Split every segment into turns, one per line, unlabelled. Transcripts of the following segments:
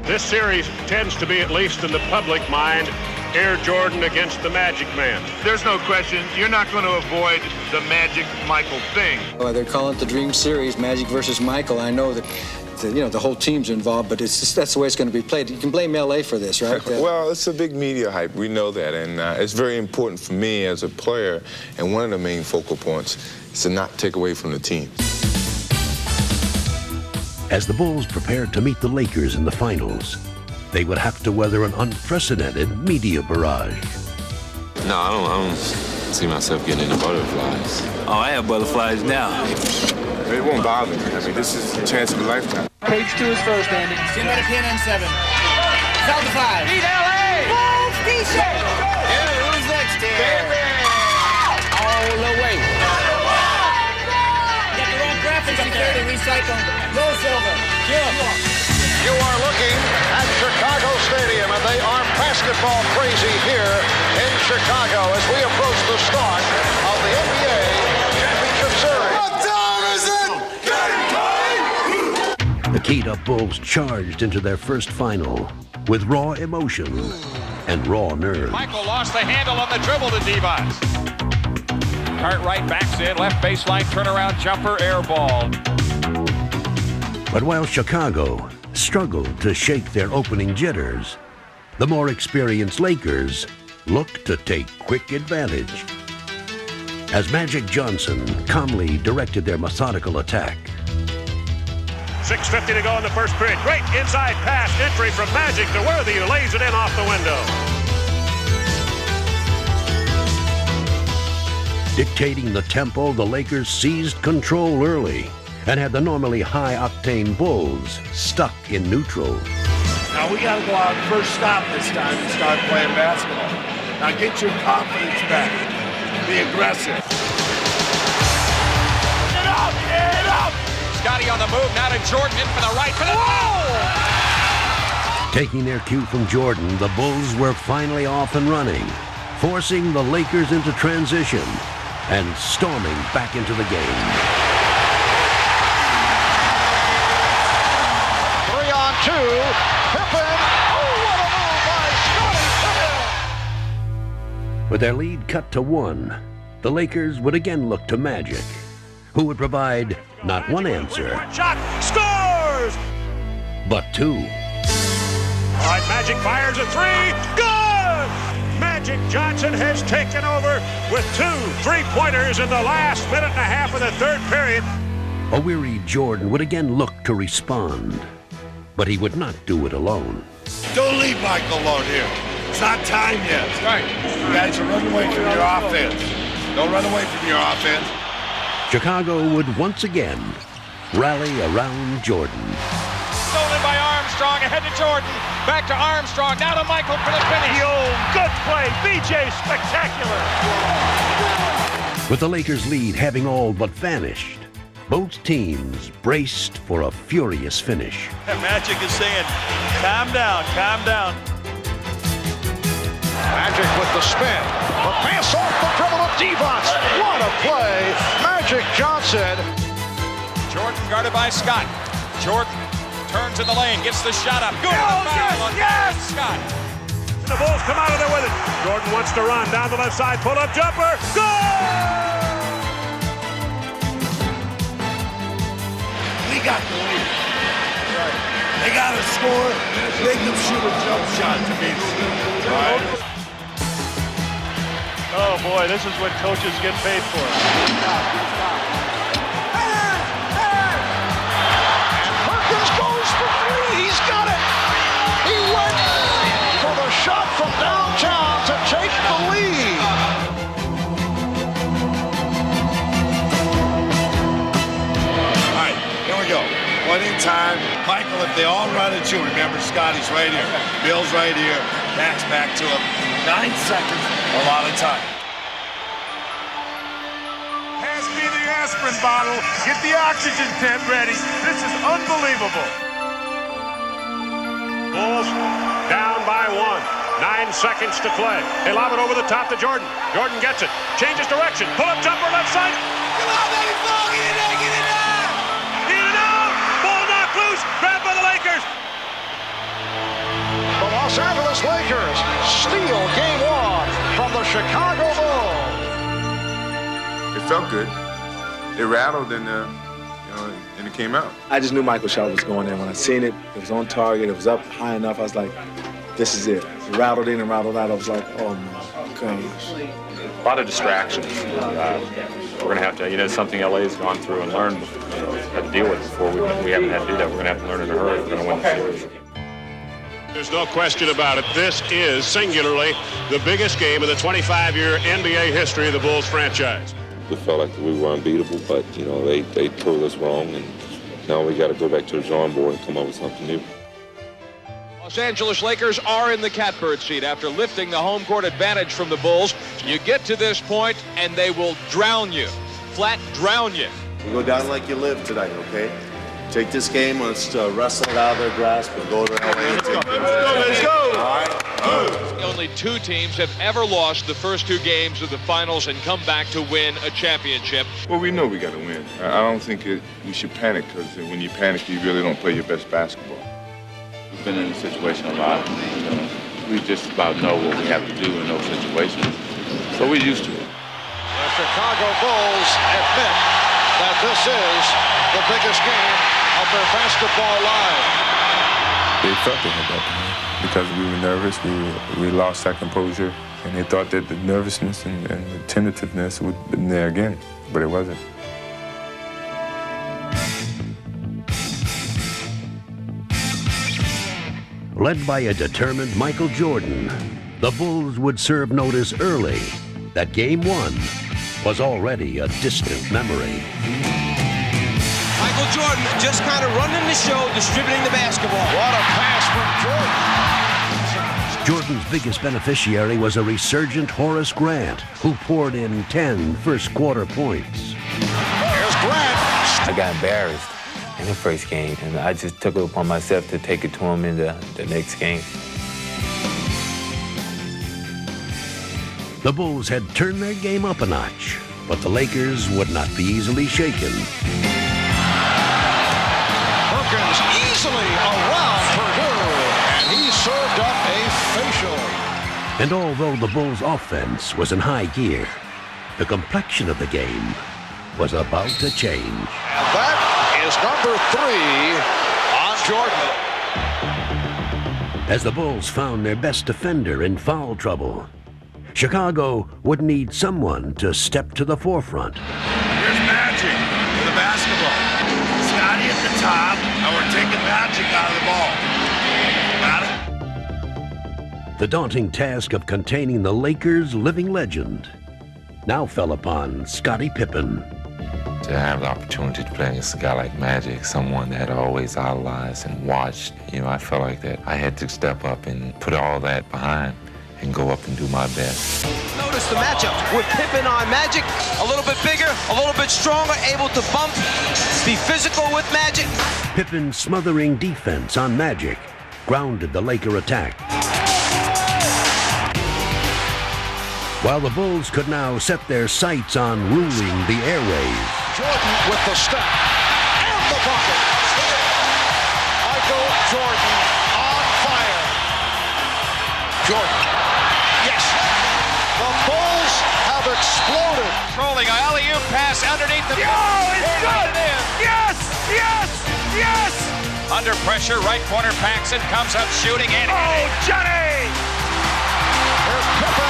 This series tends to be, at least in the public mind, Air Jordan against the Magic Man.
There's no question, you're not going to avoid the Magic Michael thing.
Well, they're calling it the Dream Series, Magic versus Michael. I know that the whole team's involved, but it's just, that's the way it's going to be played. You can blame LA for this, right?
Well, it's a big media hype. We know that, and it's very important for me as a player, and one of the main focal points is to not take away from the team.
As the Bulls prepared to meet the Lakers in the finals, they would have to weather an unprecedented media barrage.
No, I don't see myself getting into butterflies.
Oh, I have butterflies now.
It won't bother me. I mean, this is a chance of a lifetime.
Page 2 is first, Andy.
Stand by the pin on 7. South to 5.
Beat LA!
Bulls t-shirt!
Yeah, who's next here? All the way.
Get the wrong graphics up there to recycle. Go Silver.
You are looking at Chicago Stadium, and they are basketball crazy here in Chicago as we approach the start of the NBA Championship Series.
The keyed-up Bulls charged into their first final with raw emotion and raw nerve.
Michael lost the handle on the dribble to Devon. Cartwright backs in, left baseline, turnaround jumper, air ball.
But while Chicago struggled to shake their opening jitters, the more experienced Lakers looked to take quick advantage. As Magic Johnson calmly directed their methodical attack,
6:50 to go in the first period. Great inside pass entry from Magic to Worthy, who lays it in off the window.
dictating the tempo, the Lakers seized control early and had the normally high-octane Bulls stuck in neutral.
Now we got to go out first stop this time and start playing basketball. Now get your confidence back. Be aggressive.
Get up! Get up! Scotty on the move, now to Jordan, in for the right, for the goal!
Taking their cue from Jordan, the Bulls were finally off and running, forcing the Lakers into transition and storming back into the game.
3-on-2. Pippen. Oh, what a move by Scotty Pippen.
With their lead cut to 1, the Lakers would again look to Magic, who would provide not one answer,
shot, scores!
but 2.
All right, Magic fires a 3. Good! Magic Johnson has taken over with 2 3-pointers in the last minute and a half of the third period.
A weary Jordan would again look to respond, but he would not do it alone.
Don't leave Michael alone here. It's not time yet.
Right.
You guys are running away from your offense. Don't run away from your offense.
Chicago would once again rally around Jordan.
Stolen by Armstrong, ahead to Jordan, back to Armstrong, now to Michael for the finish.
Good play, BJ, spectacular.
With the Lakers' lead having all but vanished, both teams braced for a furious finish.
Magic is saying, calm down, calm down.
Magic with the spin. The pass off the dribble of Devos. What a play. Magic Johnson.
Jordan guarded by Scott. Jordan turns in the lane, gets the shot up. Good
yes!
Scott.
And the Bulls come out of there with it. Jordan wants to run down the left side, pull-up jumper. Goal!
We got the lead. Right. They got to score. Make them shoot a jump shot to beat them. Right.
Oh boy, this is what coaches get paid for.
And Perkins goes for 3. He's got it. He went for the shot from downtown to take the lead.
All right, here we go. One in time. Michael, if they all run at you, remember Scotty's right here. Bill's right here. Backs back to him. 9 seconds, a lot of time.
Pass me the aspirin bottle. Get the oxygen tent ready. This is unbelievable.
Bulls down by 1. 9 seconds to play. They lob it over the top to Jordan. Jordan gets it. Changes direction. Pull-up jumper left side.
Come on, baby, ball, get it out, get it out!
Get it out! Ball knocked loose. Grabbed by the Lakers.
Los Angeles Lakers steal game one from the Chicago Bulls.
It felt good. It rattled and it came out.
I just knew Michael's shot was going in. When I seen it, it was on target, it was up high enough. I was like, this is it. It rattled in and rattled out. I was like, oh my gosh.
A lot of distractions. We're going to have to, something LA's gone through and learned, had to deal with before. We haven't had to do that. We're going to have to learn in a hurry. We're going to win the series.
There's no question about it. This is singularly the biggest game in the 25-year NBA history of the Bulls franchise.
We felt like we were unbeatable, but, they proved us wrong, and now we got to go back to the drawing board and come up with something new.
Los Angeles Lakers are in the catbird seat after lifting the home court advantage from the Bulls. You get to this point, and they will drown you, flat drown you.
You go down like you live tonight, okay? Take this game, let's wrestle it out of their grasp and go to LA.
Let's go! All right. Only two teams have ever lost the first two games of the finals and come back to win a championship.
Well, we know we got to win. I don't think we should panic, because when you panic, you really don't play your best basketball.
We've been in a situation a lot. We just about know what we have to do in those situations. So we're used to it.
The Chicago Bulls admit that this is the biggest game of their basketball life.
They felt they had that time because we were nervous. We lost our composure, and they thought that the nervousness and the tentativeness would have been there again, but it wasn't.
Led by a determined Michael Jordan, the Bulls would serve notice early that Game 1 was already a distant memory.
Michael Jordan just kind of running the show, distributing the basketball.
What a pass from
Jordan. Jordan's biggest beneficiary was a resurgent Horace Grant, who poured in 10 first-quarter points.
Here's Grant.
I got embarrassed in the first game, and I just took it upon myself to take it to him in the next game.
The Bulls had turned their game up a notch, but the Lakers would not be easily shaken.
Perkins easily around Purdue, and he served up a facial.
And although the Bulls' offense was in high gear, the complexion of the game was about to change.
And that is number 3 on Jordan.
As the Bulls found their best defender in foul trouble, Chicago would need someone to step to the forefront.
Here's Magic with the basketball. Scotty at the top, and we're taking Magic out of the ball. Got it?
The daunting task of containing the Lakers' living legend now fell upon Scottie Pippen.
To have the opportunity to play against a guy like Magic, someone that I always idolized and watched, I felt like that I had to step up and put all that behind and go up and do my best.
Notice the matchup with Pippen on Magic, a little bit bigger, a little bit stronger, able to bump, be physical with Magic.
Pippen's smothering defense on Magic grounded the Laker attack. While the Bulls could now set their sights on ruling the airwaves.
Jordan with the step and the bucket. Michael Jordan on fire. Jordan. Yes. The Bulls have exploded.
Trolling an alley-oop pass underneath the...
Oh, it's good! Yes! Yes! Yes!
Under pressure, right corner, Paxson comes up shooting and...
Oh, Johnny!
Here's Pippen.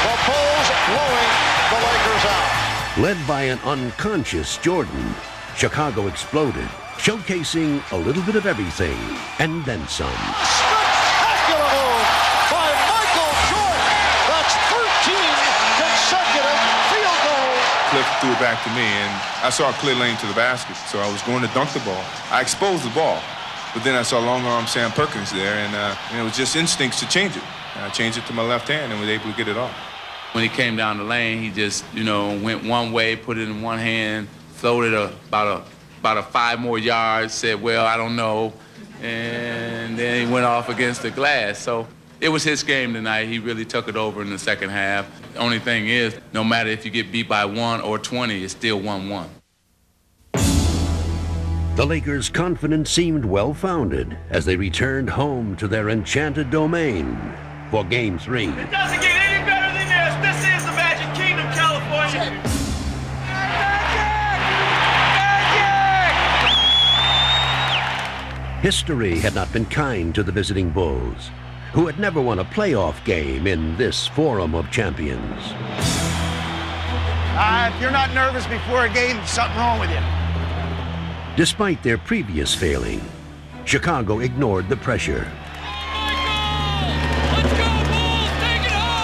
The Bulls blowing the Lakers out.
Led by an unconscious Jordan, Chicago exploded, showcasing a little bit of everything and then some.
Spectacular move by Michael Jordan. That's 13 consecutive field goals.
Cliff threw it back to me, and I saw a clear lane to the basket, so I was going to dunk the ball. I exposed the ball, but then I saw long-arm Sam Perkins there, and it was just instincts to change it. I changed it to my left hand and was able to get it off.
When he came down the lane, he just, went one way, put it in one hand, floated about a 5 more yards, said, well, I don't know, and then he went off against the glass. So it was his game tonight. He really took it over in the second half. The only thing is, no matter if you get beat by 1 or 20, it's still 1-1.
The Lakers' confidence seemed well-founded as they returned home to their enchanted domain for Game 3.
It doesn't get any better than this. This is the Magic Kingdom, California.
History had not been kind to the visiting Bulls, who had never won a playoff game in this Forum of Champions.
If you're not nervous before a game, there's something wrong with you.
Despite their previous failing, Chicago ignored the pressure.
Let's go, Bulls! Take it home!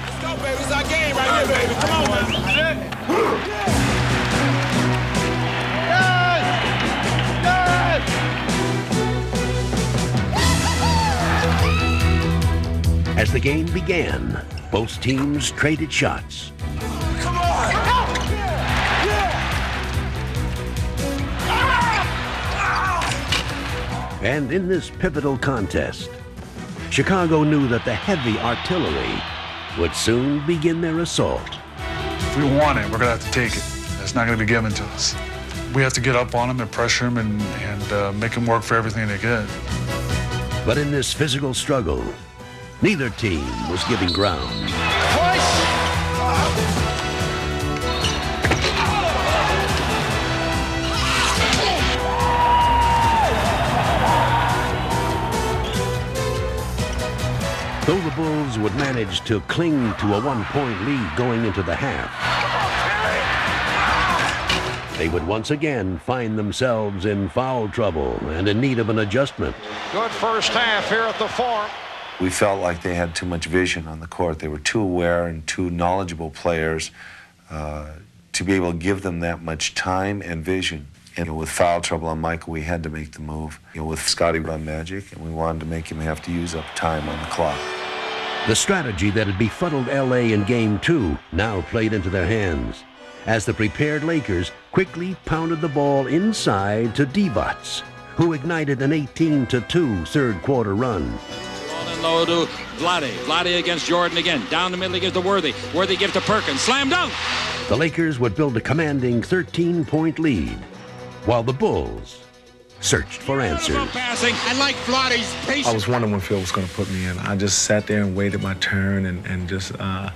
Let's go, baby. It's our game right here, baby. Come on, man.
As the game began, both teams traded shots.
Come on!
And in this pivotal contest, Chicago knew that the heavy artillery would soon begin their assault.
If we want it, we're going to have to take it. It's not going to be given to us. We have to get up on them and pressure them and make them work for everything they get.
But in this physical struggle, neither team was giving ground. Though the Bulls would manage to cling to a one-point lead going into the half, they would once again find themselves in foul trouble and in need of an adjustment.
Good first half here at the Forum.
We felt like they had too much vision on the court. They were too aware and too knowledgeable players to be able to give them that much time and vision. And with foul trouble on Michael, we had to make the move. With Scotty on Magic, and we wanted to make him have to use up time on the clock.
The strategy that had befuddled LA in Game 2 now played into their hands, as the prepared Lakers quickly pounded the ball inside to Divac, who ignited an 18-2 third-quarter run.
Low to Vlade. Vlade against Jordan again. Down the middle, he gives to Worthy. Worthy gives to Perkins. Slam dunk!
The Lakers would build a commanding 13-point lead, while the Bulls searched for answers.
I like Vlade's patience.
I was wondering when Phil was going to put me in. I just sat there and waited my turn and just, I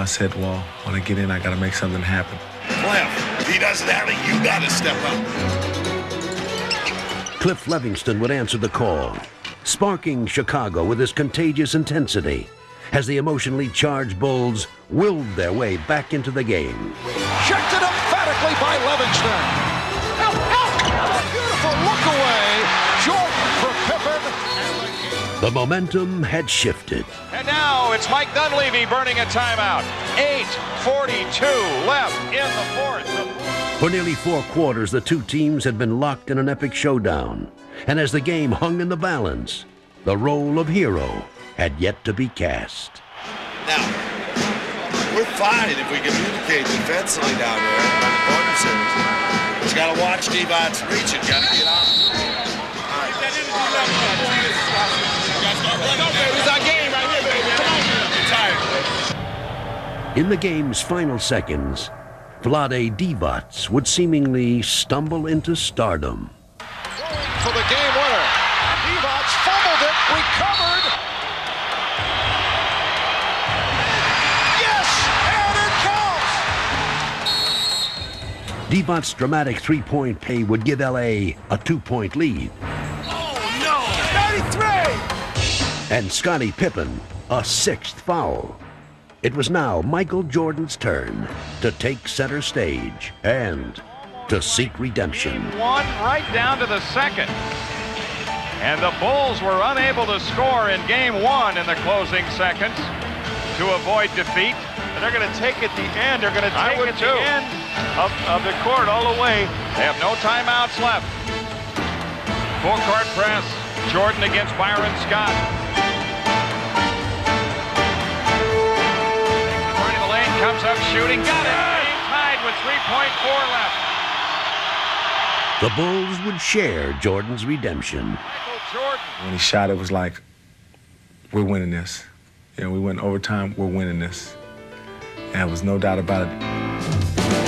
said, well, when I get in, I got to make something happen.
Cliff, if he doesn't have it, you got to step up.
Cliff Livingston would answer the call, sparking Chicago with his contagious intensity as the emotionally charged Bulls willed their way back into the game.
Checked it emphatically by Livingston. Beautiful look away. Jordan for Pippen.
The momentum had shifted.
And now it's Mike Dunleavy burning a timeout. 8:42 left in the fourth.
For nearly 4 quarters, the two teams had been locked in an epic showdown. And as the game hung in the balance, the role of hero had yet to be cast.
Now, we're fine if we communicate defensively down there by the corner series. Just got to watch Divac reach it. Got to get out.
It's our game right here, baby. Come on,
I'm tired.
In the game's final seconds, Vlade Divac would seemingly stumble into stardom.
For the game winner. Divac fumbled it, recovered. Yes, and it counts.
Divac's dramatic three-point play would give LA a 2-point lead.
Oh, no. 93!
And Scottie Pippen a 6th foul. It was now Michael Jordan's turn to take center stage and to seek redemption.
One right down to the second. And the Bulls were unable to score in Game 1 in the closing seconds to avoid defeat.
And they're going to take at the end. They're going to take at the end
of the court all the way. They have no timeouts left. Full court press. Jordan against Byron Scott. According to the lane, comes up shooting. Got it. Game tied with 3.4 left.
The Bulls would share Jordan's redemption.
When he shot, it was like, we're winning this. We went overtime, we're winning this. And there was no doubt about it.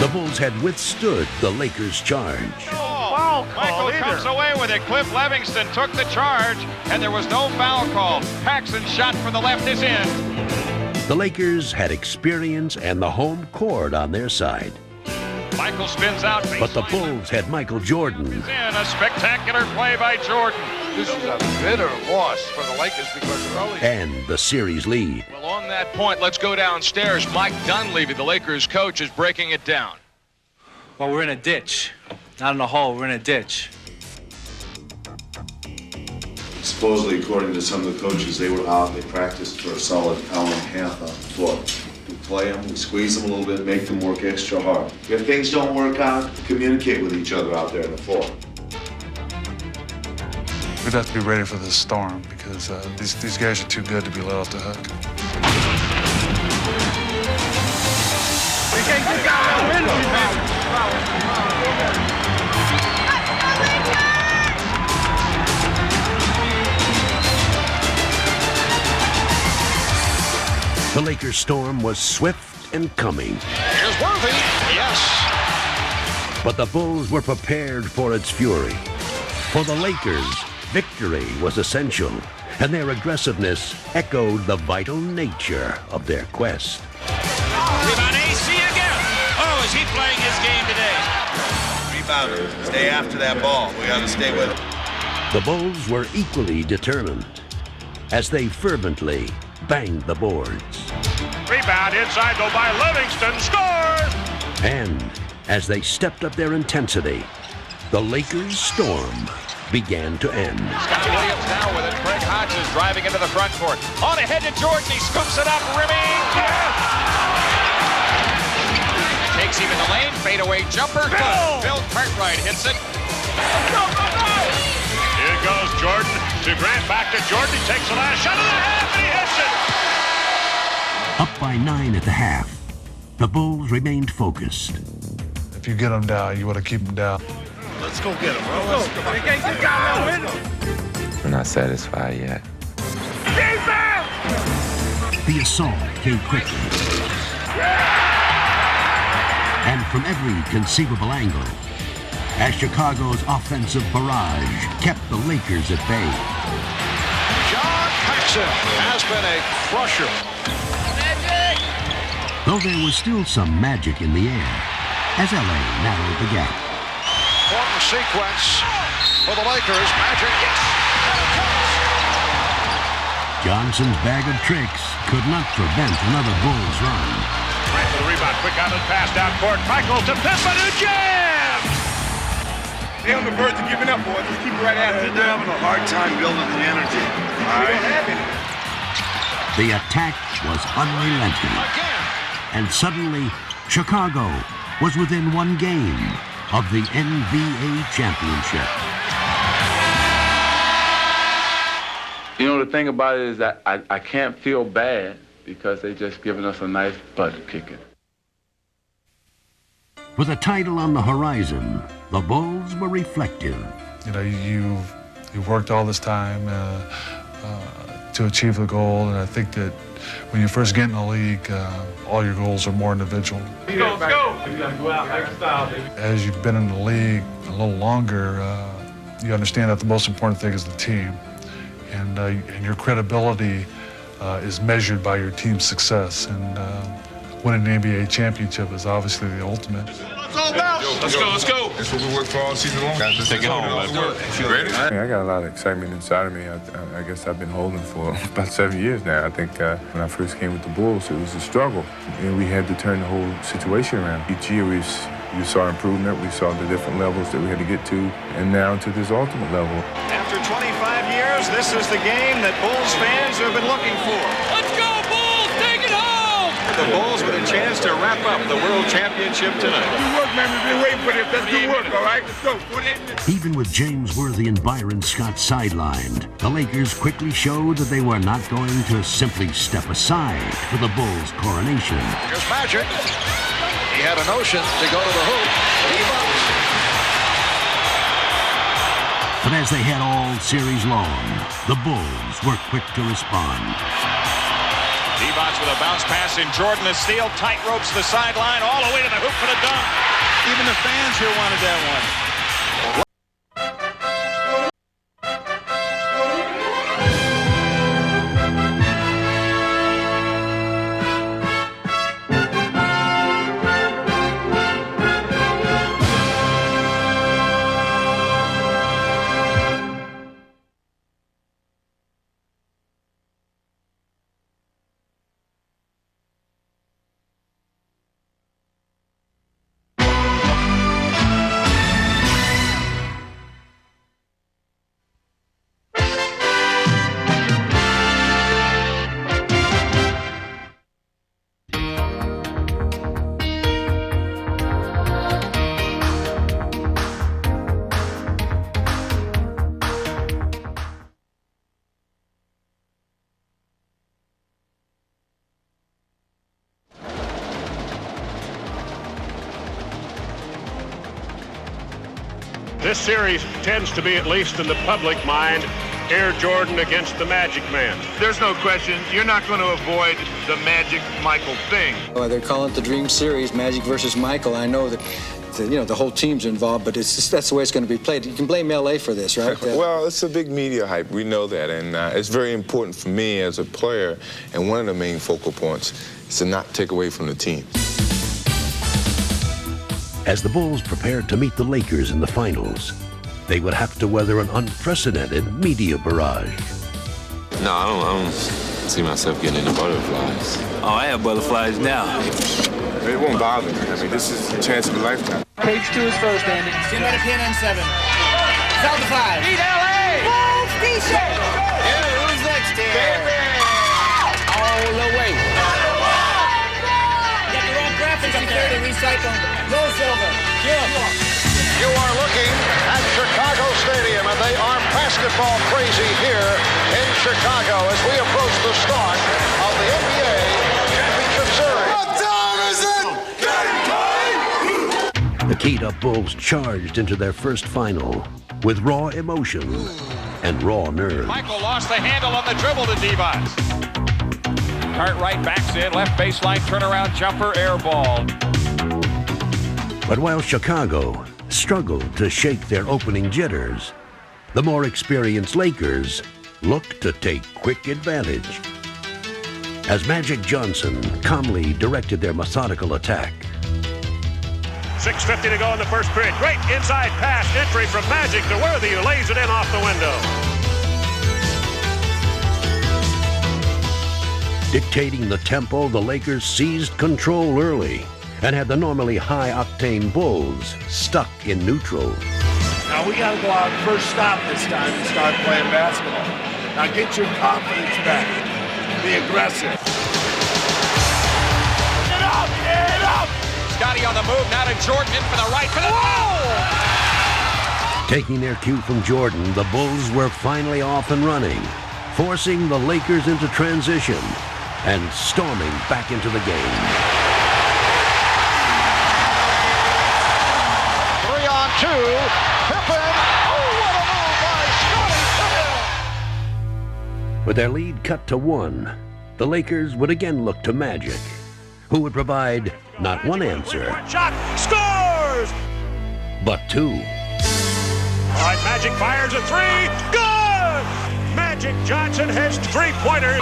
The Bulls had withstood the Lakers' charge.
Michael comes away with it. Cliff Levingston took the charge, and there was no foul call. Paxson's shot from the left is in.
The Lakers had experience and the home court on their side.
Michael spins out.
But the Bulls had Michael Jordan.
In a spectacular play by Jordan.
This is a bitter loss for the Lakers because early.
And the series lead.
Well, on that point, let's go downstairs. Mike Dunleavy, the Lakers coach, is breaking it down.
Well, we're in a ditch. Not in a hole, we're in a ditch.
Supposedly, according to some of the coaches, they were out, they practiced for a solid hour and a half on the floor. We play them, we squeeze them a little bit, make them work extra hard. If things don't work out, communicate with each other out there on the floor.
We'd have to be ready for this storm because these guys are too good to be let off the hook.
The Lakers' storm was swift and coming.
Here's Worthy. Yes.
But the Bulls were prepared for its fury. For the Lakers, victory was essential, and their aggressiveness echoed the vital nature of their quest.
Rebound AC again. Oh, is he playing his game today?
Rebounder, stay after that ball. We got to stay with it.
The Bulls were equally determined as they fervently banged the boards.
Rebound inside, though, by Livingston. Scores!
And as they stepped up their intensity, the Lakers' storm began to end.
Scott Williams now with it. Craig Hodges driving into the front court. On ahead to Jordan. He scoops it up. Rimming. Takes him in the lane. Fadeaway jumper. Bill Cartwright hits it.
Here goes Jordan to Grant. Back to Jordan. He takes the last shot of the half, and he hits it.
Up by 9 at the half, the Bulls remained focused.
If you get them down, you want to keep them down.
Let's go get him, bro.
We're not satisfied yet.
The assault came quickly. And from every conceivable angle, as Chicago's offensive barrage kept the Lakers at bay.
John Paxson has been a crusher.
Though there was still some magic in the air, as LA narrowed the gap.
Important sequence for the Lakers. Magic, yes!
Johnson's bag of tricks could not prevent another Bulls run.
Right for the rebound. Quick out of the pass down court. Michael to Pippen, who jams!
They're on the verge of giving up, boys. Just keep right at it. They're having a hard time building the energy. All right.
The attack was unrelenting. And suddenly, Chicago was within one game of the NBA championship.
You know, the thing about it is that I can't feel bad because they just given us a nice butt kicking.
With a title on the horizon, the Bulls were reflective.
You know, you've worked all this time to achieve the goal, and I think that when you first get in the league, all your goals are more individual.
Let's go. We gotta go out like style, baby.
As you've been in the league a little longer, you understand that the most important thing is the team, and your credibility is measured by your team's success. And winning an NBA championship is obviously the ultimate.
Let's go. That's what we work for all season long. Let's take it home. Let's do it. You ready?
I got a lot of excitement inside of me. I guess I've been holding for about 7 years now. I think when I first came with the Bulls, it was a struggle. And we had to turn the whole situation around. Each year we saw improvement. We saw the different levels that we had to get to, and now to this ultimate level.
After 25 years, this is the game that Bulls fans have been looking for. Let's go, Bulls! Take it home! The Bulls with a chance to wrap up the World Championship tonight.
Good work, man. We've been waiting for this. Let's do work, all right? Let's go.
Even with James Worthy and Byron Scott sidelined, the Lakers quickly showed that they were not going to simply step aside for the Bulls' coronation.
Here's Magic. He had a notion to go to the hoop. He bumped.
But as they had all series long, the Bulls were quick to respond.
Divac with a bounce pass in Jordan, a steal, tight ropes the sideline, all the way to the hoop for the dunk. Even the fans here wanted that one.
This series tends to be, at least in the public mind, Air Jordan against the Magic Man.
There's no question. You're not going to avoid the Magic Michael thing.
Well, they're calling it the Dream Series, Magic versus Michael. I know that the whole team's involved, but it's just, that's the way it's going to be played. You can blame LA for this, right?
Well, it's a big media hype. We know that, and it's very important for me as a player, and one of the main focal points is to not take away from the team.
As the Bulls prepared to meet the Lakers in the finals, they would have to weather an unprecedented media barrage.
No, I don't see myself getting into butterflies.
Oh, I have butterflies now.
It won't bother me. I mean, this is a chance of a lifetime.
Page 2 is first, Andy. Stand by to pin on 7. South 5.
Beat LA!
Bulls t-shirt!
Yeah, who's next here? All the way.
Get the wrong graphics up there to recycle. Low silver.
You are looking at Chicago Stadium, and they are basketball crazy here in Chicago as we approach the start of the NBA Championship Series. What time is it?
The keyed-up Bulls charged into their first final with raw emotion and raw nerve.
Michael lost the handle on the dribble to Divac. Cartwright backs in, left baseline, turnaround jumper, air ball.
But while Chicago struggled to shake their opening jitters, the more experienced Lakers looked to take quick advantage. As Magic Johnson calmly directed their methodical attack,
6:50 to go in the first period. Great inside pass entry from Magic to Worthy, who lays it in off the window.
dictating the tempo, the Lakers seized control early and had the normally high-octane Bulls stuck in neutral.
Now we got to go out first stop this time and start playing basketball. Now get your confidence back. Be aggressive.
Get up! Get up! Scotty on the move, now to Jordan in for the right. For the
Taking their cue from Jordan, the Bulls were finally off and running, forcing the Lakers into transition and storming back into the game.
3-on-2. Pippen. Oh, what a move by Scotty Pippen.
With their lead cut to 1, the Lakers would again look to Magic, who would provide not one answer,
Shot, scores!
but 2.
All right, Magic fires a 3. Good! Magic Johnson has 3-pointers.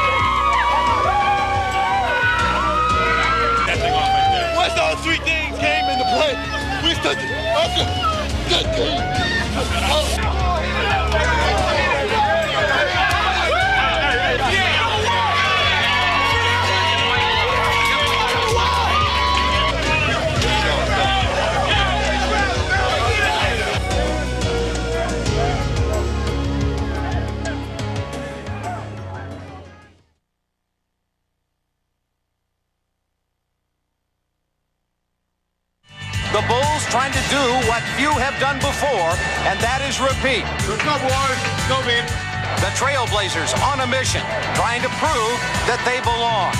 Once those 3 things came into play, we stood good game.
The Bulls trying to do what few have done before, and that is repeat.
Let's go, boys. Go, man.
The Trailblazers on a mission, trying to prove that they belong.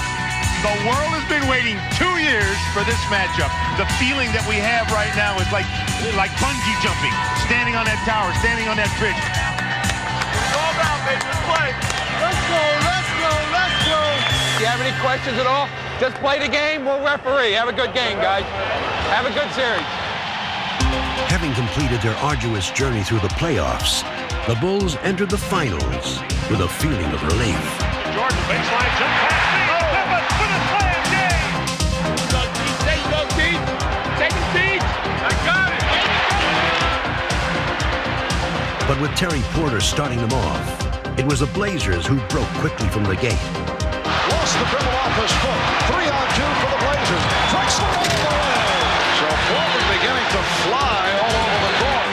The world has been waiting 2 years for this matchup. The feeling that we have right now is like bungee jumping, standing on that tower, standing on that bridge.
It's all about, baby. Let's play. Let's go, let's go, let's go.
Do you have any questions?
questions at all? Just play the game. We'll referee. Have a good game, guys. Have a good series.
Having completed their arduous journey through the playoffs, the Bulls entered the finals with a feeling of relief.
Jordan baseline jump pass. Pippen for the slam game.
Take his feet. I got it.
But with Terry Porter starting them off, it was the Blazers who broke quickly from the gate.
Lost the dribble off his foot. 3-on-2 for the Blazers. Drexler all the way. So Porter beginning to fly all over the court.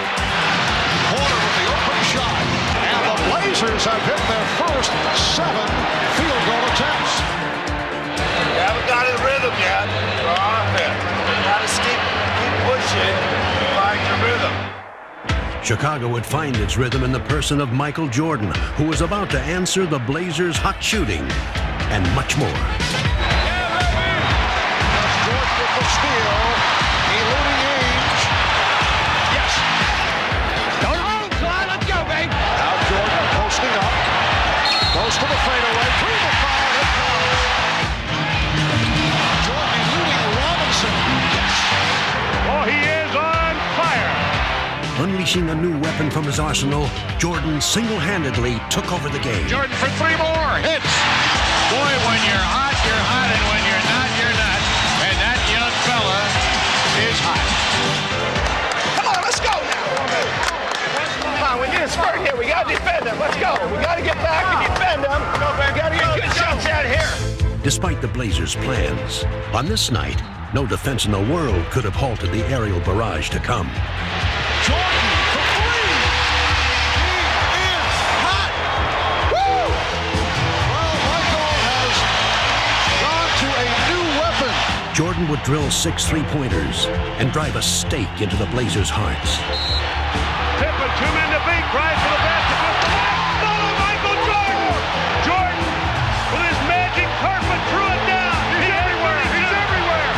Porter with the open shot. And the Blazers have hit their first 7 field goal attempts.
You haven't got his rhythm yet. For offense. You got to keep pushing to find your rhythm.
Chicago would find its rhythm in the person of Michael Jordan, who was about to answer the Blazers' hot shooting and much more.
Jordan with the steal, eluding Ainge. Yes.
Let's go, babe.
Now Jordan posting up. Goes to the fadeaway. Through the foul. It counts. Jordan eluding Robinson. Yes.
Oh, he is on fire.
Unleashing a new weapon from his arsenal, Jordan single-handedly took over the game.
Jordan for 3 more. Hits. Boy, when you're hot, and when you're not, you're not. And that young fella is hot.
Come on, let's go now. Come on, we need a spurt here. We got to defend them. Let's go. We got to get back and defend them. We got to get good shots out here.
Despite the Blazers' plans, on this night, no defense in the world could have halted the aerial barrage to come.
Jordan for 3. He is hot. Woo! Well, Michael has gone to a new weapon.
Jordan would drill 6 three-pointers and drive a stake into the Blazers' hearts.
Pippen, 2 men to beat, drives to the basket. Follow Michael Jordan. Jordan with his magic carpet threw it down. He's everywhere. He's everywhere.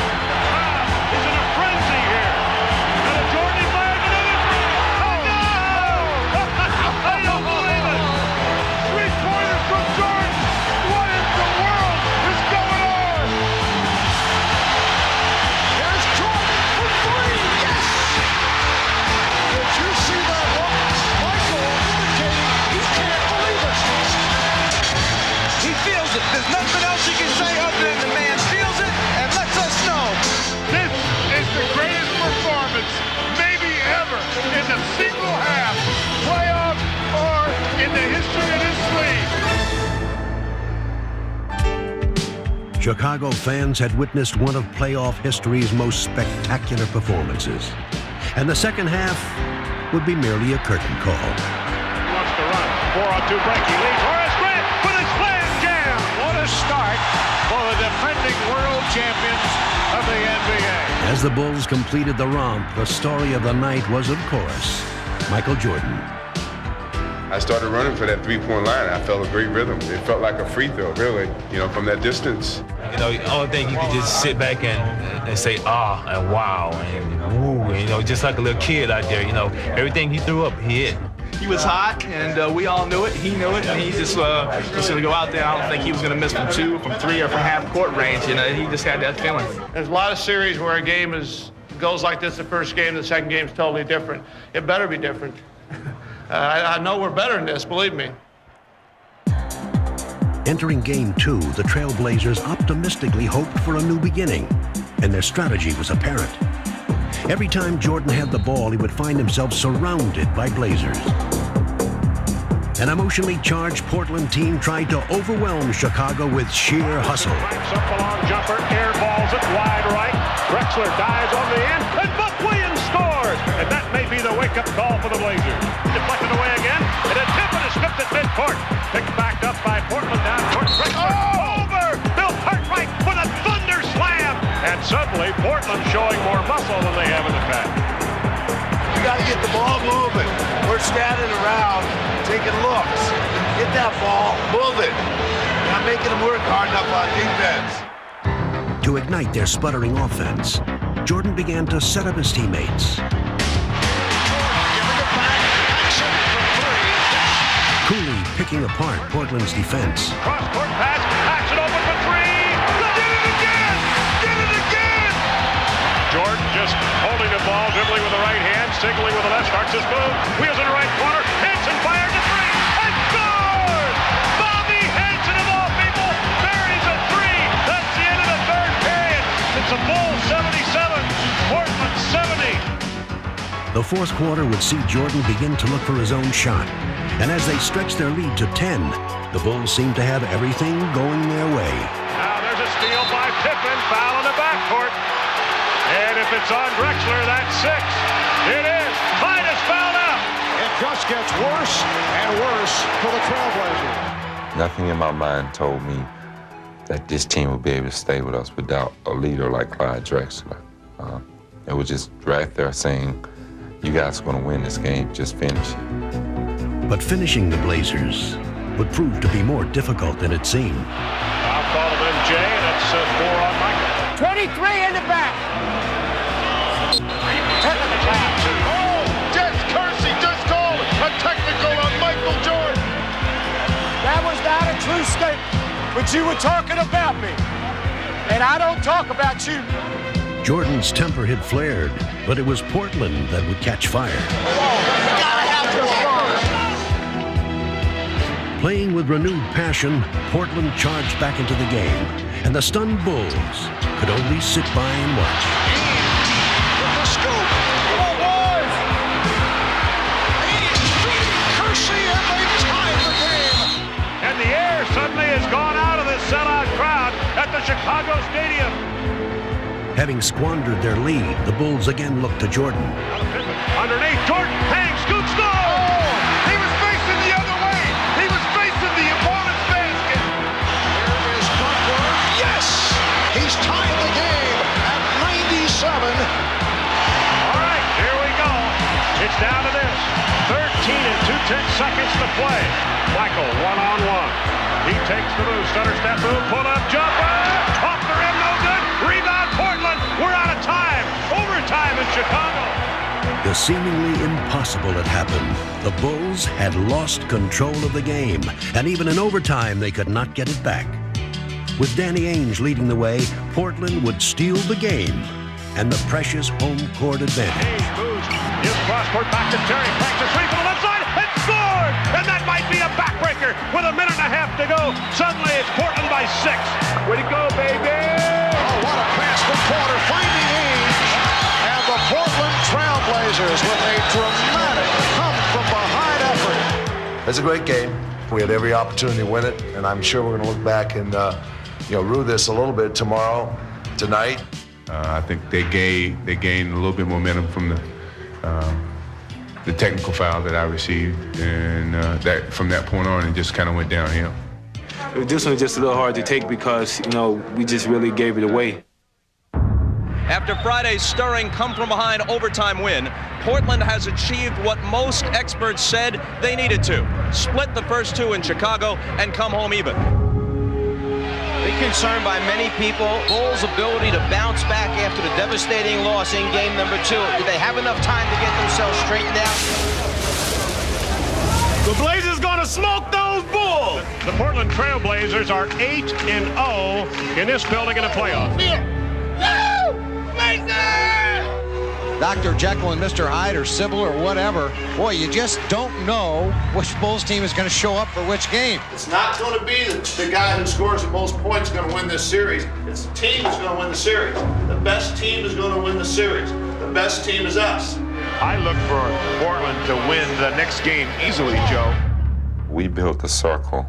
He's in a frenzy here. And a Jordan fires another three. Oh, no! I don't believe it. 3-pointers from Jordan. What in the world is going on?
There's Jordan for 3. Yes! Did you see that look? Michael indicating he can't believe it.
He feels it. There's nothing else he can say other than the man feels it and lets us know.
This is the greatest performance, maybe ever, in the single half, playoffs, or in the history of this league.
Chicago fans had witnessed one of playoff history's most spectacular performances. And the second half would be merely a curtain call.
He wants to run. 4-on-2 break. He leads Horace Grant with a slam jam. What a start for the defending world champions of the NBA.
As the Bulls completed the romp, the story of the night was, of course, Michael Jordan.
I started running for that three-point line. I felt a great rhythm. It felt like a free throw, really, from that distance.
The only thing you could just sit back and say, ah, and wow, and woo, and, just like a little kid out there, everything he threw up, he hit.
He was hot, and we all knew it. He knew it, and he just going to go out there. I don't think he was going to miss from 2, from 3, or from half court range. He just had that feeling.
There's a lot of series where a game goes like this the first game, the second game's totally different. It better be different. I know we're better than this, believe me.
Entering Game 2, the Trailblazers optimistically hoped for a new beginning, and their strategy was apparent. Every time Jordan had the ball, he would find himself surrounded by Blazers. An emotionally charged Portland team tried to overwhelm Chicago with sheer hustle.
Up the long jumper, airballs it wide right. Drexler dives on the end, and Buck Williams scores. And that may be the wake-up call for the Blazers. Deflected away again, and a tip and a stripped at midcourt. Picked back up by Portland down court. Drexler over. Bill Cartwright with a thunder slam. And suddenly, Portland showing more muscle than they have in the past.
You got to get the ball moving. We're standing around, taking looks. Get that ball, move it. Not making them work hard enough on defense.
To ignite their sputtering offense, Jordan began to set up his teammates. Cooley picking apart Portland's defense.
Cross-court pass, backs it open for 3. it again! Did it again! Jordan just holding the ball, dribbling with the right hand, signaling with the left, starts his move, wheels in the right corner, Hanson fires a three, and scores! Bobby Hanson of all people buries a three. That's the end of the third period. It's a Bulls 77, Portland 70.
The fourth quarter would see Jordan begin to look for his own shot. And as they stretched their lead to 10, the Bulls seemed to have everything going their way.
Now there's a steal by Pippen, foul in the backcourt. And if it's on Drexler, that's 6. It is. Titus fouled out.
It just gets worse and worse for the Trailblazers.
Nothing in my mind told me that this team would be able to stay with us without a leader like Clyde Drexler. It was just right there saying, you guys are going to win this game, just finish it.
But finishing the Blazers would prove to be more difficult than it seemed.
I'll call him MJ, and it's 4 on Michael.
23 in the back.
Oh, Jess Kersey just called a technical on Michael Jordan.
That was not a true statement, but you were talking about me, and I don't talk about you.
Jordan's temper had flared, but it was Portland that would catch fire. Playing with renewed passion, Portland charged back into the game, and the stunned Bulls could only sit by and watch.
With the scoop. Oh, boys. He's beating Kersey, and they've tied the game.
And the air suddenly has gone out of this sellout crowd at the Chicago Stadium.
Having squandered their lead, the Bulls again looked to Jordan.
Underneath, Jordan hangs, scoops, no! Oh, he was facing the other way. He was facing the opponent's basket.
Here is Butler. Yes! He's tied the game at 97.
All right, here we go. It's down to this. 13 and 2/10 seconds to play. Michael, one-on-one. He takes the move, stutter step move, pull-up jumper. Off the rim, no good. Rebound, Portland. We're out of time. Overtime in Chicago.
The seemingly impossible had happened. The Bulls had lost control of the game, and even in overtime, they could not get it back. With Danny Ainge leading the way, Portland would steal the game and the precious home court advantage.
Ainge moves, gives cross-court back to Terry, cracks a three from the left side, and scored! And that might be a backbreaker with a minute and a half to go. Suddenly, it's Portland by 6. Way to go, baby!
Oh, what a pass from Porter, finding Ainge. And the Portland Trailblazers with a dramatic come-from-behind effort.
It's a great game. We had every opportunity to win it, and I'm sure we're going to look back and rue this a little bit tonight.
I think they gained a little bit momentum from the technical foul that I received, and that from that point on, it just kind of went downhill.
This one was just a little hard to take because, we just really gave it away.
After Friday's stirring come-from-behind overtime win, Portland has achieved what most experts said they needed to: split the first 2 in Chicago and come home even.
Big concern by many people, Bulls' ability to bounce back after the devastating loss in game number 2. Did they have enough time to get themselves straightened out?
The Blazers gonna smoke those Bulls! The Portland Trailblazers are 8-0 in this building in the playoffs.
Dr. Jekyll and Mr. Hyde or Sybil or whatever, boy, you just don't know which Bulls team is going to show up for which game.
It's not going to be the guy who scores the most points going to win this series. It's the team that's going to win the series. The best team is going to win the series. The best team is us.
I look for Portland to win the next game easily, Joe.
We built a circle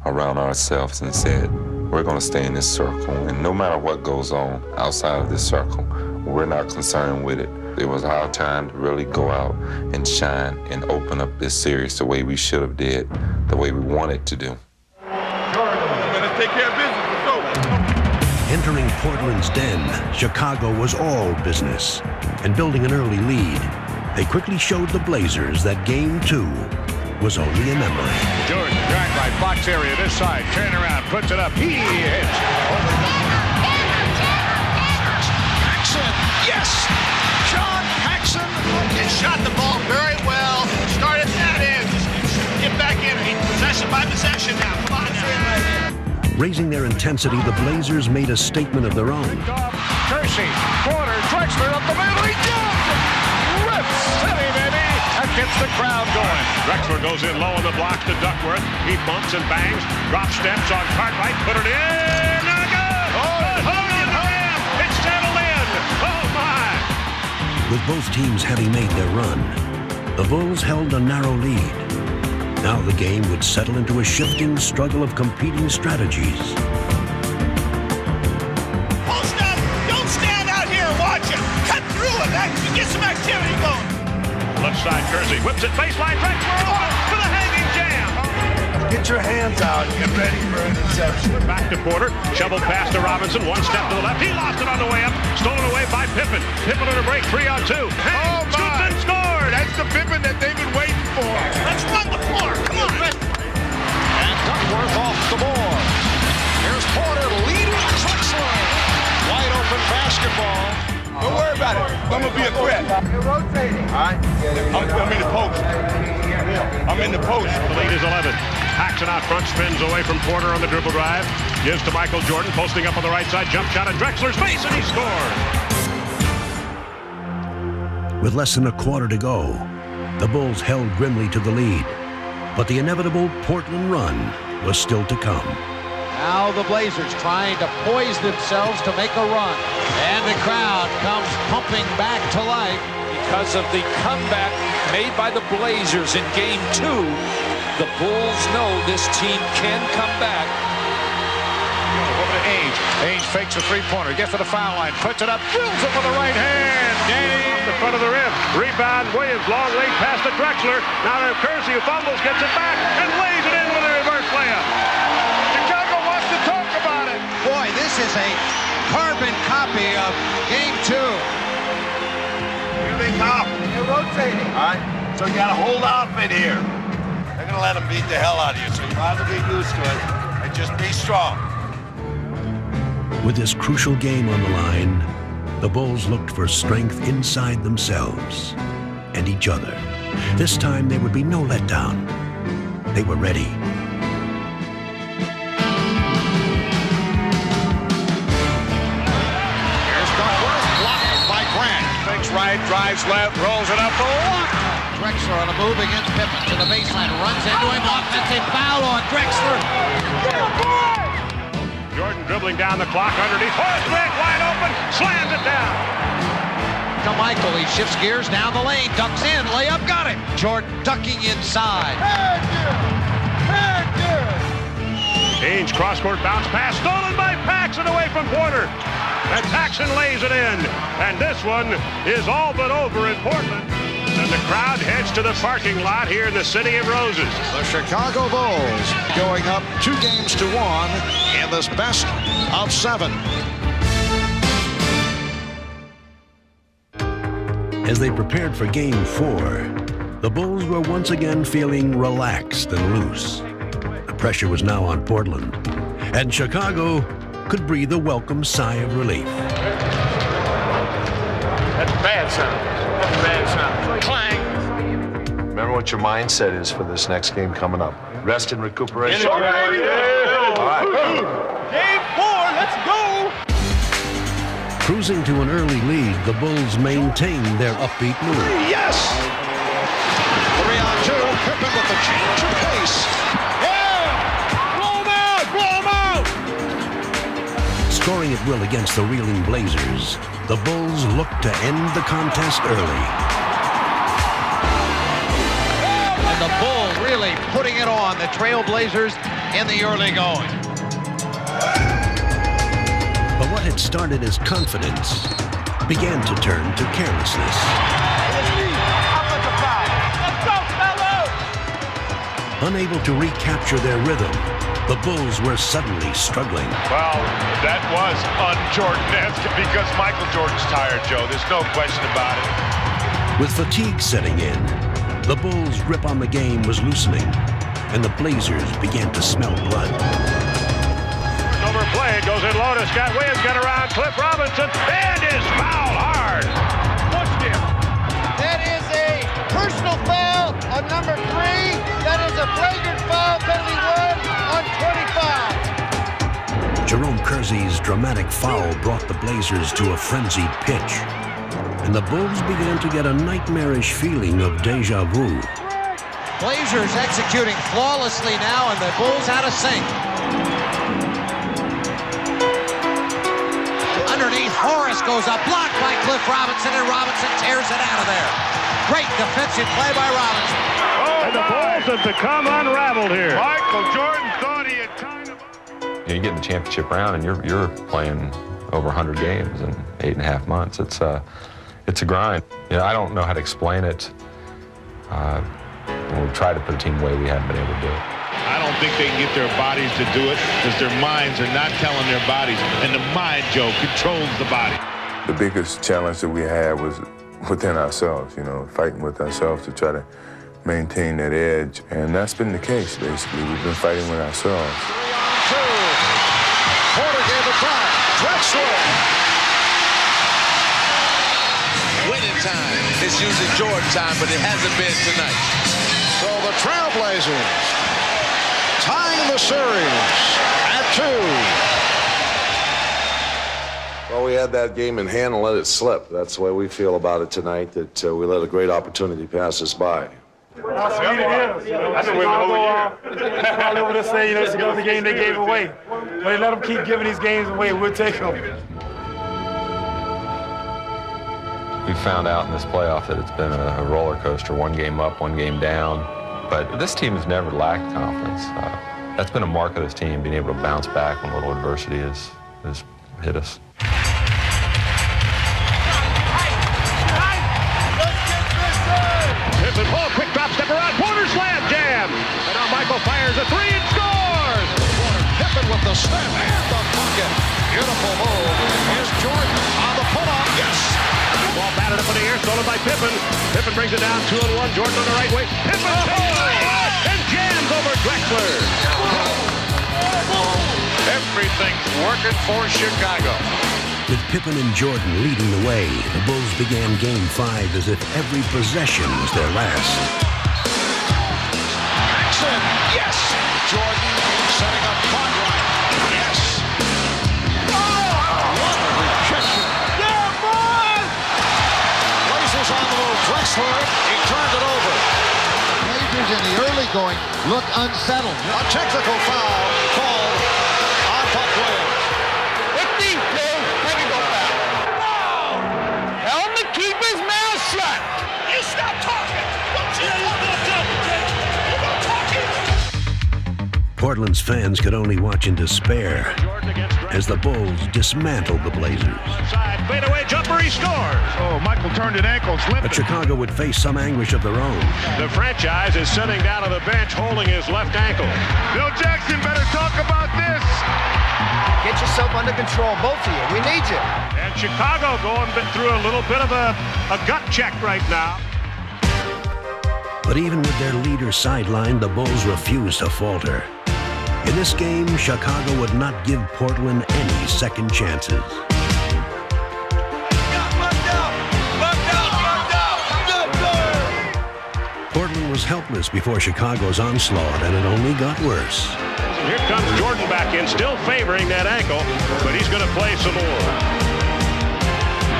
around ourselves and said, we're going to stay in this circle, and no matter what goes on outside of this circle, we're not concerned with it. It was our time to really go out and shine and open up this series the way we should have did, the way we wanted to do.
Let's take care of business. Let's go.
Entering Portland's den, Chicago was all business. And building an early lead, they quickly showed the Blazers that Game 2 was only a memory.
Jordan, drag right, box area, this side, turn around, puts it up, he hits.
Paxson, yes! John Paxson has shot the ball very well. Started that in. Get back in. Possession by possession now. Come on now.
Raising their intensity, the Blazers made a statement of their own.
Kersey, corner, Drexler up the middle, he jumps! Rip City, baby! That gets the crowd going.
Drexler goes in low on the block to Duckworth. He bumps and bangs, drop steps on Cartwright, put it in, and good! It's settled in! Oh, my!
With both teams having made their run, the Bulls held a narrow lead. Now the game would settle into a shifting struggle of competing strategies.
Post up! Don't stand out here and watch him! Cut through it! Get some activity going!
Left side, Kersey whips it baseline, Drexler open for the hanging jam!
Get your hands out and get ready for an interception.
Back to Porter, shovel pass to Robinson, one step to the left. He lost it on the way up, stolen away by Pippen. Pippen on a break, 3-on-2. Hey, Goodman scored!
That's the Pippen that they've been waiting for.
Let's run the floor! Come on, Rick! And Duckworth off the board. Here's Porter leading Drexler. Wide open basketball.
Don't worry about it. I'm going to be a threat.
You're rotating.
All right? I'm in the post. I'm in the post.
The lead is 11. Paxson out front, spins away from Porter on the dribble drive. Gives to Michael Jordan, posting up on the right side. Jump shot at Drexler's face, and he scored.
With less than a quarter to go, the Bulls held grimly to the lead. But the inevitable Portland run was still to come.
Now the Blazers trying to poise themselves to make a run. And the crowd comes pumping back to life.
Because of the comeback made by the Blazers in Game 2, the Bulls know this team can come back.
Over to Ainge. Ainge fakes a three-pointer, gets to the foul line, puts it up, drills it with the right hand. Danny
off the front of the rim. Rebound, Williams, long late pass to Drexler. Now to Kersey, who fumbles, gets it back, and lays it in with a reverse layup.
Chicago wants to talk about it.
Boy, this is a carbon copy of Game 2.
Here they come.
You're rotating.
All right? So you got to hold off in here. They're going to let them beat the hell out of you, so you might as well get used to it and just be strong.
With this crucial game on the line, the Bulls looked for strength inside themselves and each other. This time there would be no letdown. They were ready.
Here's Duckworth, blocked by Grant. Fakes right, drives left, rolls it up for a walk.
Drexler on a move against Pippen to the baseline, runs into him, offensive foul on Drexler.
Jordan dribbling down the clock underneath. Horace Grant wide open, slams it down.
To Michael, he shifts gears down the lane, ducks in, layup, got it. Jordan ducking inside.
Ainge cross-court bounce pass, stolen by Paxson away from Porter. And Paxson lays it in. And this one is all but over in Portland. And the crowd heads to the parking lot here in the City of Roses.
The Chicago Bulls going up 2-1 in this best of 7.
As they prepared for Game 4, the Bulls were once again feeling relaxed and loose. The pressure was now on Portland, and Chicago could breathe a welcome sigh of relief.
That's bad sound. That's bad sound. Clang.
Remember what your mindset is for this next game coming up. Rest and recuperation.
All right.
Game 4, let's go!
Cruising to an early lead, the Bulls maintained their upbeat mood.
Yes! 3-on-2, Pippen with the change of pace. Yeah! Blow him out! Blow him out!
Scoring at will against the reeling Blazers, the Bulls looked to end the contest early.
And the Bulls really putting it on the Trailblazers in the early going.
But what had started as confidence began to turn to carelessness. Unable to recapture their rhythm, the Bulls were suddenly struggling.
Well, that was un-Jordan-esque because Michael Jordan's tired, Joe. There's no question about it.
With fatigue setting in, the Bulls' grip on the game was loosening, and the Blazers began to smell blood.
Overplayed, goes in low to Scott Williams, got around Cliff Robinson, and is fouled hard. Pushed him.
That is a personal foul on number 3. That is a flagrant foul, penalty 1 on 25.
Crazy's dramatic foul brought the Blazers to a frenzied pitch, and the Bulls began to get a nightmarish feeling of deja vu.
Blazers executing flawlessly now, and the Bulls out of sync. Underneath, Horace goes up, blocked by Cliff Robinson, and Robinson tears it out of there. Great defensive play by Robinson.
And the Bulls have become unraveled here.
Michael Jordan thought he had tied him.
You get in the championship round, and you're playing over 100 games in 8.5 months. It's a grind. I don't know how to explain it. We've tried to put a team away, we haven't been able to do it.
I don't think they can get their bodies to do it because their minds are not telling their bodies, and the mind, Joe, controls the body.
The biggest challenge that we had was within ourselves, fighting with ourselves to try to maintain that edge, and that's been the case, basically. We've been fighting with ourselves.
3-on-2. Porter gave it back. Drexler.
Winning time. It's usually Jordan time, but it hasn't been tonight.
So the Trailblazers tying the series at 2.
Well, we had that game in hand and let it slip. That's the way we feel about it tonight, that we let a great opportunity pass us by.
That's what it is. That's what we're all over to say, it's another game they gave away. But they let them keep giving these games away, we'll take them.
We found out in this playoff that it's been a roller coaster, one game up, one game down. But this team has never lacked confidence. That's been a mark of this team, being able to bounce back when a little adversity has hit us.
Pippen, quick drop, step around, Porter slam jam. And now Michael fires a three and scores.
Pippen with the step and the bucket. Beautiful move. Here's Jordan on the pull-up. Yes.
Ball batted up in the air, stolen by Pippen. Pippen brings it down, 2-on-1. Jordan on the right wing. Pippen and jams over Drexler.
Everything's working for Chicago.
With Pippen and Jordan leading the way, the Bulls began Game 5 as if every possession was their last.
Jackson, yes. Jordan setting up Conrad. Yes. What a rejection. Yeah, boy! Blazers on the move. Drexler, he turned it over.
The Blazers in the early going look unsettled.
A technical foul called on Buck Williams.
Keep his mouth shut. You stop talking.
Portland's fans could only watch in despair as the Bulls dismantled the Blazers.
Side fadeaway jumper, he scores.
Oh, Michael turned an ankle, slipped.
But Chicago would face some anguish of their own.
The franchise is sitting down on the bench holding his left ankle.
Bill Jackson better talk about this.
Get yourself under control, both of you. We need you.
And Chicago going through a little bit of a gut check right now.
But even with their leader sidelined, the Bulls refused to falter. In this game, Chicago would not give Portland any second chances. Portland was helpless before Chicago's onslaught, and it only got worse.
Here comes Jordan back in, still favoring that ankle, but he's going to play some more.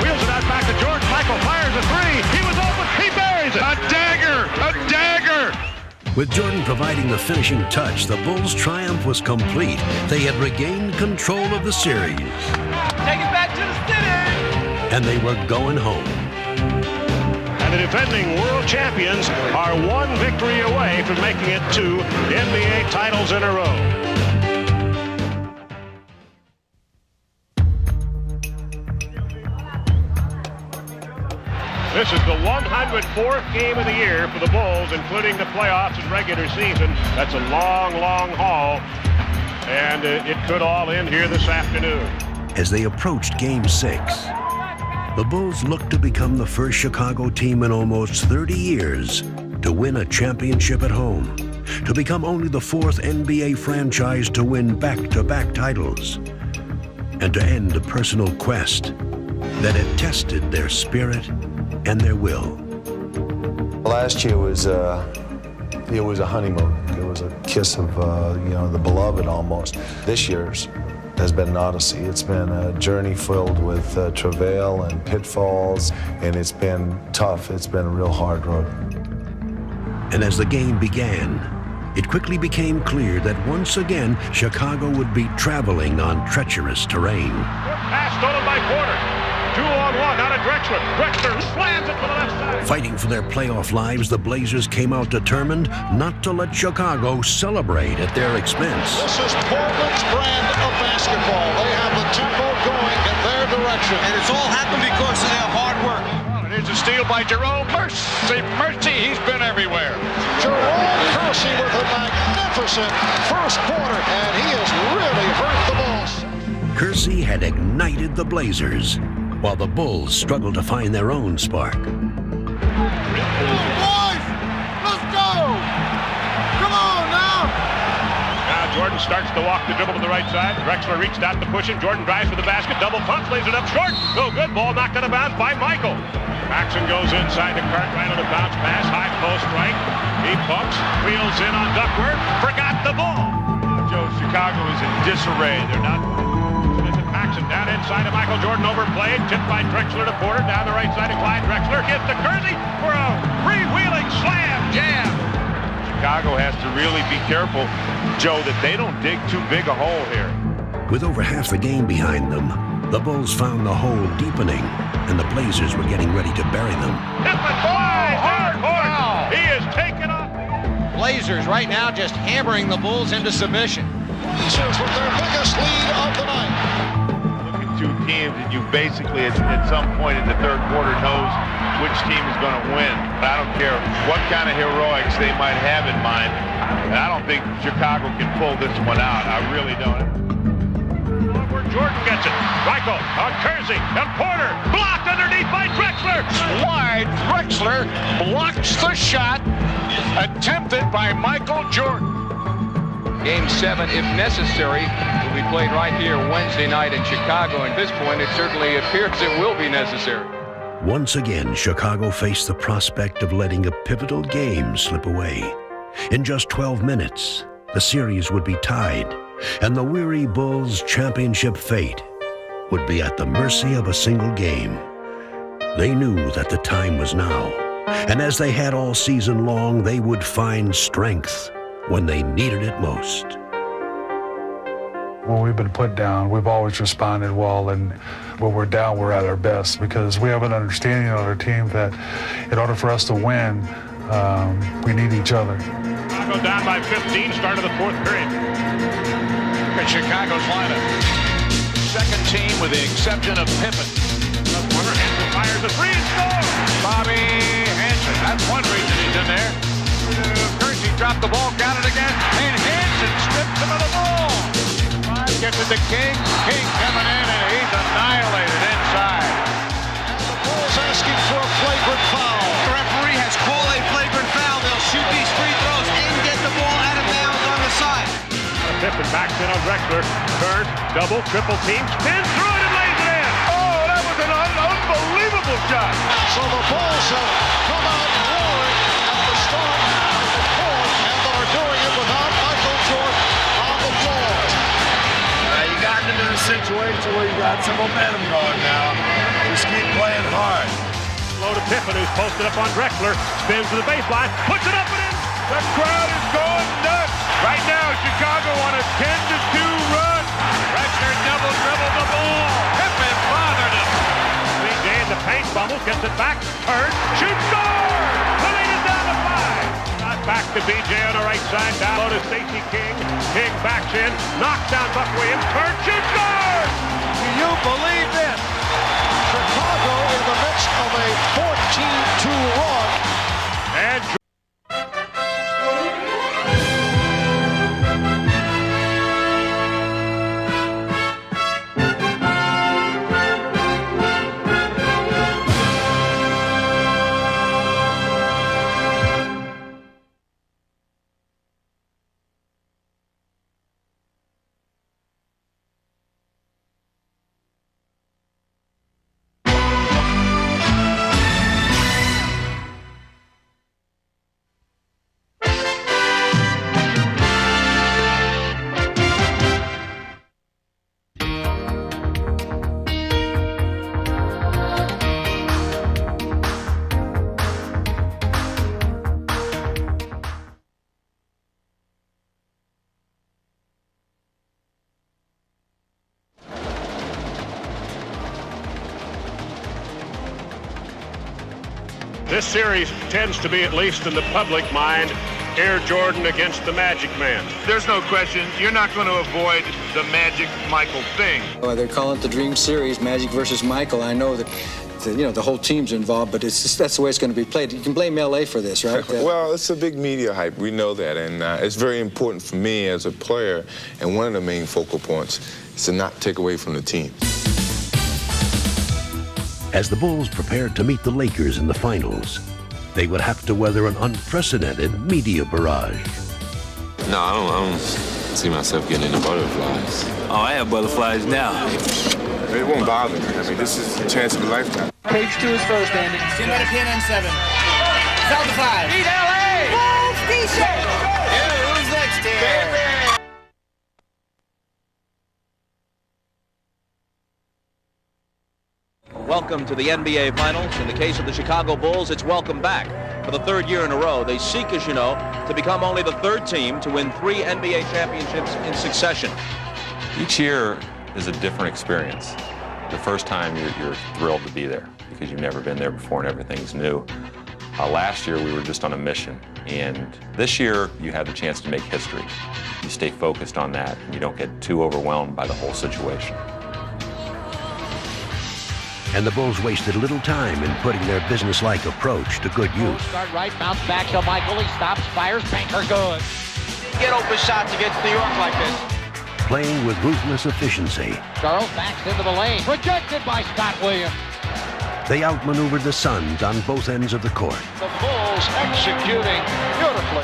Wheels it out back to Jordan. Michael fires a three. He was open. He buries it.
A dagger! A dagger!
With Jordan providing the finishing touch, the Bulls' triumph was complete. They had regained control of the series.
Take it back to the city!
And they were going home.
And the defending world champions are one victory away from making it 2 NBA titles in a row. This is the 104th game of the year for the Bulls, including the playoffs and regular season. That's a long, long haul, and it could all end here this afternoon.
As they approached Game 6, the Bulls looked to become the first Chicago team in almost 30 years to win a championship at home, to become only the 4th NBA franchise to win back-to-back titles, and to end a personal quest that had tested their spirit and their will.
Last year was it was a honeymoon. It was a kiss of the beloved almost. This year's has been an odyssey. It's been a journey filled with travail and pitfalls, and it's been tough. It's been a real hard road.
And as the game began, it quickly became clear that once again, Chicago would be traveling on treacherous terrain.
Pass stolen by Porter. 2-on-1, out of Drexler. Drexler slams it to the left side.
Fighting for their playoff lives, the Blazers came out determined not to let Chicago celebrate at their expense.
This is Portland's brand of basketball. They have the tempo going in their direction.
And it's all happened because of their hard work.
Here's a steal by Jerome. Mercy, he's been everywhere.
Jerome Kersey with a magnificent first quarter, and he has really hurt the Bulls.
Kersey had ignited the Blazers, while the Bulls struggled to find their own spark.
Boys, let's go! Come on now!
Now Jordan starts to walk the dribble to the right side. Drexler reached out to push him. Jordan drives for the basket. Double pump, lays it up short. No good. Ball knocked out of bounds by Michael. Paxson goes inside to Cartwright on a bounce pass. High post right. He pumps. Wheels in on Duckworth. Forgot the ball.
Joe, Chicago is in disarray. They're not...
Paxson down inside to Michael Jordan, overplayed, tipped by Drexler to Porter, down the right side to Clyde Drexler, gives to Kersey for a freewheeling slam jam.
Chicago has to really be careful, Joe, that they don't dig too big a hole here.
With over half the game behind them, the Bulls found the hole deepening, and the Blazers were getting ready to bury them.
Hard foul! He is taken off.
Blazers right now just hammering the Bulls into submission.
Blazers with their biggest lead of the night.
Two teams, and you basically at some point in the third quarter knows which team is going to win. But I don't care what kind of heroics they might have in mind. And I don't think Chicago can pull this one out. I really don't.
Where Jordan gets it. Michael on Kersey and Porter blocked underneath by Drexler.
Wide Drexler blocks the shot attempted by Michael Jordan.
Game 7, if necessary, will be played right here Wednesday night in Chicago. At this point, it certainly appears it will be necessary.
Once again, Chicago faced the prospect of letting a pivotal game slip away. In just 12 minutes, the series would be tied, and the weary Bulls' championship fate would be at the mercy of a single game. They knew that the time was now, and as they had all season long, they would find strength when they needed it most.
When we've been put down, we've always responded well, and when we're down, we're at our best because we have an understanding on our team that in order for us to win, we need each other.
Chicago down by 15, start of the fourth period.
Look at Chicago's lineup. Second team with the exception of Pippen.
Corner, Hanson fires a three and scores.
Bobby Hanson, that's one reason he's in there. Kersey dropped the ball, got it again, and Hanson strips him of the ball. Gets it to King. King coming in, and he's annihilated inside.
The Bulls asking for a flagrant foul.
The referee has called a flagrant foul. They'll shoot these free throws and get the ball out of bounds on the side.
Pippen backs in on Drexler. Turns, double, triple team, spins through it and lays it in.
Oh, that was an unbelievable shot.
So the Bulls have come out roaring at the start of the fourth, and they're doing it without Michael Jordan on the floor.
You got into the situation where you got some momentum going now. Just keep playing hard.
Low to Pippen, who's posted up on Drexler. Spins to the baseline, puts it up and in.
The crowd is going nuts. Right now, Chicago on a 10-2 run.
Drexler double dribbled the ball. Pippen bothered him. BJ in the paint, bumbles, gets it back, turns, shoots, scores! The lead is down to 5. Not back to BJ on the right side, down low to Stacey King. King backs in, knocks down Buck Williams, turns, shoots, scores!
Do you believe this? Chicago in the midst of a 14-2 run.
And This series tends to be, at least in the public mind, Air Jordan against the Magic Man.
There's no question, you're not going to avoid the Magic Michael thing.
Well, they're calling it the Dream Series, Magic versus Michael. I know that the whole team's involved, but it's just, that's the way it's going to be played. You can blame LA for this, right?
Well, it's a big media hype. We know that, and it's very important for me as a player, and one of the main focal points is to not take away from the team.
As the Bulls prepared to meet the Lakers in the finals, they would have to weather an unprecedented media barrage.
No, I don't see myself getting into butterflies.
Oh, I have butterflies now.
It won't bother me. I mean, this is the chance of a lifetime.
Page 2 is first, Andy.
Stand by to pin on 7. Delta 5.
Beat LA!
Bulls T-shirt!
Yeah, who's next here?
Welcome to the NBA Finals. In the case of the Chicago Bulls, it's welcome back. For the third year in a row, they seek, as you know, to become only the third team to win 3 NBA championships in succession.
Each year is a different experience. The first time you're thrilled to be there because you've never been there before and everything's new. Last year we were just on a mission, and this year you have the chance to make history. You stay focused on that and you don't get too overwhelmed by the whole situation.
And the Bulls wasted little time in putting their business-like approach to good use.
Start right, bounce back to Michael. He stops, fires, banker good.
Get open shots against New York like this.
Playing with ruthless efficiency.
Charles backs into the lane. Rejected by Scott Williams.
They outmaneuvered the Suns on both ends of the court.
The Bulls executing beautifully.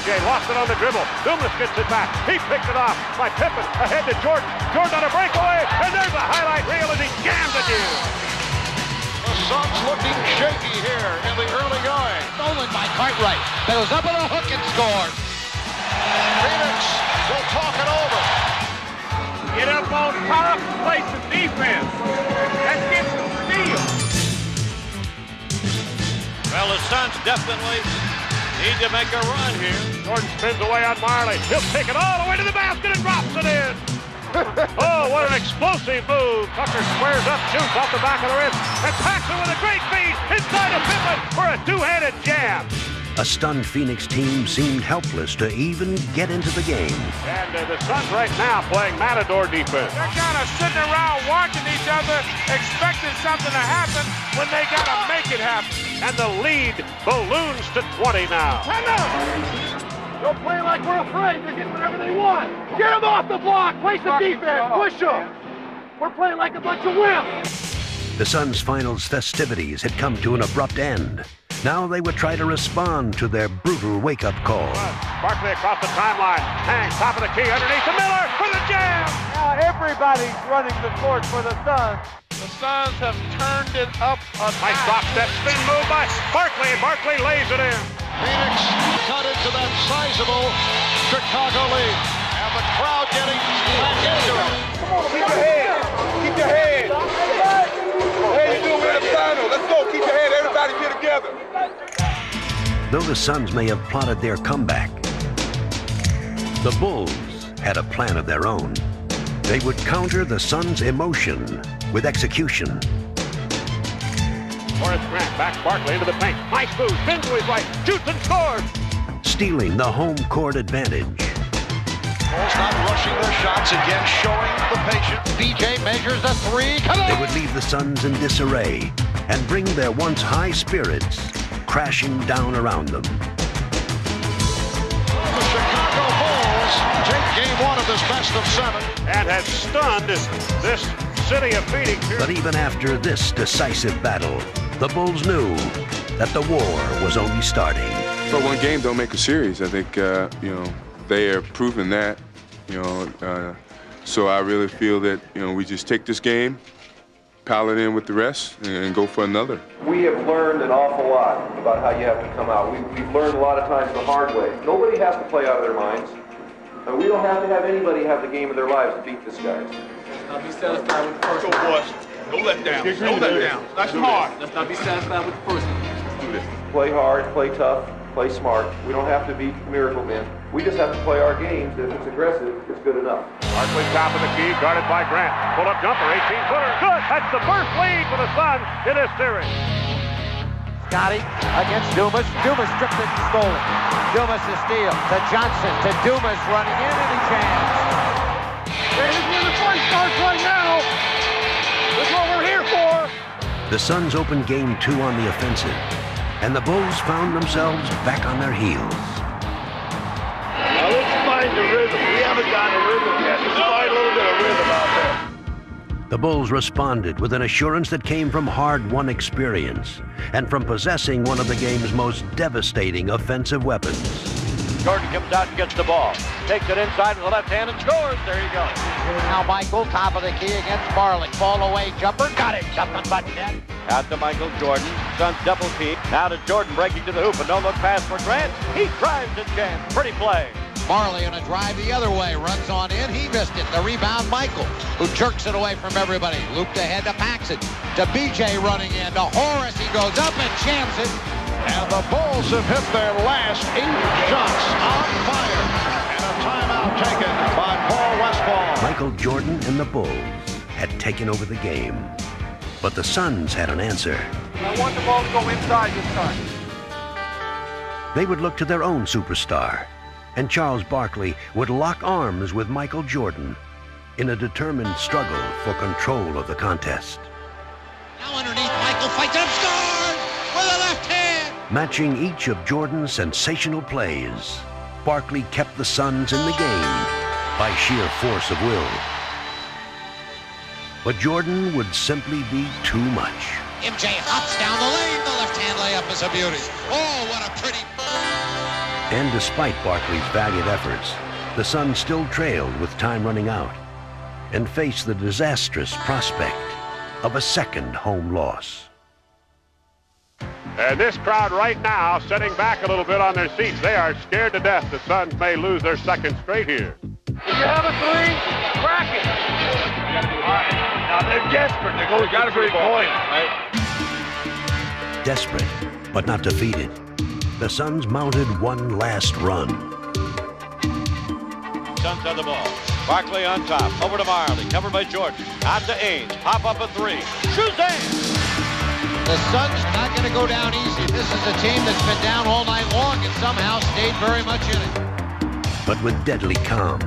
Jay lost it on the dribble. Dumas gets it back. He picked it off by Pippen. Ahead to Jordan. Jordan on a breakaway. And there's a highlight reel as he jams it in.
The Suns looking shaky here in the early going. Stolen by Cartwright. Goes up on a hook and scores. Phoenix will talk it over.
Get up on top, play some defense. That gets the steal. Well, the Suns definitely need to make a run here. Jordan spins away on Marley. He'll take it all the way to the basket and drops it in. Oh, what an explosive move. Tucker squares up, shoots off the back of the rim, and packs it with a great feed inside of Pippen for a two-handed jam.
A stunned Phoenix team seemed helpless to even get into the game.
And the Suns right now playing matador defense. They're kind of sitting around watching each other, expecting something to happen when they got to make it happen. And the lead balloons to 20 now. Time out! Don't play like we're afraid. They're getting whatever they want. Get them off the block. Play some defense. Push them. We're playing like a bunch of wimps.
The Suns' finals festivities had come to an abrupt end. Now they would try to respond to their brutal wake-up call.
Barkley across the timeline. Hangs top of the key underneath the Miller for the jam. Now everybody's running the court for the Suns. The Suns have turned it up a nice drop step spin move by Barkley, and Barkley lays it in.
Phoenix cut into that sizable Chicago lead. And the crowd getting back into it.
Come on, keep your head. Keep your head. Hey, you do win the final. Let's go. Keep your head. Everybody get together.
Though the Suns may have plotted their comeback, the Bulls had a plan of their own. They would counter the Suns' emotion with execution.
Horace Grant backs Barkley into the paint. Nice move. Spins to his right. Shoots and scores.
Stealing the home court advantage.
Bulls not rushing their shots again, showing the patience. DJ measures a 3. Come on!
They would leave the Suns in disarray and bring their once high spirits crashing down around them.
The Chicago Bulls take game 1 of this best of 7.
And has stunned this city of Phoenix here.
But even after this decisive battle, the Bulls knew that the war was only starting.
But one game don't make a series. I think, they are proving that, so I really feel that, we just take this game, pile it in with the rest, and go for another.
We have learned an awful lot about how you have to come out. We've learned a lot of times the hard way. Nobody has to play out of their minds. And we don't have to have anybody have the game of their lives to beat this guy.
Let's not be satisfied with the first one.
Go, boys. Don't let down. Don't let down. That's hard.
Let's not be satisfied with the first one. Let's do this.
Play hard, play tough, play smart. We don't have to be miracle men. We just have to play our games. If it's aggressive, it's good enough.
Barkley top of the key, guarded by Grant. Pull-up jumper, 18-footer. Good! That's the first lead for the Suns in this series.
Scotty against Dumas. Dumas stripped it and stole it. Dumas to steal. To Johnson. To Dumas running in, and he jams.
Here's where the fun starts right now. That's what we're here for.
The Suns opened game 2 on the offensive, and the Bulls found themselves back on their heels.
Now let's find the rhythm. We haven't gotten a rhythm yet. Let's find a little bit of rhythm out there.
The Bulls responded with an assurance that came from hard-won experience and from possessing one of the game's most devastating offensive weapons.
Jordan comes out and gets the ball. Takes it inside with the left hand and scores. There you go. Now Michael, top of the key against Marley. Fall away jumper. Got it. Something but net. Out to Michael Jordan. Suns double team. Now to Jordan breaking to the hoop. A no-look pass for Grant. He drives and jams. Pretty play. Marley on a drive the other way. Runs on in. He missed it. The rebound, Michael, who jerks it away from everybody. Looped ahead to Paxson. To BJ running in. To Horace. He goes up and jams it.
And the Bulls have hit their last 8 shots on fire. And a timeout taken by Paul Westphal.
Michael Jordan and the Bulls had taken over the game, but the Suns had an answer.
I want the ball to go inside this time.
They would look to their own superstar, and Charles Barkley would lock arms with Michael Jordan in a determined struggle for control of the contest.
Now underneath, Michael fights up, scores with a left hand.
Matching each of Jordan's sensational plays, Barkley kept the Suns in the game by sheer force of will. But Jordan would simply be too much.
MJ hops down the lane. The left-hand layup is a beauty. Oh, what a pretty...
And despite Barkley's valiant efforts, the Suns still trailed with time running out and faced the disastrous prospect of a second home loss.
And this crowd right now sitting back a little bit on their seats. They are scared to death the Suns may lose their second straight here. If you have a three, crack it. All right. Now they're desperate. They're going to get a free point. Right?
Desperate, but not defeated, the Suns mounted one last run.
Suns have the ball. Barkley on top. Over to Marley. Covered by Jordan. Out to Ainge. Pop up a three. Shoots Ainge. The Suns not going to go down easy. This is a team that's been down all night long and somehow stayed very much in it.
But with deadly calm,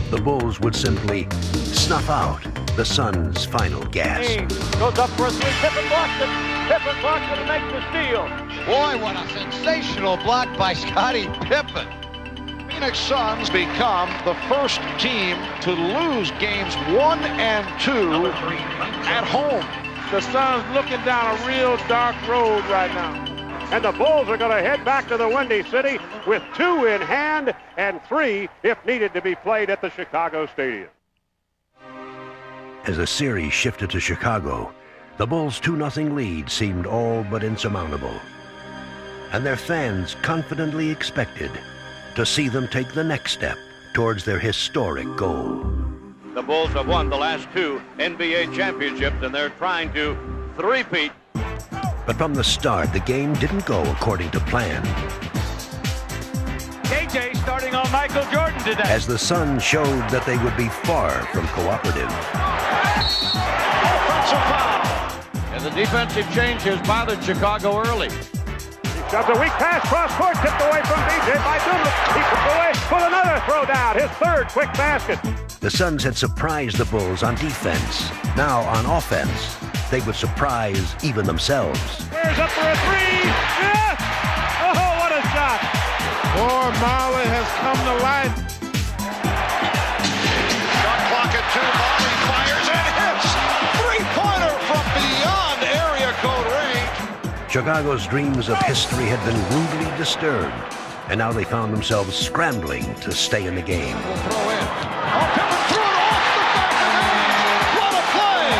the Bulls would simply snuff out the Suns' final gasp.
Ainge goes up for a three. Pippen blocks it. Pippen blocks it and makes the steal. Boy, what a sensational block by Scottie Pippen.
Phoenix Suns become the first team to lose games 1 and 2 at home.
The Suns looking down a real dark road right now. And the Bulls are going to head back to the Windy City with 2 in hand and 3, if needed, to be played at the Chicago Stadium.
As the series shifted to Chicago, the Bulls' 2-0 lead seemed all but insurmountable. And their fans confidently expected to see them take the next step towards their historic goal.
The Bulls have won the last 2 NBA championships, and they're trying to three-peat.
But from the start, the game didn't go according to plan.
KJ starting on Michael Jordan today.
As the Suns showed that they would be far from cooperative.
Offensive foul. And the defensive change has bothered Chicago early.
Shoves a weak pass, cross court, tipped away from BJ by Dumas. He puts away with another throw down, his third quick basket.
The Suns had surprised the Bulls on defense. Now on offense, they would surprise even themselves.
Where's up for a three? Yes! Oh, what a shot!
Boy, Marley has come to life. Shot clock at 2. Marley fires and hits. Three-pointer from beyond area code range.
Chicago's dreams of history had been rudely disturbed, and now they found themselves scrambling to stay in the game.
Throw in. Oh, Pippen threw it off the back of the net. What a play!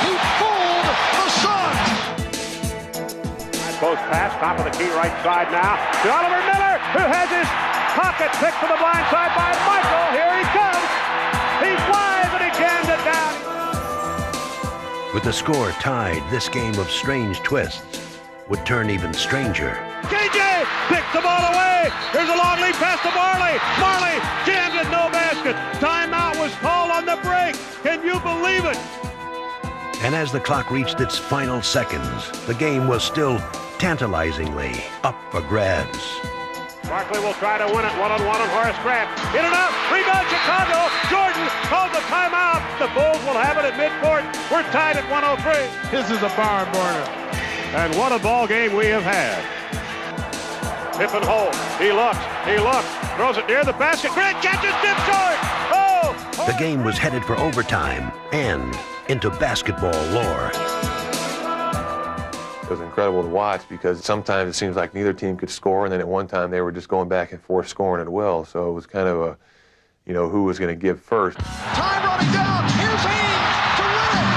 He fooled the Suns.
Post pass, top of the key, right side now to Oliver Miller, who has his pocket picked to the blind side by Michael. Here he comes. He flies and he jams it down.
With the score tied, this game of strange twists would turn even stranger.
KJ picks the ball away. Here's a long lead pass to Marley. Marley jams it, no basket. Timeout was called on the break. Can you believe it?
And as the clock reached its final seconds, the game was still tantalizingly up for grabs.
Barkley will try to win it one-on-one on Horace Grant. In and out, rebound Chicago. Jordan calls the timeout. The Bulls will have it at midcourt. We're tied at 103. This is a barn burner. And what a ball game we have had. Pippen holds. He looks, throws it near the basket. Grant catches, dip short. Oh!
The game was headed for overtime and into basketball lore.
It was incredible to watch because sometimes it seems like neither team could score, and then at one time they were just going back and forth scoring at will. So it was kind of a, you know, who was going to give first.
Time running down. Here's Ames to win it.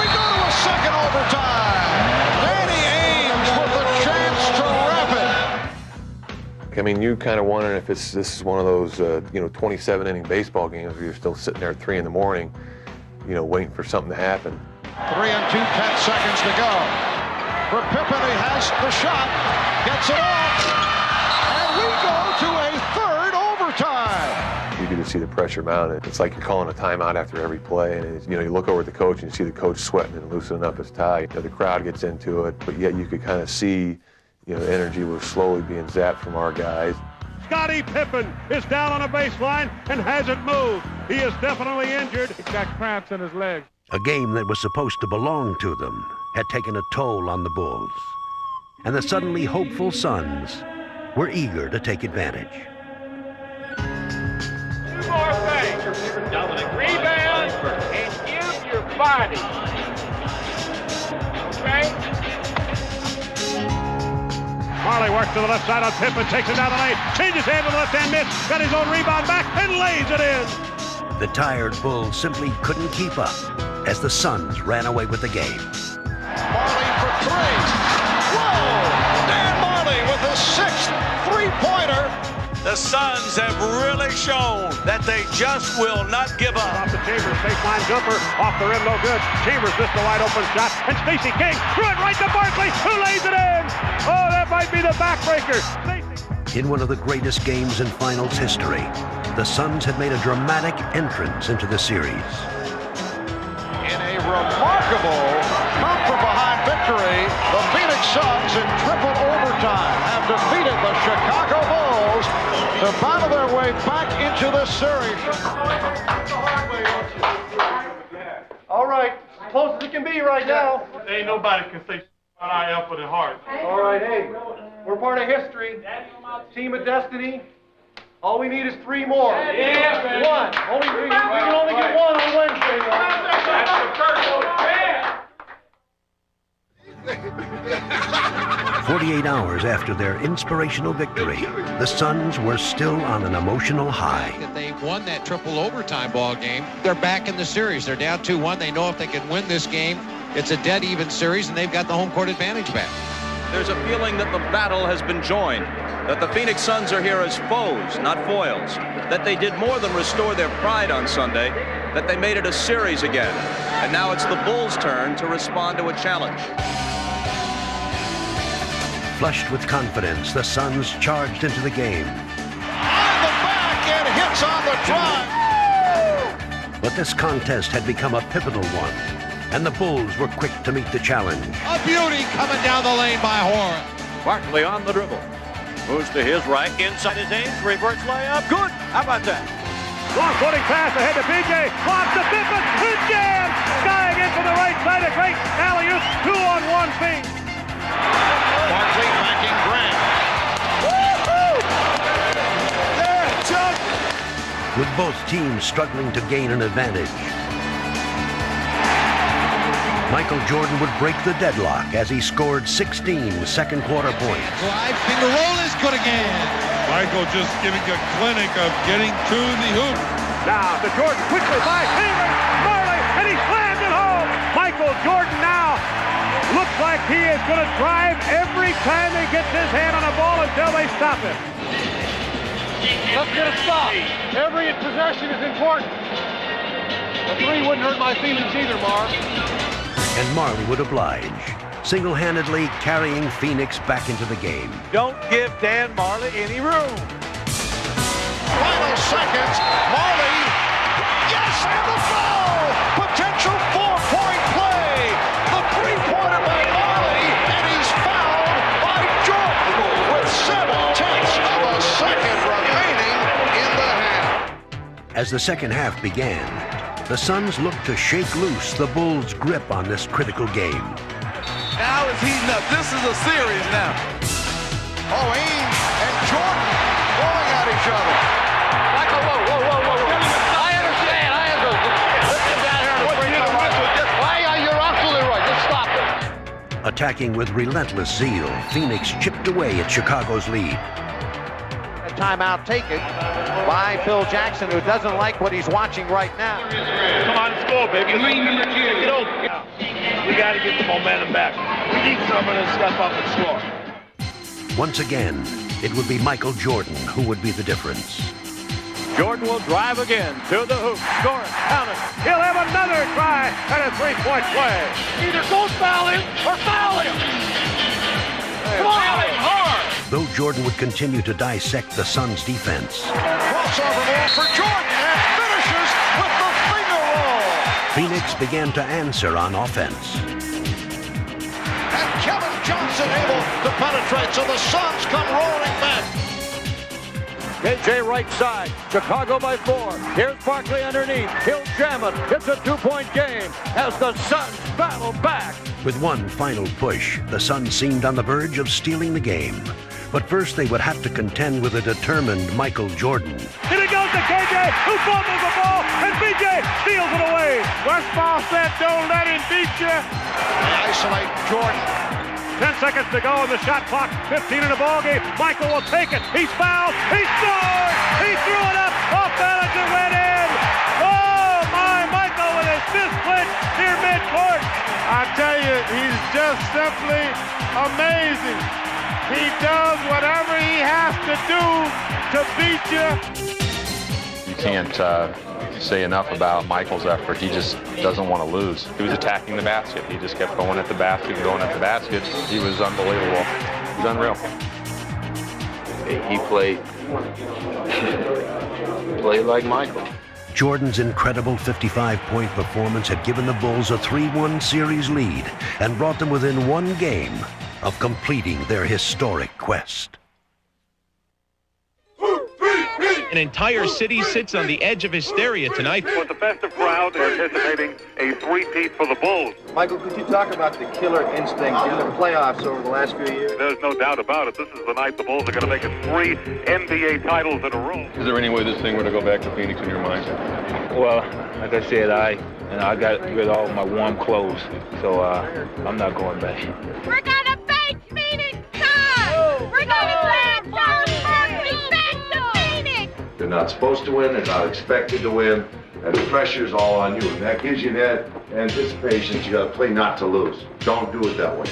We go to a second overtime. Danny Ames with a chance to wrap it.
I mean, you kind of wondering if this is one of those, 27-inning baseball games where you're still sitting there at 3 in the morning, waiting for something to happen.
3 and 2, 10 seconds to go. For Pippen, he has the shot, gets it off, and we go to a third overtime.
You can just see the pressure mounted. It's like you're calling a timeout after every play, and you look over at the coach and you see the coach sweating and loosening up his tie. The crowd gets into it, but yet you could kind of see, the energy was slowly being zapped from our guys.
Scottie Pippen is down on a baseline and hasn't moved. He is definitely injured. He's got cramps in his legs.
A game that was supposed to belong to them had taken a toll on the Bulls, and the suddenly hopeful Suns were eager to take advantage.
Two more things. Rebound and give your body. Okay? Marley works to the left side on Pippen, takes it down the lane, changes hand with the left hand miss, got his own rebound back, and lays it in.
The tired Bulls simply couldn't keep up as the Suns ran away with the game.
Marley for 3. Whoa! Dan Marley with his 6th three-pointer.
The Suns have really shown that they just will not give up.
Off the Chambers baseline jumper, off the rim, no good. Chambers missed a wide open shot, and Stacey King threw it right to Barkley, who lays it in. Oh, that might be the backbreaker.
In one of the greatest games in finals history, the Suns had made a dramatic entrance into the series.
In a remarkable come-from-behind victory, the Phoenix Suns in triple overtime have defeated the Chicago Bulls to battle their way back into this series.
All right, as close as it can be right now.
Ain't nobody can say I up for the heart.
All right, hey, we're part of history. Team of destiny. All we need is 3 more.
Yeah,
one. We can only get 1 on Wednesday.
That's 48 hours after their inspirational victory, the Suns were still on an emotional high.
They won that triple overtime ball game. They're back in the series. They're down 2-1. They know if they can win this game, it's a dead even series, and they've got the home court advantage back.
There's a feeling that the battle has been joined, that the Phoenix Suns are here as foes, not foils, that they did more than restore their pride on Sunday, that they made it a series again. And now it's the Bulls' turn to respond to a challenge.
Flushed with confidence, the Suns charged into the game.
On the back and hits on the drive.
But this contest had become a pivotal one, and the Bulls were quick to meet the challenge.
A beauty coming down the lane by Horn.
Barkley on the dribble. Moves to his right, inside his aim, reverse layup. Good. How about that?
Long floating pass ahead to PJ. Lobs to Pippen. Who jams? Skying in from the right side. A great alley-oop. 2-on-1 feed.
Barkley backing Grant.
Woo-hoo! Yeah, Chuck.
With both teams struggling to gain an advantage, Michael Jordan would break the deadlock as he scored 16 second-quarter points.
Drive, finger roll is good again.
Michael just giving a clinic of getting to the hoop.
Now to Jordan, quickly by Taylor, Marley, and he slams it home. Michael Jordan now looks like he is going to drive every time he gets his hand on a ball until they stop him.
Let's get a stop. Every possession is important. A 3 wouldn't hurt my feelings either, Marv.
And Marley would oblige. single-handedly carrying Phoenix back into the game.
Don't give Dan Marley any room.
Final seconds. Marley. Yes, and the foul. Potential four-point play. The three-pointer by Marley, and he's fouled by Jordan with 7/10 of a second remaining in the half.
As the second half began, the Suns looked to shake loose the Bulls' grip on this critical game.
Now it's heating up. This is a series now.
Oh, Ainge and Jordan going at each other.
Michael, whoa. I understand. Let's get down here and bring it up. Why are you absolutely right? Just stop it.
Attacking with relentless zeal, Phoenix chipped away at Chicago's lead.
A timeout taken by Phil Jackson, who doesn't like what he's watching right now.
Come on, score, baby. Get over. We got to get the momentum back. We need someone to step up and score.
Once again, it would be Michael Jordan who would be the difference.
Jordan will drive again to the hoop. Score it. Count it. He'll have another try at a three-point play. Either go foul him or foul him. Foul him hard.
Though Jordan would continue to dissect the Suns' defense,
Crossover ball for Jordan and finishes with the finger roll.
Phoenix began to answer on offense.
And Kevin Johnson able to penetrate, so the Suns come rolling back.
KJ right side. Chicago by 4. Here's Barkley underneath. He'll jam it. It's a two-point game as the Suns battle back.
With one final push, the Suns seemed on the verge of stealing the game. But first they would have to contend with a determined Michael Jordan.
Here it goes to KJ, who fumbles the ball, and BJ steals it away. Westball said, don't let him beat you.
Isolate Jordan.
10 seconds to go on the shot clock. 15 in the ball game. Michael will take it. He's fouled. He scored. He threw it up. Off balance and went in. Oh, my Michael with his fist clenched near midcourt. I tell you, he's just simply amazing. He does whatever he has to do to beat you.
You can't say enough about Michael's effort. He just doesn't want to lose. He was attacking the basket. He just kept going at the basket and going at the basket. He was unbelievable. He was unreal.
He played like Michael.
Jordan's incredible 55-point performance had given the Bulls a 3-1 series lead and brought them within one game of completing their historic quest.
An entire city sits on the edge of hysteria tonight.
With the festive crowd anticipating a three-peat for the Bulls.
Michael, could you talk about the killer instinct in the playoffs over the last few years?
There's no doubt about it. This is the night the Bulls are going to make it 3 NBA titles in a row.
Is there any way this thing were to go back to Phoenix in your mind?
Well, like I said, I got rid of all my warm clothes, so I'm not going back.
We're going to face Phoenix Suns! We're going to send Charles Barkley back to Phoenix!
They're not supposed to win, they're not expected to win, and the pressure's all on you. And that gives you that anticipation that you got to play not to lose. Don't do it that way.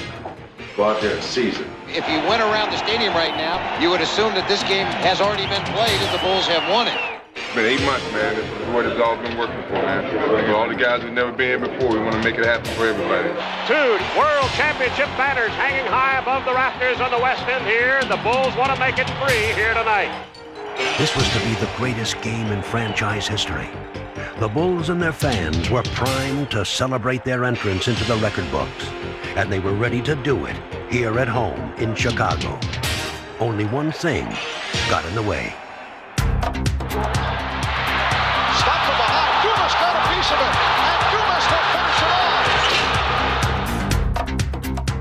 Go out there and seize it.
If you went around the stadium right now, you would assume that this game has already been played and the Bulls have won it.
It's been 8 months, man. This is what it's all been working for, man. For all the guys who've never been here before, we want to make it happen for everybody.
2 World Championship banners hanging high above the rafters on the west end here. The Bulls want to make it 3 here tonight.
This was to be the greatest game in franchise history. The Bulls and their fans were primed to celebrate their entrance into the record books, and they were ready to do it here at home in Chicago. Only one thing got in the way.
Stopped from behind. Dumas got a piece of it, and Dumas will finish it off.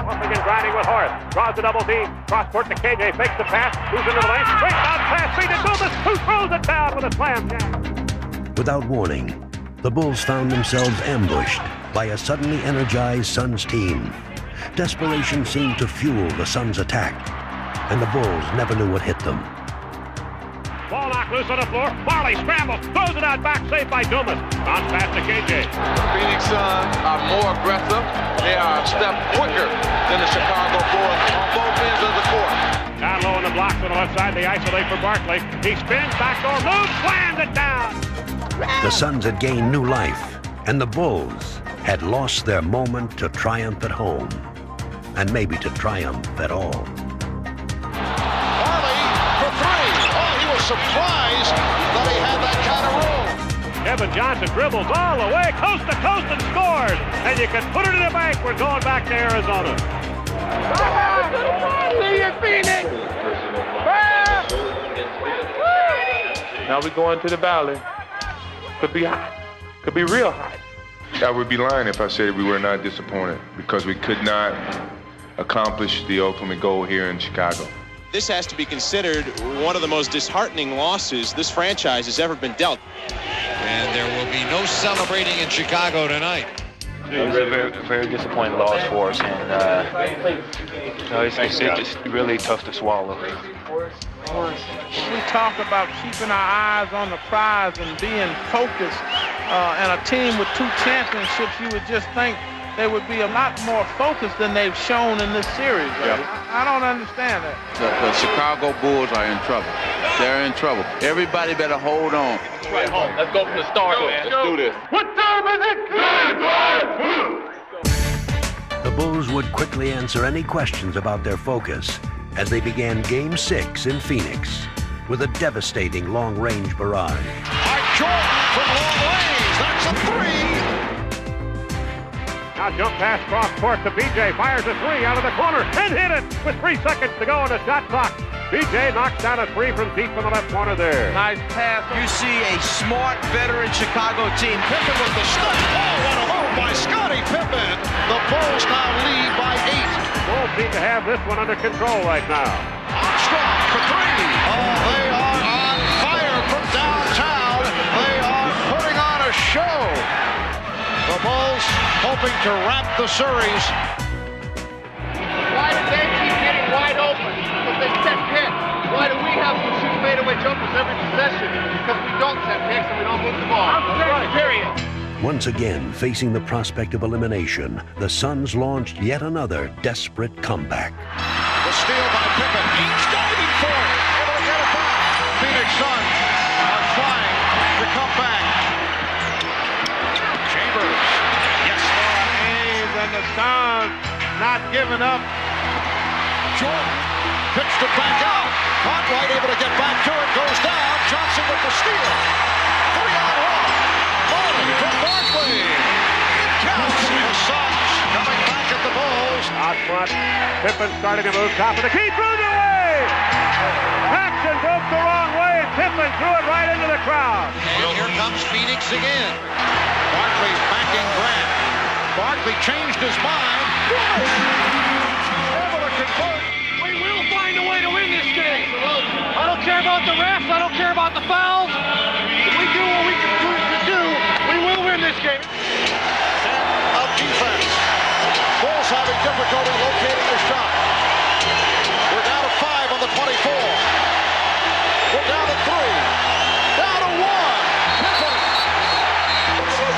Once again grinding with Horace. Draws the double team. Cross court to KJ. Fakes the pass. Moves into the lane. Straight down pass. Feed to Dumas, who throws it down with a slam jam.
Without warning, the Bulls found themselves ambushed by a suddenly energized Suns team. Desperation seemed to fuel the Suns' attack, and the Bulls never knew what hit them.
Ball knocked loose on the floor. Marley scrambles, throws it out back, saved by Dumas. Bounce pass to KJ.
The Phoenix Suns are more aggressive. They are a step quicker than the Chicago Bulls on both ends of the court.
Down low on the blocks on the left side, they isolate for Barkley. He spins, backdoor move, slams it down.
The Suns had gained new life, and the Bulls had lost their moment to triumph at home. and maybe to triumph at all.
Farley for three. Oh, he was surprised that he had that kind of room.
Kevin Johnson dribbles all the way, coast to coast, and scores. And you can put it in the bank. We're going back to Arizona. See you, Phoenix.
Now we go into the valley. Could be hot. Could be real hot. I would be lying if I said we were not disappointed because we could not accomplish the ultimate goal here in Chicago.
This has to be considered one of the most disheartening losses this franchise has ever been dealt.
And there will be no celebrating in Chicago tonight.
It was a very disappointing loss for us, and it's just really tough to swallow.
We talk about keeping our eyes on the prize and being focused, and a team with 2 championships, you would just think they would be a lot more focused than they've shown in this series. Right? I don't understand that.
The Chicago Bulls are in trouble. They're in trouble. Everybody better hold on.
Right home. Let's go from the start, man.
Let's do this.
What time is it?
The Bulls would quickly answer any questions about their focus as they began Game 6 in Phoenix with a devastating long-range barrage.
Jordan from long range. That's a three.
Now jump pass cross court to BJ, fires a three out of the corner and hit it with 3 seconds to go on the shot clock. BJ knocks down a three from deep in the left corner there. Nice pass.
You see a smart veteran Chicago team.
Pippen with the step. Oh, what a move by Scottie Pippen. The Bulls now lead by 8.
Bulls seem to have this one under control right now.
Armstrong for three. Oh, they are on fire from downtown. They are putting on a show. The Bulls hoping to wrap the series.
Why do they keep getting wide open? Because they set picks. Why do we have to shoot fadeaway jumpers every possession? Because we don't set picks and we don't move the ball. Period.
Once again, facing the prospect of elimination, the Suns launched yet another desperate comeback.
The steal by Pippen. He's diving for it. Able to get it back. Phoenix Suns are trying to come back. Chambers. Yes.
Hayes and the Suns not giving up.
Jordan pitched it back out. Cartwright able to get back to it. Goes down. Johnson with the steal. 3-on-1. Marley from Barkley. It counts. The Suns coming back at the Bulls.
Out front. Pippen starting to move top of the key. Threw it away. Paxson broke the wrong way and Pippen threw it right into the crowd.
And here comes Phoenix again.
Barkley backing Grant. Barkley changed his mind. Able to convert.
We will find a way to win this game. I don't care about the refs. I don't care about the fouls. If we do what we can do, we will win this game.
Of defense. Bulls having difficulty locating their shot. We're down to 5 on the 24. We're down to 3. Down to 1. Pippen.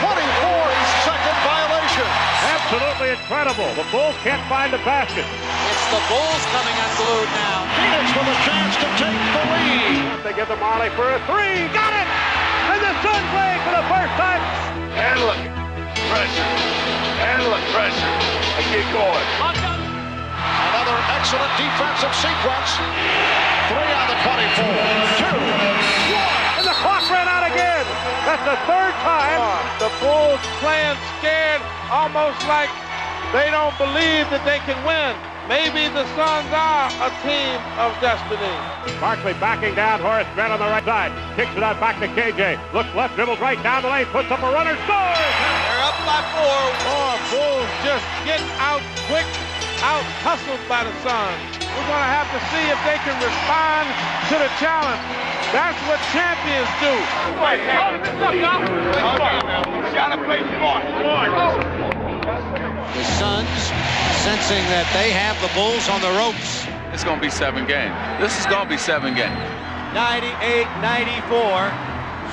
24-second violation.
Absolutely incredible. The Bulls can't find the basket.
It's the Bulls coming unglued now.
Phoenix with a chance to take the lead.
They give the Marley for a three. Got it! And the Suns play for the first time.
And look, pressure. And look, pressure. I get going.
Another excellent defensive sequence. 3 on the 24. 2, 1.
And the clock ran out again. That's the third time. The Bulls playing scared, almost like they don't believe that they can win. Maybe the Suns are a team of destiny. Barkley backing down. Horace Grant on the right side. Kicks it out back to KJ. Looks left, dribbles right down the lane. Puts up a runner. Scores!
They're up by 4.
Oh, Bulls just getting out quick. Out hustled by the Suns. We're going to have to see if they can respond to the challenge. That's what champions do.
The Suns sensing that they have the Bulls on the ropes.
It's going to be 7 games. This is going to be 7 games.
98-94.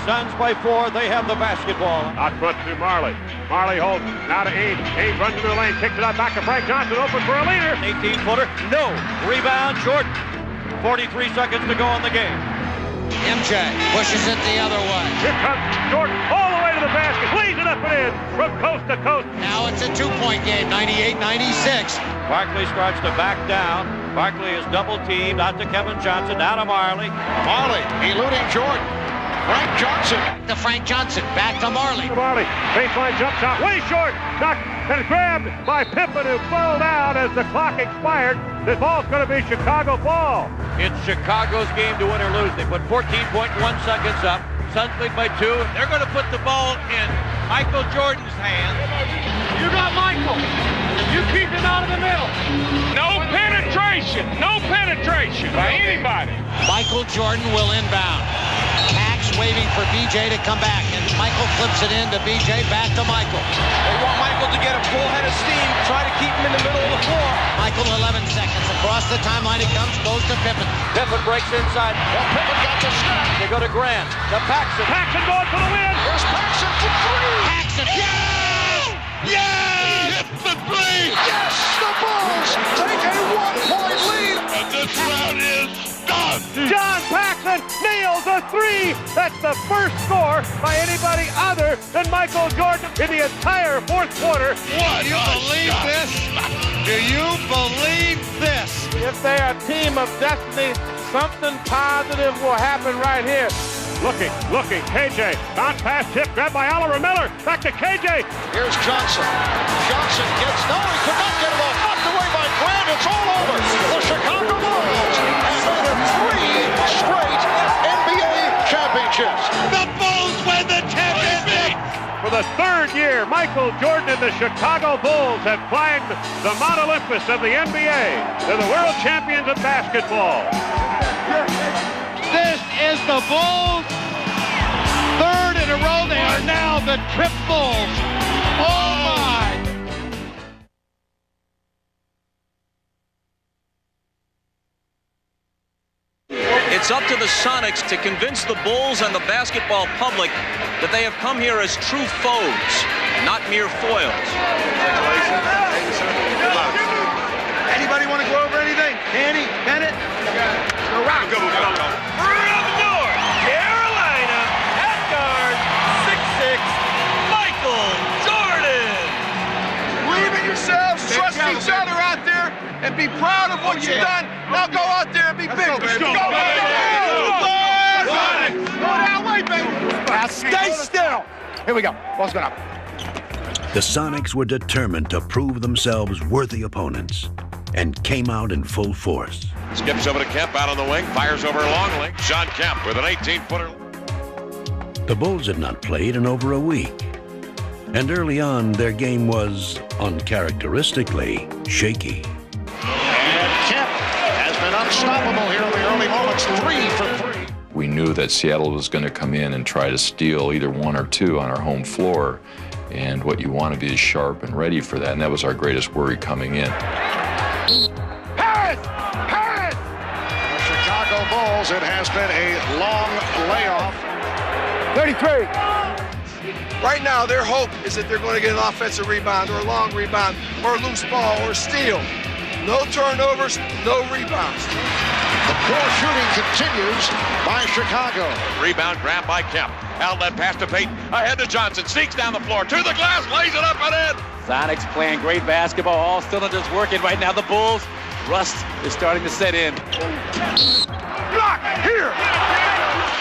Suns by 4. They have the basketball.
Out front to Marley. Marley holds. Now to Ames. Ames runs into the lane. Kicks it out back to Frank Johnson. Open for a leader.
18-footer. No. Rebound. Jordan. 43 seconds to go in the game.
MJ pushes it the other way.
Here comes Jordan all the way to the basket. Leads it up and in from coast to coast.
Now it's a 2-point game. 98-96.
Barkley starts to back down. Barkley is double-teamed. Out to Kevin Johnson. Down to Marley.
Marley eluding Jordan. Frank Johnson.
To Frank Johnson. Back to Marley.
Marley. Baseline jump shot. Way short. Knocked and grabbed by Pippen, who fell down as the clock expired. This ball's going to be Chicago ball.
It's Chicago's game to win or lose. They put 14.1 seconds up. Suns lead by 2. They're going to put the ball in Michael Jordan's hands.
You got Michael. You keep him out of the middle. No penetration. No penetration by anybody.
Michael Jordan will inbound. Pax waving for BJ to come back, and Michael flips it in to BJ, back to Michael.
They want Michael to get a full head of steam, try to keep him in the middle of the floor.
Michael 11 seconds. Across the timeline it comes, goes to Pippen.
Pippen breaks inside.
Well, Pippen got the snap.
They go to Grant. To Paxson.
Paxson going for the win.
Here's Paxson for 3.
Paxson.
Yes! Yes! Hit the 3. Yes! The Bulls take a 1-point lead.
And this round is done.
John Paxson nails a 3. That's the first score by anybody other than Michael Jordan in the entire fourth quarter.
What? Do you believe this? Do you believe this?
If they're a team of destiny, something positive will happen right here. Looking, KJ, bounce pass tip, grabbed by Oliver Miller, back to KJ.
Here's Johnson. Johnson gets, no, he could not get it off. Knocked away by Grant, it's all over. The Chicago Bulls have won 3 straight NBA championships.
The Bulls win the championship.
For the 3rd year, Michael Jordan and the Chicago Bulls have climbed the Mount Olympus of the NBA. They're the world champions of basketball.
This is the Bulls. 3rd in a row. They are now the Trip Bulls. Oh my!
It's up to the Sonics to convince the Bulls and the basketball public that they have come here as true foes, not mere foils.
Anybody want to go over anything? Danny, Bennett? Go round. Go.
Around the door, Carolina, at guard, 6'6", Michael Jordan.
Believe in yourselves, trust each other out there, and be proud of what you've done. Now go out there and be big. Let's go, baby. Go that way, baby. Now stay still. Here we go. Ball's going up.
The Sonics were determined to prove themselves worthy opponents and came out in full force.
Skips over to Kemp out on the wing, fires over Longley. John Kemp with an 18-footer.
The Bulls had not played in over a week, and early on their game was uncharacteristically shaky.
And Kemp has been unstoppable here in the early moments. 3 for 3.
We knew that Seattle was going to come in and try to steal either 1 or 2 on our home floor, and what you want to be is sharp and ready for that, and that was our greatest worry coming in.
Harris! The Chicago Bulls, it has been a long layoff.
33. Right now, their hope is that they're going to get an offensive rebound or a long rebound or a loose ball or a steal. No turnovers, no rebounds.
The poor shooting continues by Chicago.
Rebound grab by Kemp. Outlet pass to Payton. Ahead to Johnson. Sneaks down the floor. To the glass. Lays it up and in.
Sonics playing great basketball. All cylinders working right now. The Bulls, rust is starting to set in.
Block here.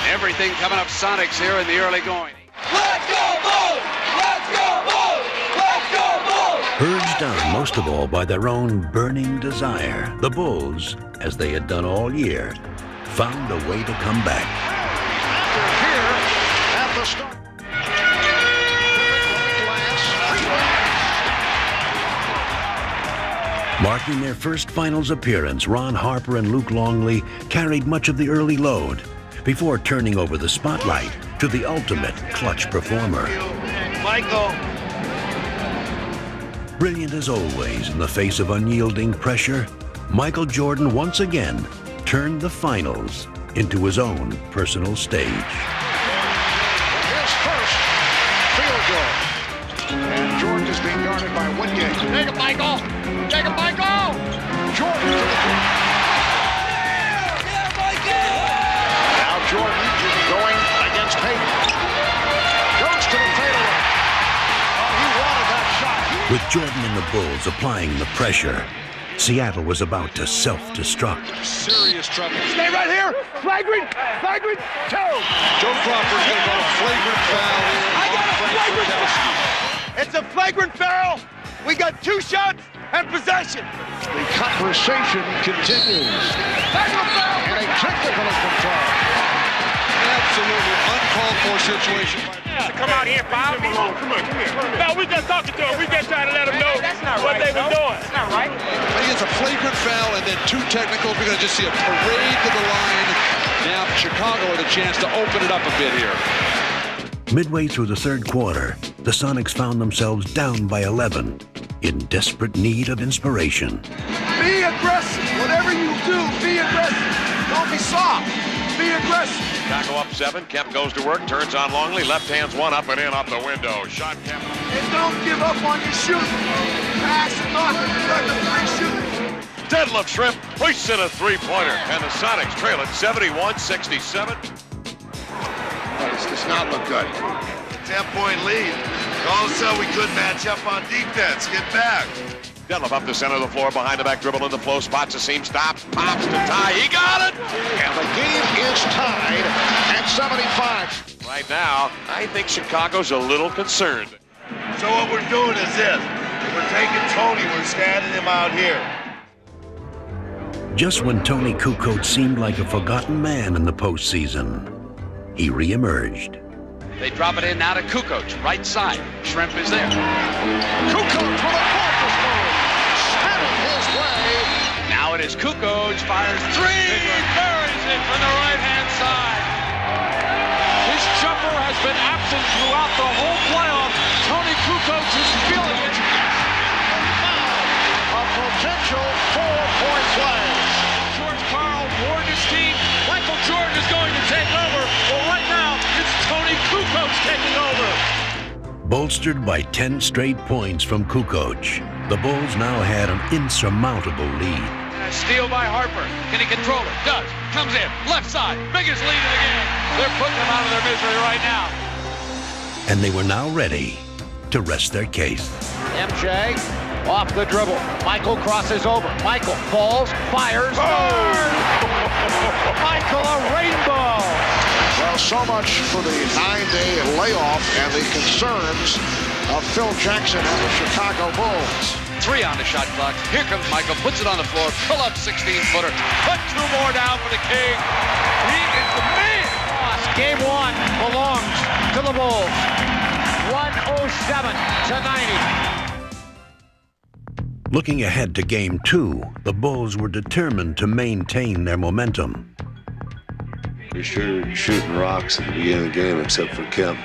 Everything coming up Sonics here in the early going.
Let's go, Bulls! Let's go, Bulls! Let's go, Bulls!
Urged on most of all by their own burning desire, the Bulls, as they had done all year, found a way to come back.
Here at the start.
Marking their first finals appearance, Ron Harper and Luke Longley carried much of the early load before turning over the spotlight to the ultimate clutch performer.
Michael.
Brilliant as always in the face of unyielding pressure, Michael Jordan once again turned the finals into his own personal stage.
His first field goal. And Jordan is being guarded by Wingate.
Take it, Michael! Take it, Michael!
Jordan to the ground. Now Jordan going against Payton. Goes to the fadeaway. Oh, he wanted that shot.
With Jordan and the Bulls applying the pressure, Seattle was about to self-destruct.
Serious trouble. Stay right here. Flagrant. Flagrant. Two. Joe Crawford's going to go to flagrant foul. I got a flagrant foul. It's a flagrant foul. We got 2 shots and possession.
The conversation continues.
Flagrant foul.
And a technical is control.
Absolutely uncalled for situation.
Come out here, foul me. Come here. No, we just talking to him. We just trying to let them know what they were doing. That's not right.
It's a flagrant foul and then 2 technicals. We're going to just see a parade to the line. Now Chicago with a chance to open it up a bit here.
Midway through the third quarter, the Sonics found themselves down by 11, in desperate need of inspiration.
Be aggressive. Whatever you do, be aggressive. Don't be soft. Be aggressive.
Chicago up 7. Kemp goes to work, turns on Longley. Left hand's one up and in off the window. Shot Kemp.
And don't give up on your shooting. Pass it off and let the 3 shooters.
Deadlift Shrimp pushes in a 3-pointer. And the Sonics trail it 71-67.
This does not look good. 10-point lead. All of a sudden we couldn't match up on defense. Get back.
Deadlift up the center of the floor, behind the back dribble in the flow, spots a seam, stops, pops to tie. He got it!
And the game is tied at 75.
Right now, I think Chicago's a little concerned.
So what we're doing is this. We're taking Tony, we're standing him out here.
Just when Tony Kukoc seemed like a forgotten man in the postseason, he reemerged.
They drop it in now to Kukoc, right side. Shrimp is there.
Kukoc with a focus move. Stepping his way.
Now it is Kukoc, fires 3, buries it from the right-hand side.
His jumper has been absent throughout the whole playoff. Tony Kukoc is feeling it.
A potential 4-point play.
George Karl warned his team. Michael Jordan is going to take over. Well, right now, it's Tony Kukoc taking over.
Bolstered by 10 straight points from Kukoc, the Bulls now had an insurmountable lead.
Steal by Harper. Can he control it? Does. Comes in. Left side. Biggest lead of the game. They're putting them out of their misery right now.
And they were now ready to rest their case.
MJ off the dribble. Michael crosses over. Michael falls, fires. Michael, a rainbow.
Well, so much for the 9-day layoff and the concerns of Phil Jackson and the Chicago Bulls.
3 on the shot clock. Here comes Michael, puts it on the floor, pull up 16-footer, put 2 more down for the King. He is the man.
Game 1 belongs to the Bulls. 107-90.
Looking ahead to Game 2, the Bulls were determined to maintain their momentum.
We're sure shooting rocks at the beginning of the game, except for Kemp.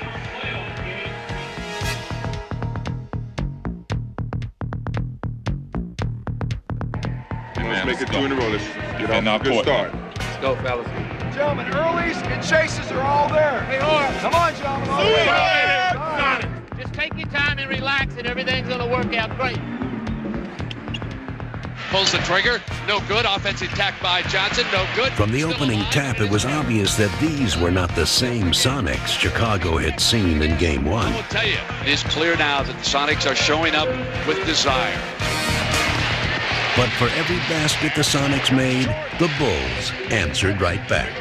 Let's make it 2 in a row. Let's get off a good start.
Let's go, fellas.
Gentlemen, earlies and chases are all there. Hey, come on, gentlemen. All the way.
Just take your time and relax, and everything's going to work out great.
Pulls the trigger. No good. Offensive attack by Johnson. No good.
From the opening tap, it was obvious that these were not the same Sonics Chicago had seen in Game 1.
I will tell you, it is clear now that the Sonics are showing up with desire.
But for every basket the Sonics made, the Bulls answered right back.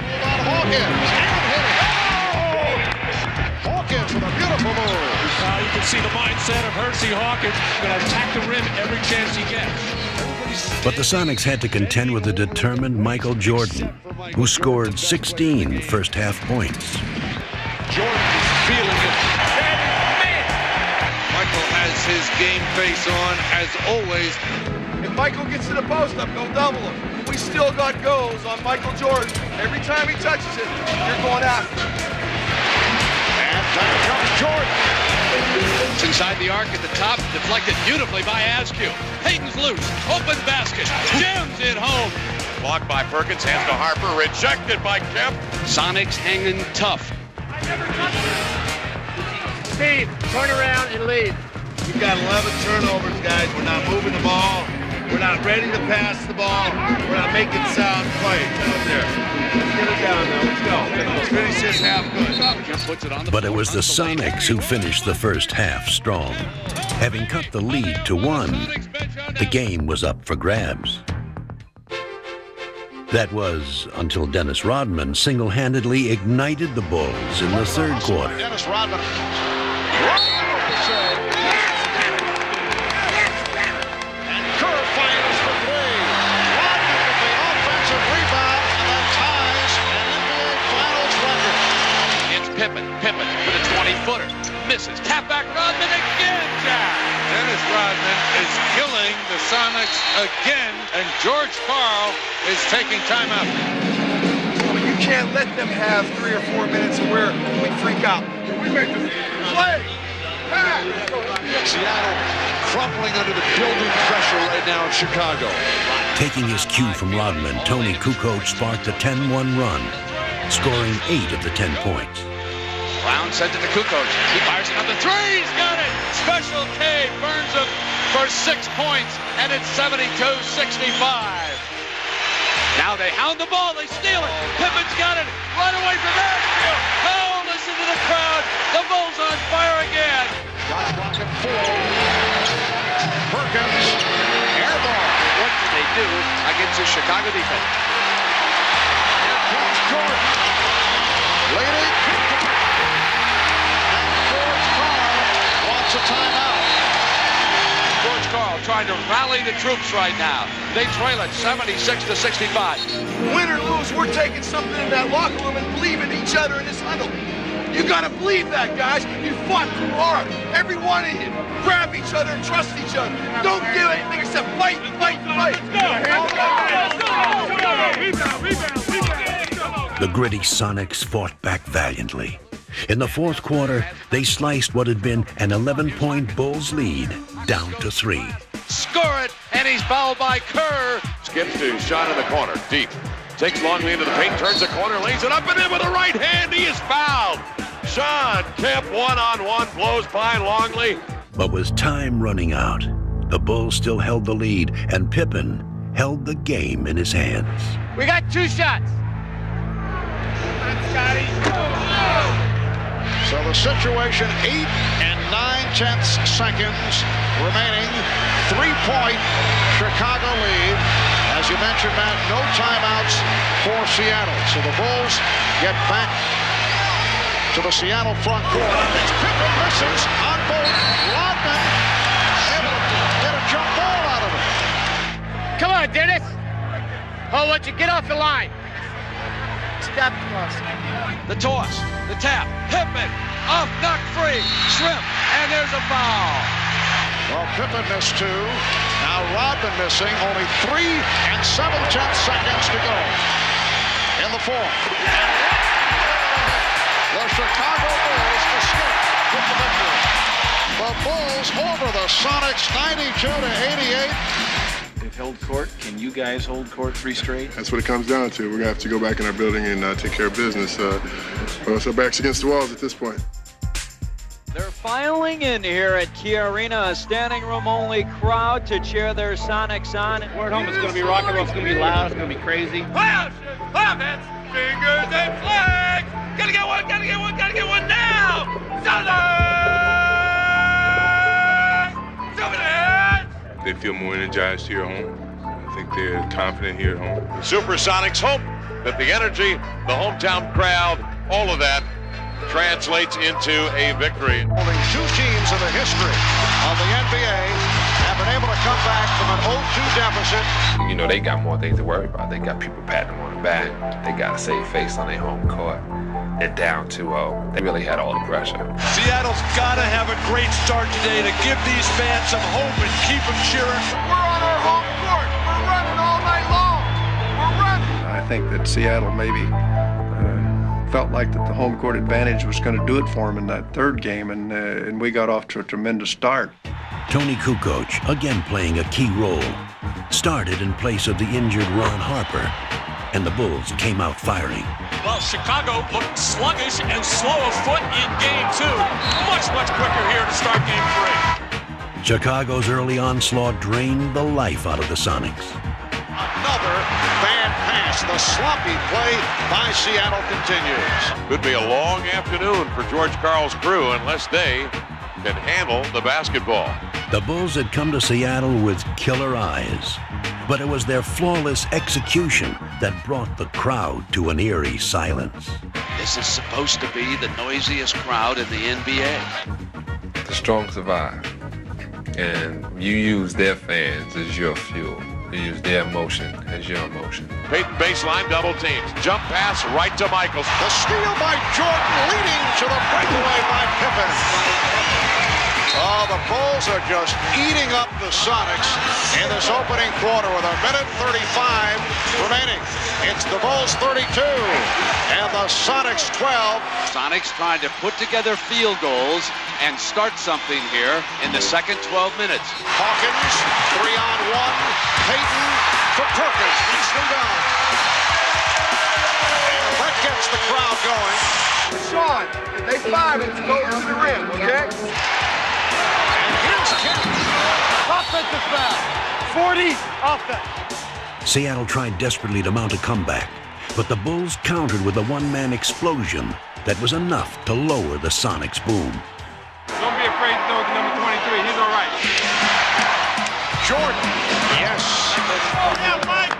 Hawkins with a beautiful move.
You can see the mindset of Hersey Hawkins. Going to attack the rim every chance he gets.
But the Sonics had to contend with a determined Michael Jordan, who scored 16 first-half points.
Jordan's feeling it.
Michael has his game face on, as always.
If Michael gets to the post up, go double him. We still got goals on Michael Jordan. Every time he touches it, you're going after him.
And down comes Jordan.
It's inside the arc at the top, deflected beautifully by Askew. Hayden's loose, open basket, jams it home.
Blocked by Perkins, hands to Harper, rejected by Kemp.
Sonics hanging tough.
Steve, turn around and lead.
We've got 11 turnovers, guys. We're not moving the ball. We're not ready to pass the ball. We're not making sound plays out there. Let's get it down now. Let's go. Let's finish this half good.
But it was the Sonics who finished the first half strong. Having cut the lead to 1, the game was up for grabs. That was until Dennis Rodman single-handedly ignited the Bulls in the third quarter.
Dennis Rodman. And Kerr fires for 3. Rodman with the offensive rebound, and that ties an NBA Finals record.
It's Pippen. Pippen with a 20-footer. Misses. Tap back Rodman again, Jack.
Dennis Rodman is killing the Sonics again, and George Karl is taking timeout.
You can't let them have 3 or 4 minutes where we freak out. We make the play.
Seattle crumbling under the building pressure right now in Chicago.
Taking his cue from Rodman, Tony Kukoc sparked a 10-1 run, scoring 8 of the 10 points.
Brown sent it to Kukoc. He fires another 3. He's got it. Special K burns him for 6 points, and it's 72-65. Now they hound the ball. They steal it. Pippen's got it. Right away from Ashfield. Oh, listen to the crowd. The Bulls on fire again.
Shot clock at 4. Perkins, air ball.
What do they do against the Chicago defense?
Here comes Jordan. Leading. George Karl wants a timeout.
George Karl trying to rally the troops right now. They trail it 76-65.
Win or lose, we're taking something in that locker room and believe in each other in this huddle. You gotta believe that, guys. You fought too hard. Every one of you. Grab each other and trust each other. Don't do anything except fight, fight, fight.
The gritty Sonics fought back valiantly. In the fourth quarter, they sliced what had been an 11-point Bulls lead down to 3.
Score it, and he's fouled by Kerr.
Skips to shot in the corner, deep. Takes Longley into the paint, turns the corner, lays it up and in with the right hand. He is fouled. Sean Kemp, one-on-one, blows by Longley.
But with time running out, the Bulls still held the lead, and Pippen held the game in his hands.
We got 2 shots.
So the situation, 8 9/10 seconds remaining. 3-point Chicago lead. As you mentioned, Matt, no timeouts for Seattle. So the Bulls get back to the Seattle front court. Pippen misses on both. Rodman able to get a jump ball out of it.
Come on, Dennis. Oh, let you get off the line. Stop the toss.
The toss, the tap, Pippen, off, knock free, Shrimp, and there's a foul.
Well, Pippen missed 2. Now Rodman missing. Only 3 7/10 seconds to go in the fourth. The Chicago Bulls escape with the victory. The Bulls over the Sonics 92-88.
They've held court. Can you guys hold court 3 straight?
That's what it comes down to. We're going to have to go back in our building and take care of business. So backs against the walls at this point.
They're filing in here at Key Arena, a standing room only crowd to cheer their Sonics on.
We're at home, it's going to be rock and roll, it's going to be loud, it's going to be crazy.
Offense, fingers and flags. Gotta get one, gotta get one, gotta get one now. Sonics!
They feel more energized here at home. I think they're confident here at home.
Supersonics hope that the energy, the hometown crowd, all of that translates into a victory.
Only 2 teams in the history of the NBA have been able to come back from an 0-2 deficit.
You know, they got more things to worry about. They got people patting them on the back. They got to save face on their home court. They're down 2-0. They really had all the pressure.
Seattle's got to have a great start today to give these fans some hope and keep them cheering.
We're on our home court. We're running all night long. We're running.
I think that Seattle maybe felt like that the home court advantage was going to do it for them in that third game, and we got off to a tremendous start.
Tony Kukoc, again playing a key role, started in place of the injured Ron Harper, and the Bulls came out firing.
Well, Chicago looked sluggish and slow of foot in Game 2. Much, much quicker here to start Game 3.
Chicago's early onslaught drained the life out of the Sonics.
Another bad pass. The sloppy play by Seattle continues.
Could be a long afternoon for George Karl's crew unless they can handle the basketball.
The Bulls had come to Seattle with killer eyes, but it was their flawless execution that brought the crowd to an eerie silence.
This is supposed to be the noisiest crowd in the NBA.
The strong survive, and you use their fans as your fuel. You use their emotion as your emotion.
Peyton baseline, double teams. Jump pass right to Michaels.
The steal by Jordan, leading to the breakaway by Pippen. Oh, the Bulls are just eating up the Sonics in this opening quarter with a minute 35 remaining. It's the Bulls 32 and the Sonics 12.
Sonics trying to put together field goals and start something here in the second 12 minutes.
Hawkins, 3-on-1. Peyton for Perkins. Nicely done. And that gets the crowd going.
Sean, they 5 and go to the rim, okay?
Offensive foul.
40 offense.
Seattle tried desperately to mount a comeback, but the Bulls countered with a one-man explosion that was enough to lower the Sonics' boom.
Don't be afraid to throw to number 23. He's all right.
Jordan. Yes.
Yeah, Mike.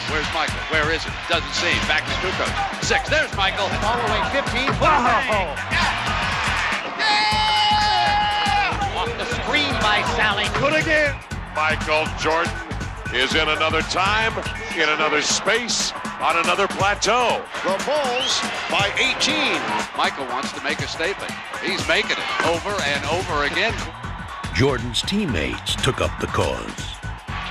Where's Michael? Where is it? Doesn't seem. Back to Kukoc. 6. There's Michael.
All the way 15. Off the screen by Sally.
Good again.
Michael Jordan is in another time, in another space, on another plateau.
The Bulls by 18.
Michael wants to make a statement. He's making it over and over again.
Jordan's teammates took up the cause.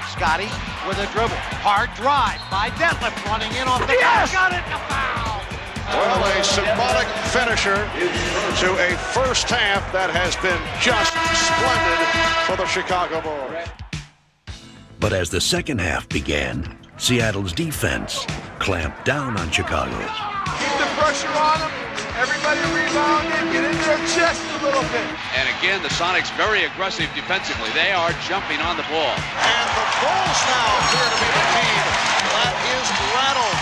Scotty with a dribble. Hard drive by Detlef running in off the got it. A foul.
Well, a symbolic finisher to a first half that has been just splendid for the Chicago Bulls.
But as the second half began, Seattle's defense clamped down on Chicago.
Keep the pressure on them. Everybody rebound and get into their chest a little bit.
And again, the Sonics very aggressive defensively. They are jumping on the ball.
And the Bulls now appear to be the team that is rattled.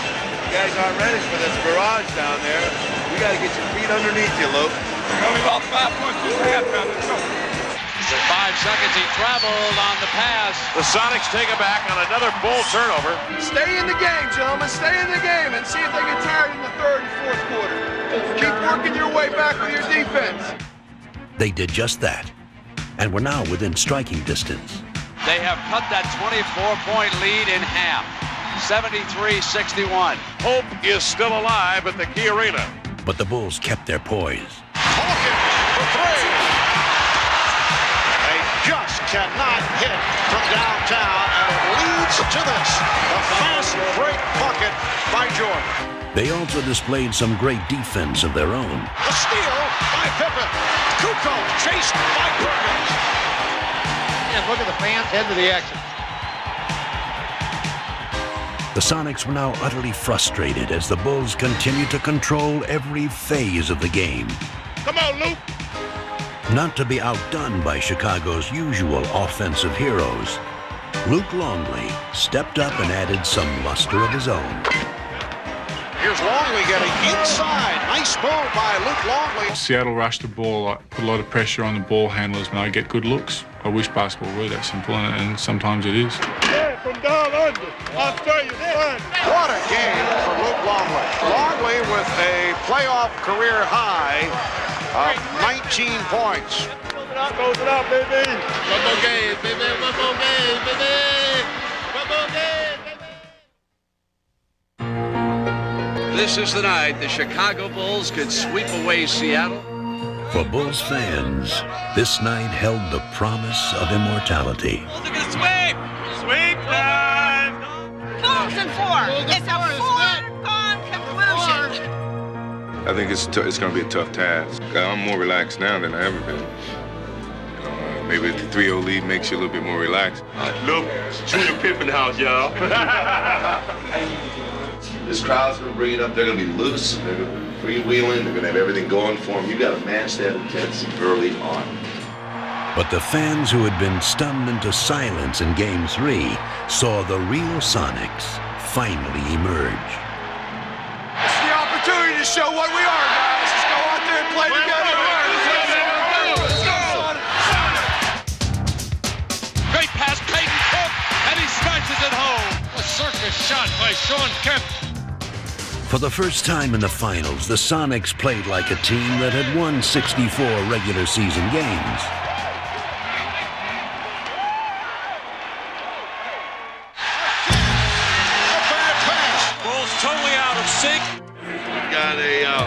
You guys aren't ready for this barrage down there. We got to get your feet underneath you, Luke. We're only about 5 points this half now. Let's go.
For 5 seconds, he traveled on the pass.
The Sonics take it back on another Bull turnover.
Stay in the game, gentlemen. Stay in the game and see if they get tired in the third and fourth quarter. Keep working your way back with your defense.
They did just that, and were now within striking distance.
They have cut that 24-point lead in half. 73-61.
Hope is still alive at the Key Arena.
But the Bulls kept their poise.
Hawkins for 3. They just cannot hit from downtown, and it leads to this. A fast break bucket by Jordan.
They also displayed some great defense of their own.
A steal by Pippen. Kukoc chased by Perkins.
And look at the fans head to the exit.
The Sonics were now utterly frustrated as the Bulls continued to control every phase of the game.
Come on, Luke.
Not to be outdone by Chicago's usual offensive heroes, Luke Longley stepped up and added some luster of his own.
Here's Longley getting inside. Nice move by Luke Longley.
Seattle rushed the ball, put a lot of pressure on the ball handlers, and I get good looks. I wish basketball were that simple, and sometimes it is.
Yeah, from down under. I'll tell you, son.
What a game for Luke Longley. Longley with a playoff career high of 19 points.
Close it out, baby. One more game, baby. One more game, baby. One more game, baby.
This is the night the Chicago Bulls could sweep away Seattle.
For Bulls fans, this night held the promise of immortality.
Bulls are gonna sweep! Sweep time!
Bulls in 4. It's a foregone conclusion.
I think it's going to be a tough task. I'm more relaxed now than I ever been. Maybe the 3-0 lead makes you a little bit more relaxed.
Look, Junior Pippen house, y'all.
This crowd's going to bring it up. They're going to be loose. They're going to be freewheeling. They're going to have everything going for them. You got to match that intensity early on.
But the fans who had been stunned into silence in Game 3 saw the real Sonics finally emerge.
It's the opportunity to show what we are, guys. Let's go out there and play together.
Nice shot by Sean Kemp.
For the first time in the finals, the Sonics played like a team that had won 64 regular season games.
Bulls totally out of sync.
We've got a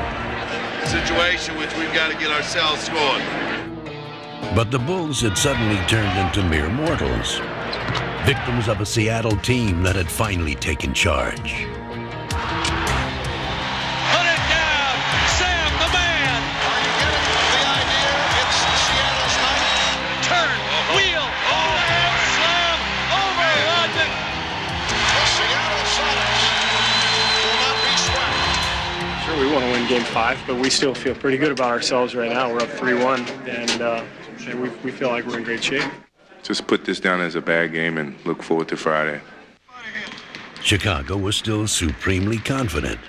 situation which we've got to get ourselves scored.
But the Bulls had suddenly turned into mere mortals, victims of a Seattle team that had finally taken charge.
Put it down, Sam the man.
Are you getting the idea? It's Seattle's night.
Turn, wheel, overhead slam, over Rodman.
The Seattle Sonics will not be swept.
Sure, we want to win Game 5, but we still feel pretty good about ourselves right now. We're up 3-1, and we feel like we're in great shape.
Just put this down as a bad game and look forward to Friday.
Chicago was still supremely confident.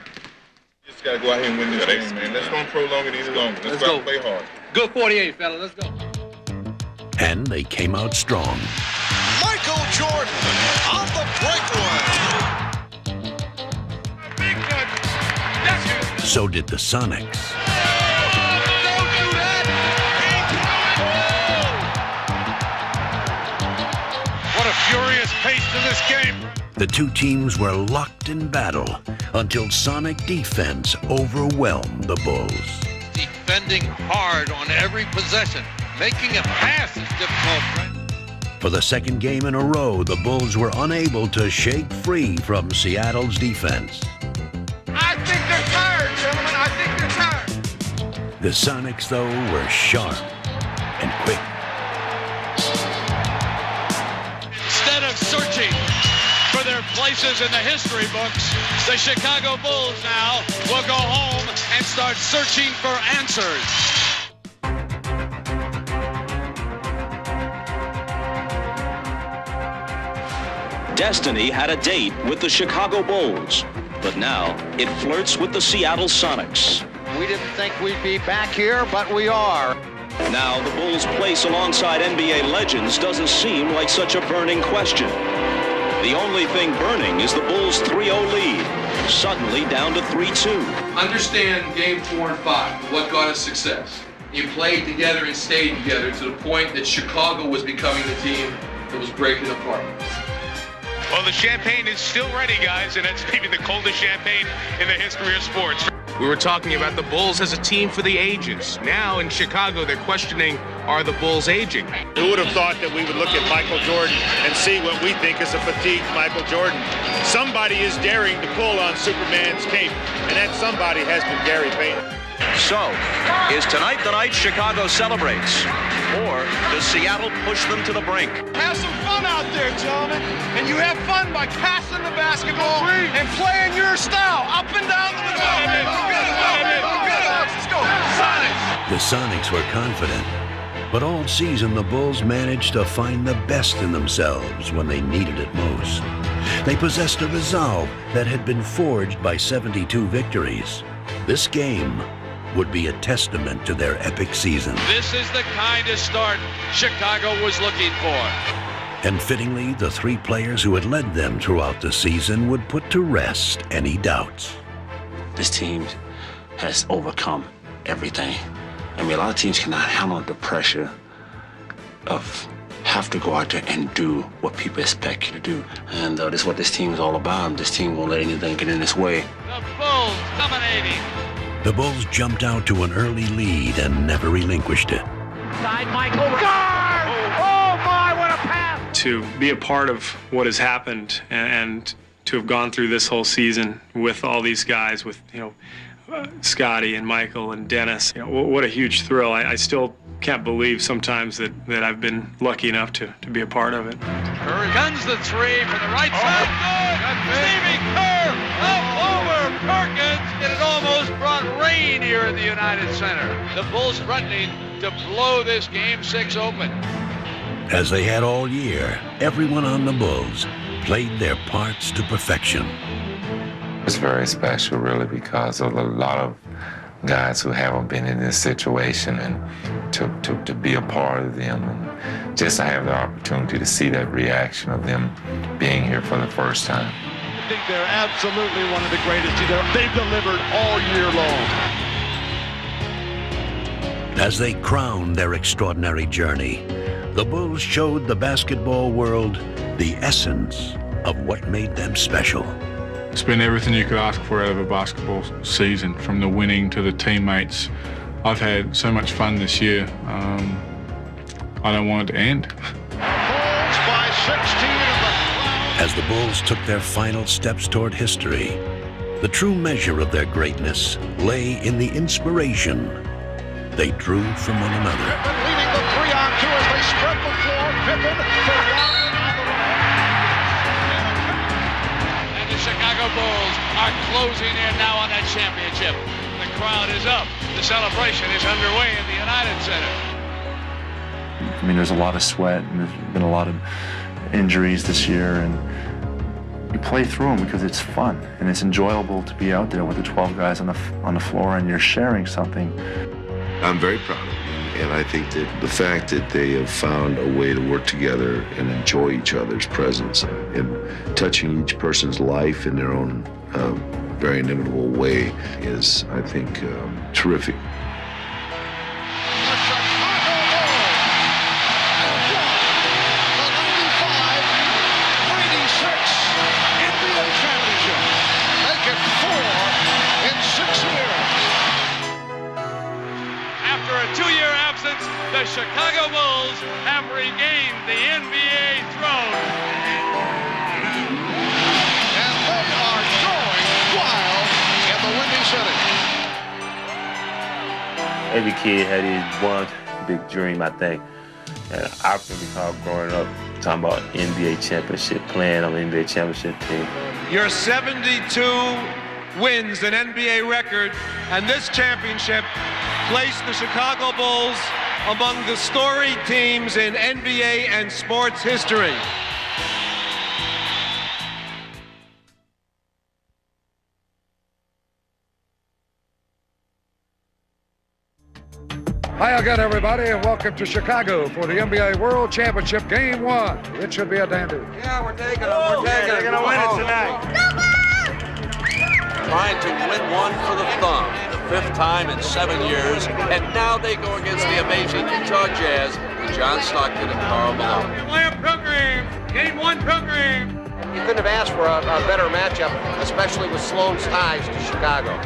Just got to go out here and win this game, man. Let's don't prolong it any longer. Let's go play hard.
Go 48, fella. Let's go.
And they came out strong.
Michael Jordan on the breakaway.
So did the Sonics.
What a furious pace to this game.
The two teams were locked in battle until Sonic defense overwhelmed the Bulls.
Defending hard on every possession. Making a pass is difficult, right?
For the second game in a row, the Bulls were unable to shake free from Seattle's defense.
I think they're tired, gentlemen. I think they're tired.
The Sonics, though, were sharp and quick.
Instead of searching for their places in the history books, the Chicago Bulls now will go home and start searching for answers.
Destiny had a date with the Chicago Bulls, but now it flirts with the Seattle Sonics.
We didn't think we'd be back here, but we are.
Now the Bulls' place alongside NBA legends doesn't seem like such a burning question. The only thing burning is the Bulls' 3-0 lead, suddenly down to 3-2.
Understand game 4 and 5, what got us success. You played together and stayed together to the point that Chicago was becoming the team that was breaking apart.
Well, the champagne is still ready, guys, and it's maybe the coldest champagne in the history of sports. We were talking about the Bulls as a team for the ages. Now in Chicago, they're questioning, are the Bulls aging?
Who would have thought that we would look at Michael Jordan and see what we think is a fatigued Michael Jordan? Somebody is daring to pull on Superman's cape, and that somebody has been Gary Payton.
So, is tonight the night Chicago celebrates? Or does Seattle push them to the brink?
Have some fun out there, gentlemen. And you have fun by passing the basketball and playing your style up and down the middle. Let's go. Sonics.
The Sonics were confident, but all season the Bulls managed to find the best in themselves when they needed it most. They possessed a resolve that had been forged by 72 victories. This game would be a testament to their epic season.
This is the kind of start Chicago was looking for.
And fittingly, the three players who had led them throughout the season would put to rest any doubts.
This team has overcome everything. I mean, a lot of teams cannot handle the pressure of have to go out there and do what people expect you to do. And this is what this team is all about. This team won't let anything get in its way.
The Bulls dominating.
The Bulls jumped out to an early lead and never relinquished it.
Side Michael. Guard! Oh my, what a pass!
To be a part of what has happened and to have gone through this whole season with all these guys, with Scotty and Michael and Dennis, what a huge thrill. I still can't believe sometimes that I've been lucky enough to be a part of it.
Curry guns the three from the right side. Good. Stevie Kerr up over Perkins. And it almost brought rain here in the United Center. The Bulls threatening to blow this Game 6 open.
As they had all year, everyone on the Bulls played their parts to perfection.
It's very special, really, because of a lot of guys who haven't been in this situation, and to be a part of them, and just to have the opportunity to see that reaction of them being here for the first time.
think they're absolutely one of the greatest. They've delivered all year long.
As they crowned their extraordinary journey, the Bulls showed the basketball world the essence of what made them special.
It's been everything you could ask for out of a basketball season, from the winning to the teammates. I've had so much fun this year. I don't want it to end.
Bulls by 16 in the
As the Bulls took their final steps toward history, the true measure of their greatness lay in the inspiration they drew from one another.
Pippen leading the 3-on-2 as they spread the floor. Pippen for Rodman on the right.
And the Chicago Bulls are closing in now on that championship. The crowd is up. The celebration is underway in the United Center.
I mean, there's a lot of sweat, and there's been a lot of injuries this year, and you play through them because it's fun, and it's enjoyable to be out there with the 12 guys on the floor, and you're sharing something.
I'm very proud of them, and I think that the fact that they have found a way to work together and enjoy each other's presence and touching each person's life in their own very inimitable way is, I think, terrific.
The Chicago Bulls have regained the NBA throne.
And they are going wild in the Windy City.
Every kid had his one big dream, I think. And I can recall growing up talking about NBA championship, playing on the NBA championship team.
Your 72 wins, an NBA record, and this championship placed the Chicago Bulls among the storied teams in NBA and sports history.
Hi again, everybody, and welcome to Chicago for the NBA World Championship Game 1. It should be a dandy.
Yeah, we're taking them. We're taking them. They're going to win it tonight.
Trying to win one for the thumb, the 5th time in 7 years, and now they go against the amazing Utah Jazz with John Stockton and Karl Malone.
Lamb program, Game 1 program.
You couldn't have asked for a better matchup, especially with Sloan's ties to Chicago.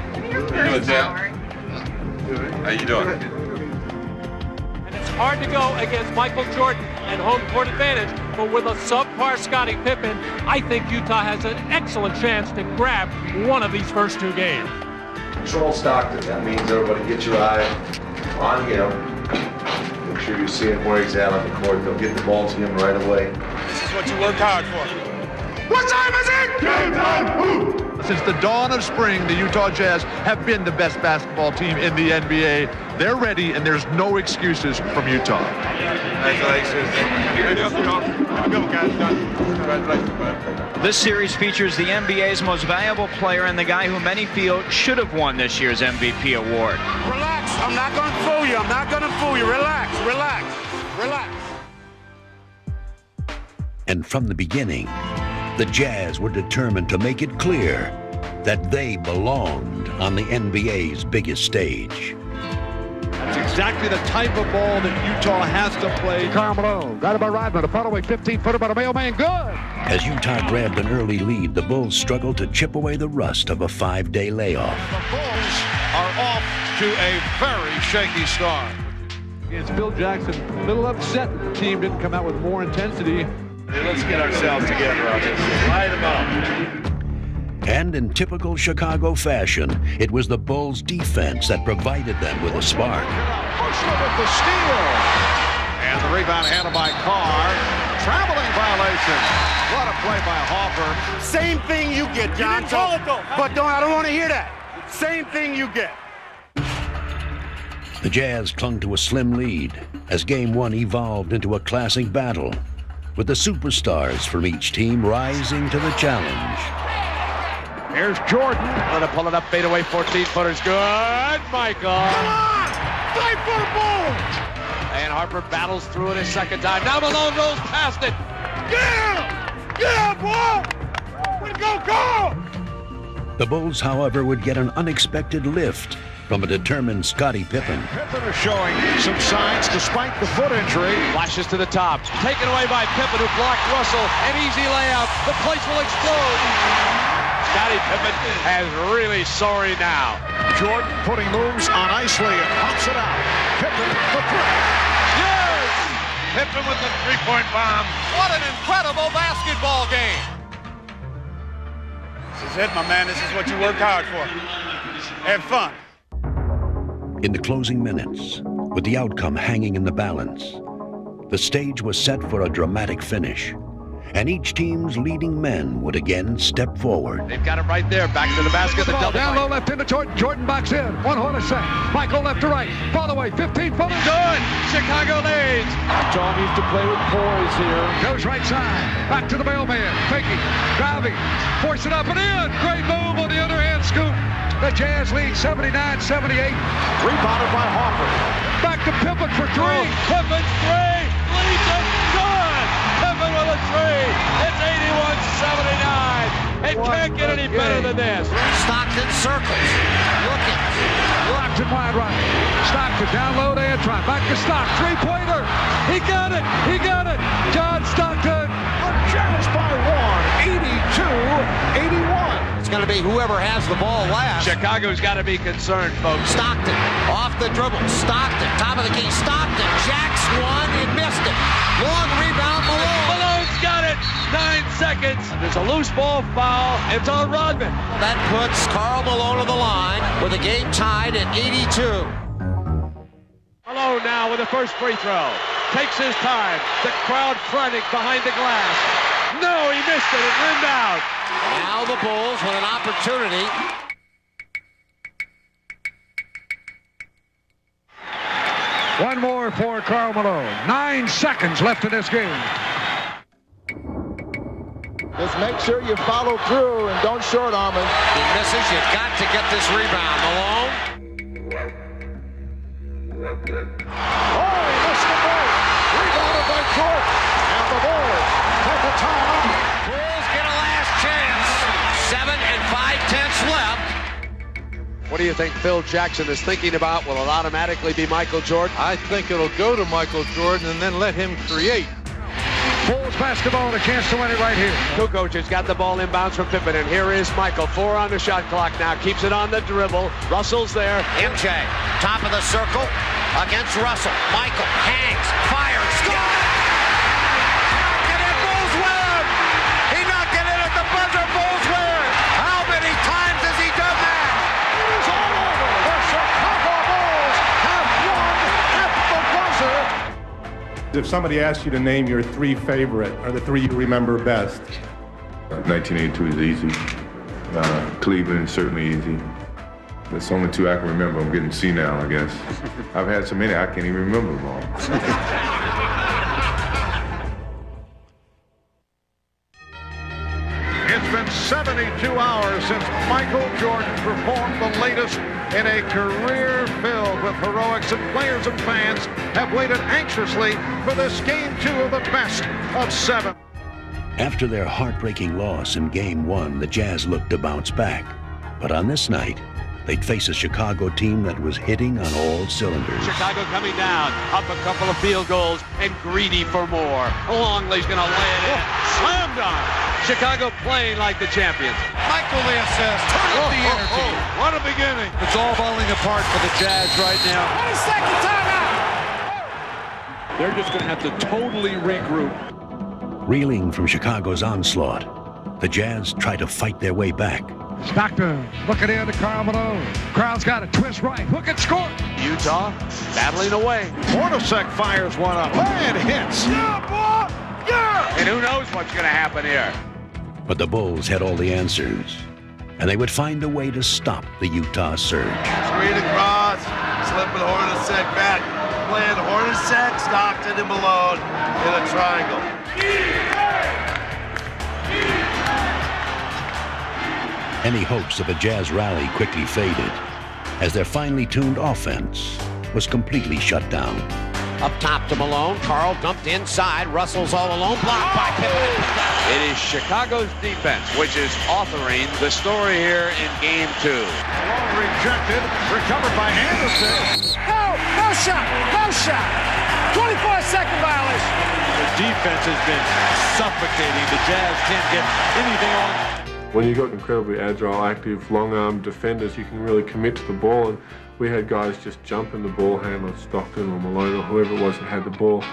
What's that? How you doing?
And it's hard to go against Michael Jordan and home court advantage, but with a subpar Scottie Pippen, I think Utah has an excellent chance to grab one of these first 2 games.
Control Stockton. That means everybody get your eye on him. Make sure you see him where he's at on the court. They'll get the ball to him right away.
This is what you worked hard for.
What time is it? Game time!
Since the dawn of spring, the Utah Jazz have been the best basketball team in the NBA. They're ready, and there's no excuses from Utah. Congratulations.
This series features the NBA's most valuable player and the guy who many feel should have won this year's MVP award.
Relax. I'm not going to fool you. I'm not going to fool you. Relax. Relax. Relax.
And from the beginning, the Jazz were determined to make it clear that they belonged on the NBA's biggest stage.
That's exactly the type of ball that Utah has to play.
Karl Malone, got it by Rodman, a following 15-footer by the mailman, good!
As Utah grabbed an early lead, the Bulls struggled to chip away the rust of a 5-day layoff.
The Bulls are off to a very shaky start.
It's Phil Jackson, a little upset that the team didn't come out with more intensity.
Let's get ourselves together on this. Light them up.
And in typical Chicago fashion, it was the Bulls' defense that provided them with a spark.
Bushler with the steal. And the rebound handled by Carr. Traveling violation. What a play by Hoffer.
Same thing you get, John. You didn't call it though. But I don't want to hear that. Same thing you get.
The Jazz clung to a slim lead as Game 1 evolved into a classic battle, with the superstars from each team rising to the challenge.
Here's Jordan. Gonna pull it up, fadeaway 14-footer's good. Michael.
Come on! Fight for the Bulls!
And Harper battles through it a second time. Now Malone rolls past it.
Yeah! Yeah, boy!
Go, go!
The Bulls, however, would get an unexpected lift from a determined Scottie Pippen.
Pippen is showing some signs despite the foot injury.
Flashes to the top. Taken away by Pippen, who blocked Russell. An easy layup. The place will explode. Scottie Pippen has really soaring now.
Jordan putting moves on Isley and pops it out. Pippen for three.
Yes! Pippen with the three-point bomb. What an incredible basketball game.
This is it, my man. This is what you worked hard for. Have fun.
In the closing minutes, with the outcome hanging in the balance, the stage was set for a dramatic finish, and each team's leading men would again step forward.
They've got it right there. Back to the basket. The double
down low left into Jordan. Jordan backs in. 1 horn a set. Michael left to right. Fall away. 15-footer.
Good. Chicago leads.
John needs to play with poise here.
Goes right side. Back to the mailman. Faking. Driving. Force it up and in. Great move on the underhand scoop. The Jazz lead 79-78.
Rebounded by Harper.
Back to Pippen for three.
Pippen three. Leads it. Good. Pippen with a three. It's 81-79. It can't get any better than this.
Stockton circles. Looking.
Stockton wide right. Stockton down low to Antron. Back to Stock. Three-pointer. He got it. He got it. John Stockton.
Jazz by one. 82-81. It's going to be whoever has the ball last.
Chicago's got to be concerned, folks.
Stockton off the dribble. Stockton, top of the key. Stockton jacks one and missed it. Long rebound, Malone.
Malone's got it. 9 seconds. There's a loose ball foul. It's on Rodman.
That puts Karl Malone on the line with the game tied at 82.
Malone now with the first free throw. Takes his time. The crowd frantic behind the glass. No, he missed it. It rimmed out.
Now the Bulls with an opportunity.
One more for Karl Malone. 9 seconds left in this game.
Just make sure you follow through and don't short arm him.
He misses. You've got to get this rebound. Malone. Oh, he missed the ball. Rebounded by Jordan. And the Bulls take a timeout. Bulls get a last chance. 7 5/10 left.
What do you think Phil Jackson is thinking about? Will it automatically be Michael Jordan?
I think it'll go to Michael Jordan and then let him create.
Bulls basketball and a chance to win it right here.
Kukoc has got the ball inbounds from Pippen, and here is Michael. 4 on the shot clock now. Keeps it on the dribble. Russell's there.
MJ, top of the circle against Russell. Michael hangs, fires, scores! Knocked it in, Bulls win! He knocked it in at the buzzer, Bulls win! How many times has he done that? It is all over. The Chicago Bulls have won at the buzzer.
If somebody asks you to name your 3 favorite, or the 3 you remember best.
1982 is easy. Cleveland is certainly easy. That's the only 2 I can remember. I'm getting senile, I guess. I've had so many I can't even remember them all.
It's been 72 hours since Michael Jordan performed the latest in a career filled with heroics, and players and fans have waited anxiously for this Game 2 of the best of 7.
After their heartbreaking loss in Game 1, the Jazz looked to bounce back. But on this night, they'd face a Chicago team that was hitting on all cylinders.
Chicago coming down, up a couple of field goals, and greedy for more. Longley's going to lay it in. Slam dunk. Chicago playing like the champions.
Michael the assist. Turn up the energy.
What a beginning.
It's all falling apart for the Jazz right now.
20-second timeout.
They're just going to have to totally regroup.
Reeling from Chicago's onslaught, the Jazz try to fight their way back.
Stockton looking in to Karl Malone. Crowd's got a twist right. Hook and score.
Utah battling away.
Hornacek fires one up and hits.
Yeah, boy! Yeah!
And who knows what's going to happen here.
But the Bulls had all the answers, and they would find a way to stop the Utah surge.
Screen across, slipping Hornacek back, playing Hornacek, Stockton, and Malone in a triangle.
Any hopes of a Jazz rally quickly faded, as their finely tuned offense was completely shut down.
Up top to Malone. Karl dumped inside. Russell's all alone. Blocked by Pippen.
It is Chicago's defense which is authoring the story here in Game 2.
Ball rejected, recovered by Anderson.
No shot, no shot. 24-second violation.
The defense has been suffocating. The Jazz can't get anything on.
When you've got incredibly agile, active, long-armed defenders, you can really commit to the ball. And we had guys just jumping the ball handler, Stockton or Malone or whoever it was that had the ball,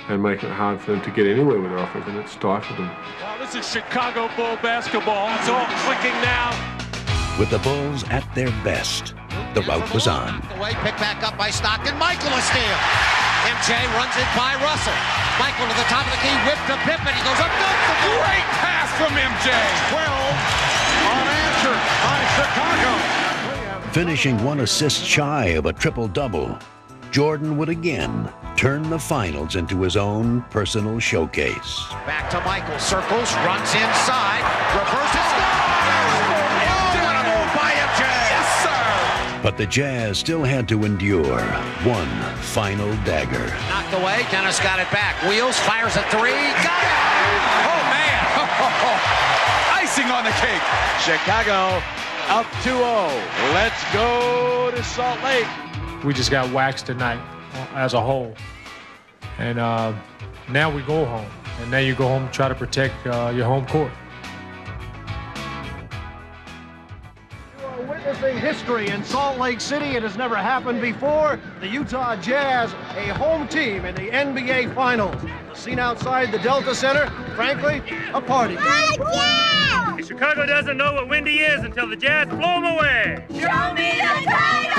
and making it hard for them to get anywhere with their offense, and it stifled them.
Wow, this is Chicago Bull basketball. It's all clicking now.
With the Bulls at their best, the route was on.
Away, picked back up by Stockton. Michael a steal. MJ runs it by Russell. Michael to the top of the key, whipped to Pippen. He goes up, dunks the ball.
Great pass from MJ. 12 unanswered by Chicago.
Finishing 1 assist shy of a triple-double, Jordan would again turn the finals into his own personal showcase.
Back to Michael, circles, runs inside, reverses, move by MJ. Yes, sir.
But the Jazz still had to endure one final dagger.
Knocked away, Dennis got it back. Wheels, fires a three, got it!
Oh, man. Icing on the cake.
Chicago up 2-0. Let's go to Salt Lake.
We just got waxed tonight as a whole. And now we go home. And now you go home and try to protect your home court.
You are witnessing history in Salt Lake City. It has never happened before. The Utah Jazz, a home team in the NBA Finals. The scene outside the Delta Center, frankly, a party.
Chicago doesn't know what windy is until the Jazz blow them away.
Show me the title!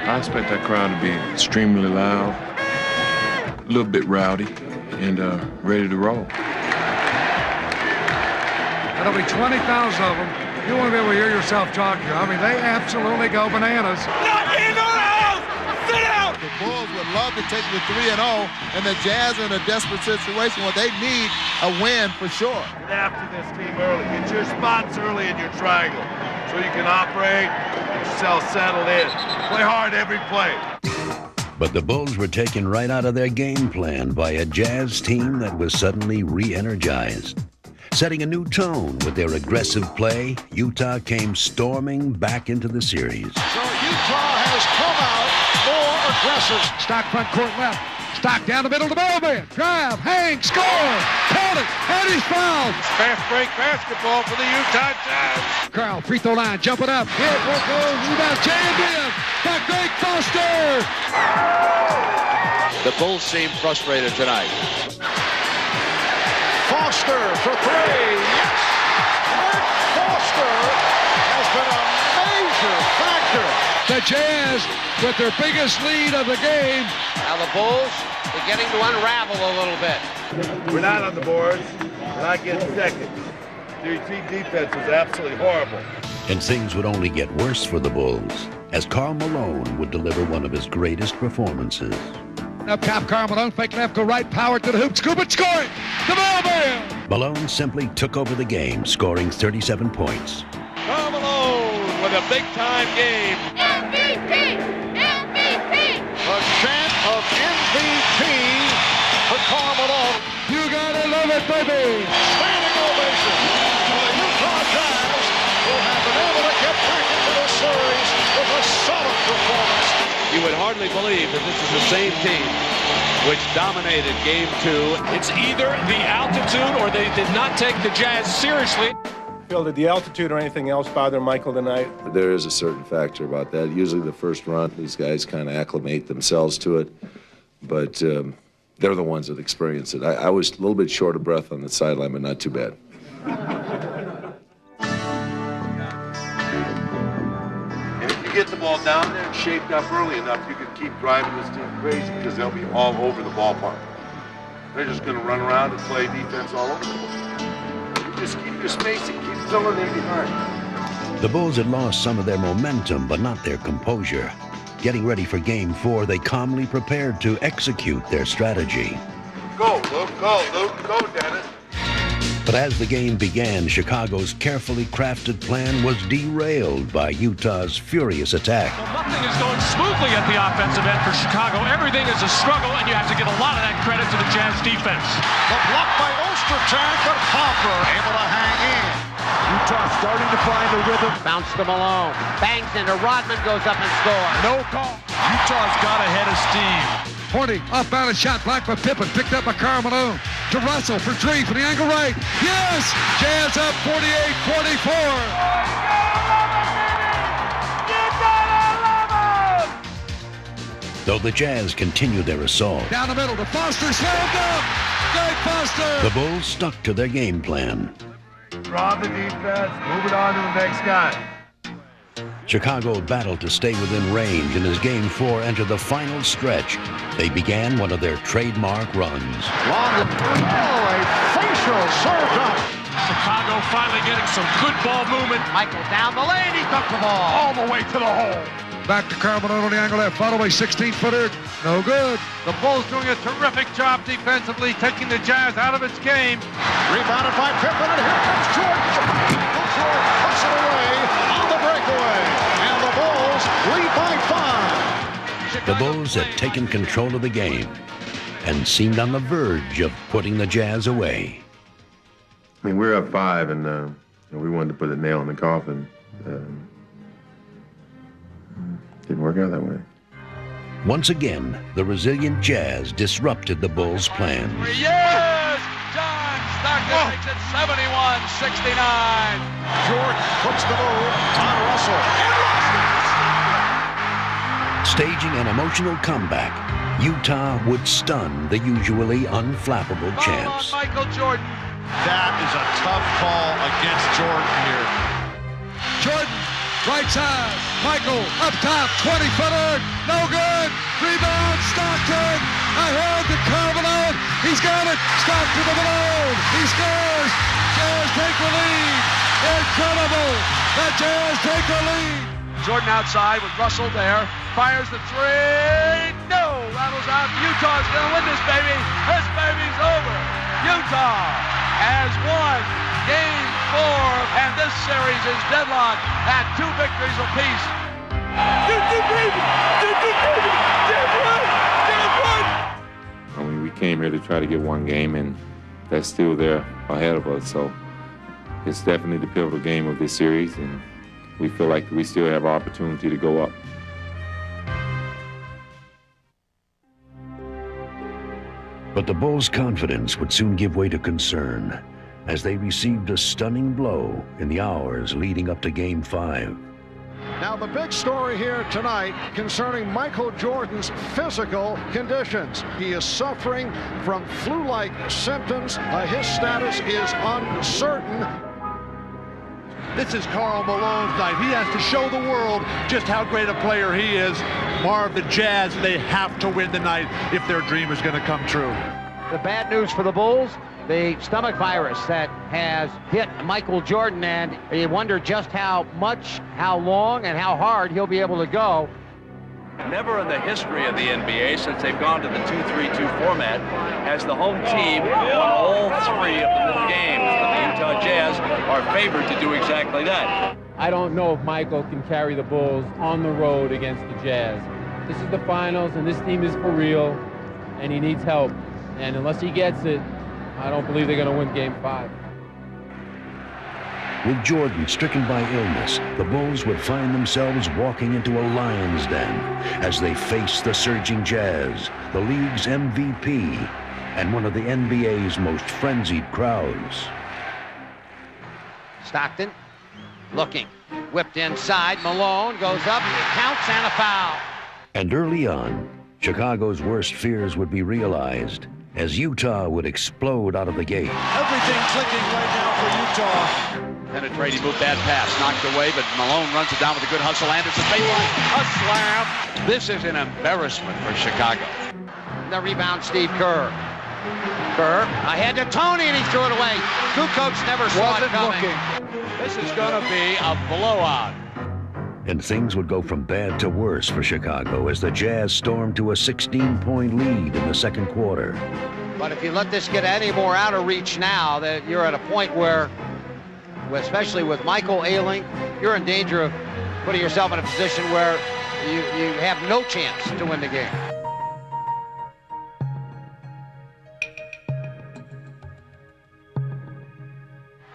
I expect that crowd to be extremely loud, a little bit rowdy, and ready to roll.
That'll be 20,000 of them. You won't be able to hear yourself talk here. I mean, they absolutely go bananas.
Not in the house! Sit down!
The Bulls would love to take the 3-0, and the Jazz are in a desperate situation where they need a win for sure.
Get after this team early. Get your spots early in your triangle so you can operate, get yourself settled in. Play hard every play.
But the Bulls were taken right out of their game plan by a Jazz team that was suddenly re-energized. Setting a new tone with their aggressive play, Utah came storming back into the series.
So Utah has come out more aggressive. Stock front court left. Stock down the middle of the ballman. Drive, hang, score. Count it, and he's fouled.
Fast break basketball for the Utah Jazz.
Carl, free throw line, jumping up. Here it goes, rebound, J&B by Greg Foster.
The Bulls seem frustrated tonight.
Foster for three. Yes! Greg Foster has been a major factor. The Jazz with their biggest lead of the game.
Now the Bulls are getting to unravel a little bit.
We're not on the boards. We're not getting seconds. Your team defense is absolutely horrible.
And things would only get worse for the Bulls as Karl Malone would deliver one of his greatest performances.
Up top, Karl Malone, fake left, go right, power to the hoop, scoop it, score it! The ball man!
Malone simply took over the game, scoring 37 points.
Karl Malone with a big-time game.
MVP! MVP!
A chant of MVP for Karl Malone. You gotta love it, baby! Standing ovation for the Utah Jazz, who have been able to get back into the series with a solid performance.
You would hardly believe that this is the same team which dominated Game 2.
It's either the altitude or they did not take the Jazz seriously.
Phil, did the altitude or anything else bother Michael tonight?
There is a certain factor about that. Usually the first run, these guys kind of acclimate themselves to it, but they're the ones that experience it. I was a little bit short of breath on the sideline, but not too bad.
And if you get the ball down there and shaped up early enough, you can keep driving this team crazy because they'll be all over the ballpark. They're just going to run around and play defense all over the place. You just keep your spacing, keep filling in behind.
The Bulls had lost some of their momentum, but not their composure. Getting ready for Game 4, they calmly prepared to execute their strategy.
Go, Luke, go, Luke, go, Dennis.
But as the game began, Chicago's carefully crafted plan was derailed by Utah's furious attack.
Well, nothing is going smoothly at the offensive end for Chicago. Everything is a struggle, and you have to give a lot of that credit to the Jazz defense.
The block by Ostertag, but Hopper able to hang in. Utah starting to find the rhythm.
Bounce to Malone. Bangs into Rodman, goes up and scores.
No call. Utah's got ahead of steam.
Horny, off-balance shot, blocked by Pippen, picked up by Karl Malone. To Russell for three from the angle right. Yes! Jazz up 48-44.
Though the Jazz continued their assault,
Down the middle to Foster, slammed up! Greg Foster!
the Bulls stuck to their game plan.
Draw the defense, move it on to the next guy.
Chicago battled to stay within range, and as Game 4 entered the final stretch, they began one of their trademark runs.
A facial served up.
Chicago finally getting some good ball movement.
Michael down the lane, he took the ball.
All the way to the hole.
Back to Karl Malone on the angle left, follow away 16-footer, no good.
The Bulls doing a terrific job defensively, taking the Jazz out of its game.
Rebounded by Pippen, and here comes Jordan. Jordan puts it away on the breakaway. And the Bulls lead by 5.
The Bulls had taken control of the game and seemed on the verge of putting the Jazz away.
I mean, we're up 5, and we wanted to put a nail in the coffin. Didn't work out that way.
Once again, the resilient Jazz disrupted the Bulls' plans.
Yes! John Stockton makes it 71-69.
Jordan puts the move on Russell.
Staging an emotional comeback, Utah would stun the usually unflappable champs.
Michael Jordan.
That is a tough call against Jordan here.
Jordan, right side, Michael, up top, 20-footer, no good. Rebound, Stockton, ahead to Karl Malone. He's got it, Stockton to Malone. He scores. Jazz take the lead. Incredible. The Jazz take the lead.
Jordan outside with Russell there. Fires the three. No, rattles out. Utah's going to win this baby. This baby's over. Utah has won Game 4, and this series is deadlocked at 2 victories apiece.
I mean, we came here to try to get one game, and that's still there ahead of us. So it's definitely the pivotal game of this series, and we feel like we still have our opportunity to go up.
But the Bulls' confidence would soon give way to concern as they received a stunning blow in the hours leading up to Game 5.
Now the big story here tonight concerning Michael Jordan's physical conditions. He is suffering from flu-like symptoms. His status is uncertain.
This is Karl Malone's night. He has to show the world just how great a player he is. Marv, the Jazz, they have to win tonight if their dream is going to come true.
The bad news for the Bulls, the stomach virus that has hit Michael Jordan, and you wonder just how much, how long, and how hard he'll be able to go.
Never in the history of the NBA, since they've gone to the 2-3-2 format, has the home team won all 3 of the games. The Utah Jazz are favored to do exactly that.
I don't know if Michael can carry the Bulls on the road against the Jazz. This is the finals, and this team is for real, and he needs help. And unless he gets it, I don't believe they're going to win Game 5.
With Jordan stricken by illness, the Bulls would find themselves walking into a lion's den as they faced the surging Jazz, the league's MVP, and one of the NBA's most frenzied crowds.
Stockton looking, whipped inside, Malone goes up, counts, and a foul.
And early on, Chicago's worst fears would be realized as Utah would explode out of the gate.
Everything clicking right now for Utah.
Penetrating move, bad pass, knocked away, but Malone runs it down with a good hustle. Anderson, baseline, a slam. This is an embarrassment for Chicago.
The rebound, Steve Kerr. Kerr ahead to Tony, and he threw it away. Kukoc never saw it coming. This is going to be a blowout.
And things would go from bad to worse for Chicago as the Jazz stormed to a 16-point lead in the second quarter.
But if you let this get any more out of reach now, that you're at a point where, especially with Michael ailing, you're in danger of putting yourself in a position where you have no chance to win the game.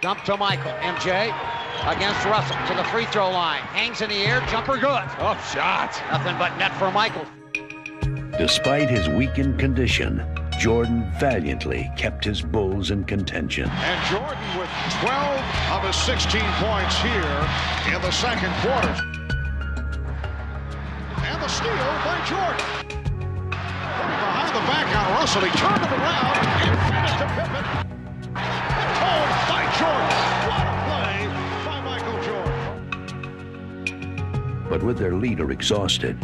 Dump to Michael. MJ against Russell to the free throw line. Hangs in the air. Jumper good.
Tough shot.
Nothing but net for Michael.
Despite his weakened condition, Jordan valiantly kept his Bulls in contention.
And Jordan with 12 of his 16 points here in the second quarter. And the steal by Jordan. Behind the back on Russell. He turned it around and finished to Pippen. Oh, by Jordan. What a play by Michael Jordan.
But with their leader exhausted,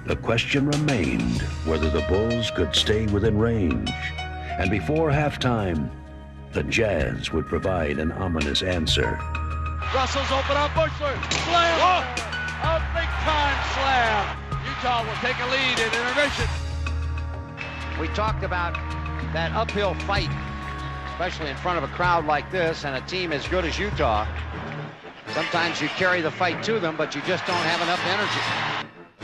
the question remained whether the Bulls could stay within range. And before halftime, the Jazz would provide an ominous answer.
Russell's open up, Bushler. Slam! Oh! A big-time slam. Utah will take a lead in intermission.
We talked about that uphill fight, especially in front of a crowd like this and a team as good as Utah. Sometimes you carry the fight to them, but you just don't have enough energy.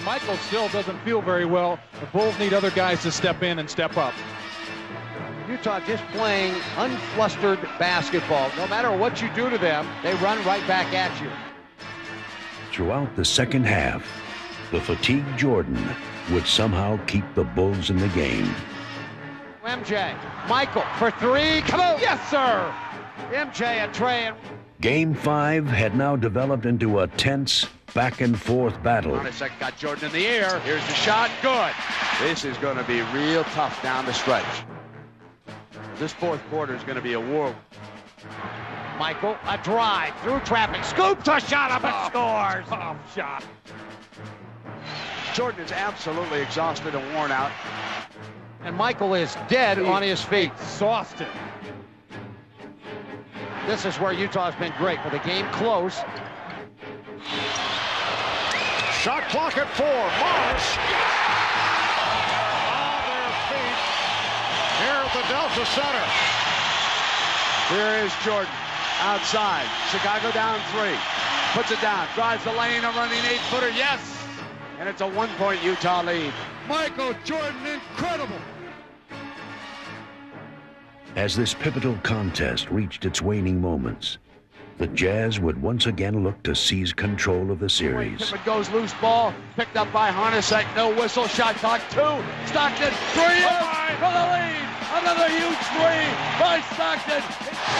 Michael still doesn't feel very well. The Bulls need other guys to step in and step up.
Utah just playing unflustered basketball. No matter what you do to them, they run right back at you.
Throughout the second half, the fatigued Jordan would somehow keep the Bulls in the game.
MJ, Michael for three. Come on. Yes, sir. MJ and Trey.
Game 5 had now developed into a tense back-and-forth battle.
Hornacek got Jordan in the air. Here's the shot. Good. This is going to be real tough down the stretch. This fourth quarter is going to be a war.
Michael, a drive through traffic. Scoops a shot up and scores.
Tough shot. Jordan is absolutely exhausted and worn out.
And Michael is dead on his feet.
Exhausted.
This is where Utah's been great with the game close.
Shot clock at 4. Morris on their feet here at the Delta Center.
Here is Jordan outside. Chicago down 3. Puts it down. Drives the lane. A running 8-footer. Yes. And it's a 1-point Utah lead.
Michael Jordan, incredible.
As this pivotal contest reached its waning moments, the Jazz would once again look to seize control of the series.
Pippen goes loose ball, picked up by Hornacek, no whistle, shot clock 2. Stockton, 3 for the lead. Another huge 3 by Stockton.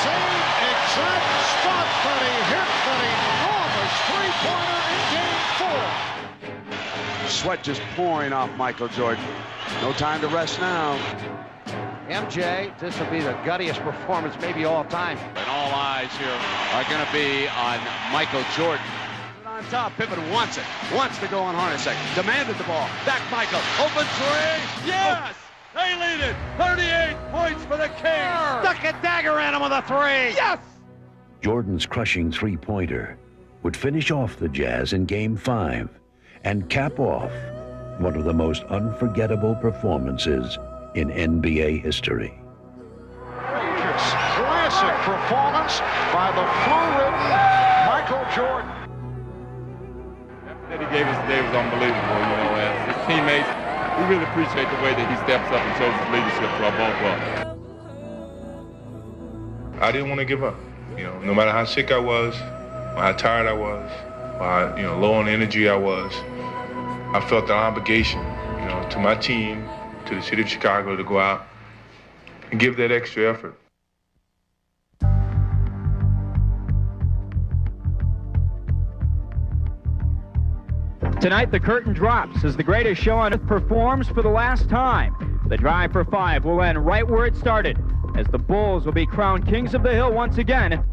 Same exact spot that he hit that enormous three-pointer in game 4.
Sweat just pouring off Michael Jordan. No time to rest now.
MJ, this will be the guttiest performance maybe all time.
And all eyes here are going to be on Michael Jordan. On top, Pippen wants it. Wants to go on Hornacek. Demanded the ball. Back Michael. Open 3. Yes! They lead it. 38 points for the Kings.
Stuck a dagger at him with a 3. Yes!
Jordan's crushing three-pointer would finish off the Jazz in Game 5 and cap off one of the most unforgettable performances in NBA history.
Classic performance by the flu-ridden Michael Jordan.
That he gave us today was unbelievable. You know, as his teammates, we really appreciate the way that he steps up and shows his leadership to our ball club.
I didn't want to give up. You know, no matter how sick I was, or how tired I was, or how, low on energy I was, I felt an obligation, to my team, to the city of Chicago, to go out and give that extra effort.
Tonight, the curtain drops as the greatest show on earth performs for the last time. The drive for 5 will end right where it started, as the Bulls will be crowned kings of the hill once again.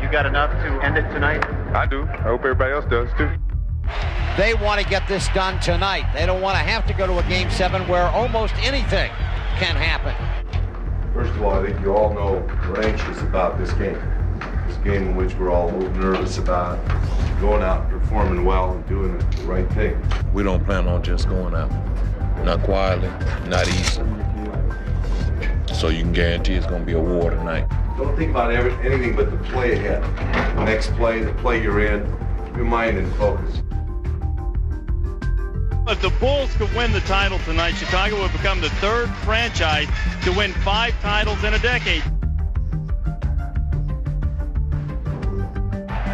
You got enough to end it tonight?
I do. I hope everybody else does, too.
They want to get this done tonight. They don't want to have to go to a Game 7 where almost anything can happen.
First of all, I think you all know we're anxious about this game. This game in which we're all a little nervous about going out and performing well and doing the right thing.
We don't plan on just going out. Not quietly, not easily.
so you can guarantee it's going to be a war tonight.
Don't think about anything but the play ahead. The next play, the play you're in, your mind and focus.
If the Bulls could win the title tonight, Chicago would become the third franchise to win 5 titles in a decade.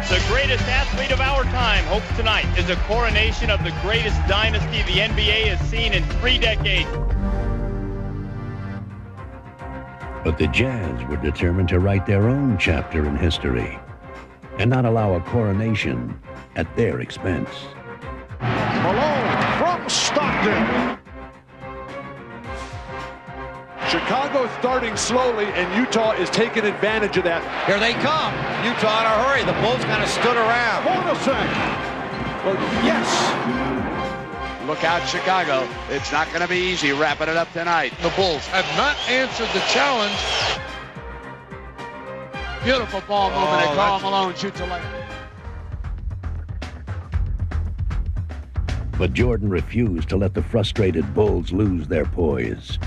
The greatest athlete of our time hopes tonight is a coronation of the greatest dynasty the NBA has seen in 3 decades.
But the Jazz were determined to write their own chapter in history and not allow a coronation at their expense.
Malone from Stockton. Chicago starting slowly, and Utah is taking advantage of that.
Here they come. Utah in a hurry. The Bulls kind of stood around.
Hornacek. Well, yes.
Look out, Chicago. It's not going to be easy wrapping it up tonight.
The Bulls have not answered the challenge.
Beautiful ball movement. And Karl Malone shoots away.
But Jordan refused to let the frustrated Bulls lose their poise.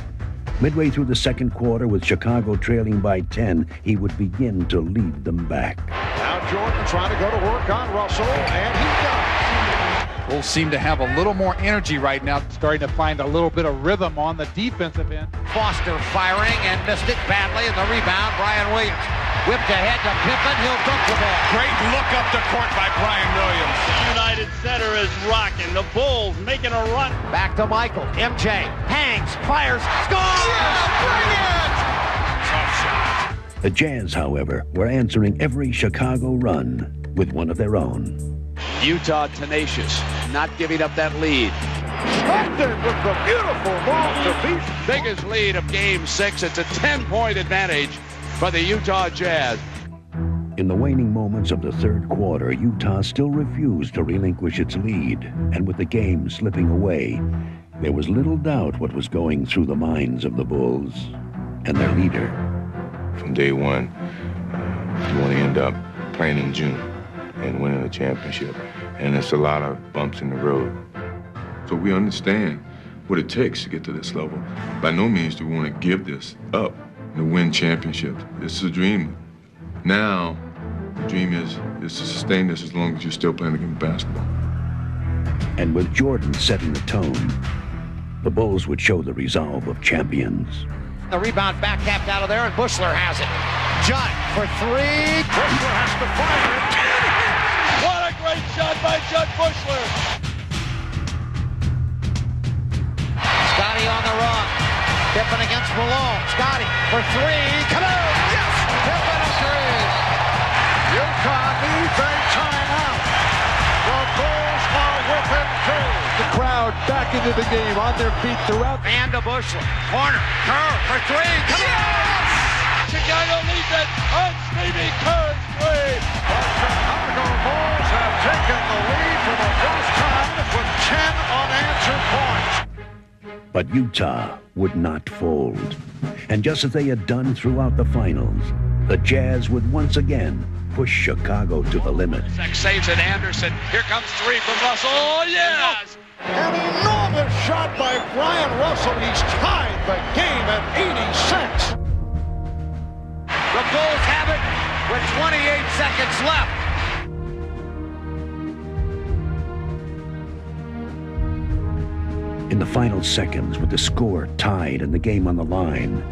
Midway through the second quarter, with Chicago trailing by 10, he would begin to lead them back.
Now Jordan trying to go to work on Russell, and he does.
Bulls seem to have a little more energy right now, starting to find a little bit of rhythm on the defensive end.
Foster firing and missed it badly, and the rebound, Brian Williams. Whipped ahead to Pippen, he'll dunk the ball.
Great look up the court by Brian Williams.
United Center is rocking. The Bulls making a run.
Back to Michael. MJ hangs, fires, scores!
Yeah, bring it!
Tough shot.
The Jazz, however, were answering every Chicago run with one of their own.
Utah tenacious, not giving up that lead.
Stockton with the beautiful ball to beat.
Biggest lead of Game 6. It's a 10-point advantage for the Utah Jazz.
In the waning moments of the third quarter, Utah still refused to relinquish its lead, and with the game slipping away, there was little doubt what was going through the minds of the Bulls and their leader.
From day one, you want to end up playing in June and winning a championship, and it's a lot of bumps in the road.
So we understand what it takes to get to this level. By no means do we want to give this up to win championships. This is a dream. Now, the dream is to sustain this as long as you're still playing the game of basketball.
And with Jordan setting the tone, the Bulls would show the resolve of champions.
The rebound back tapped out of there, and Bushler has it. Judd for 3. Bushler has to fire it.
What a great shot by Judd Bushler.
Scotty on the run. Pippen against Malone. Scotty for 3. Come on! Yes! Pippen agrees.
Utah needs a timeout. The Bulls are within 2. The crowd back into the game, on their feet throughout.
And to Bushler. Corner. Kerr for 3. Come on!
Chicago leads it on Stevie Kerr's 3.
The Chicago Bulls have taken the lead for the first time with 10 unanswered points.
But Utah would not fold. And just as they had done throughout the finals, the Jazz would once again push Chicago to the limit.
Saves it, Anderson. Here comes 3 from Russell. Oh, yes!
An enormous shot by Brian Russell. He's tied the game at 86.
The Bulls have it with 28 seconds left.
In the final seconds, with the score tied and the game on the line,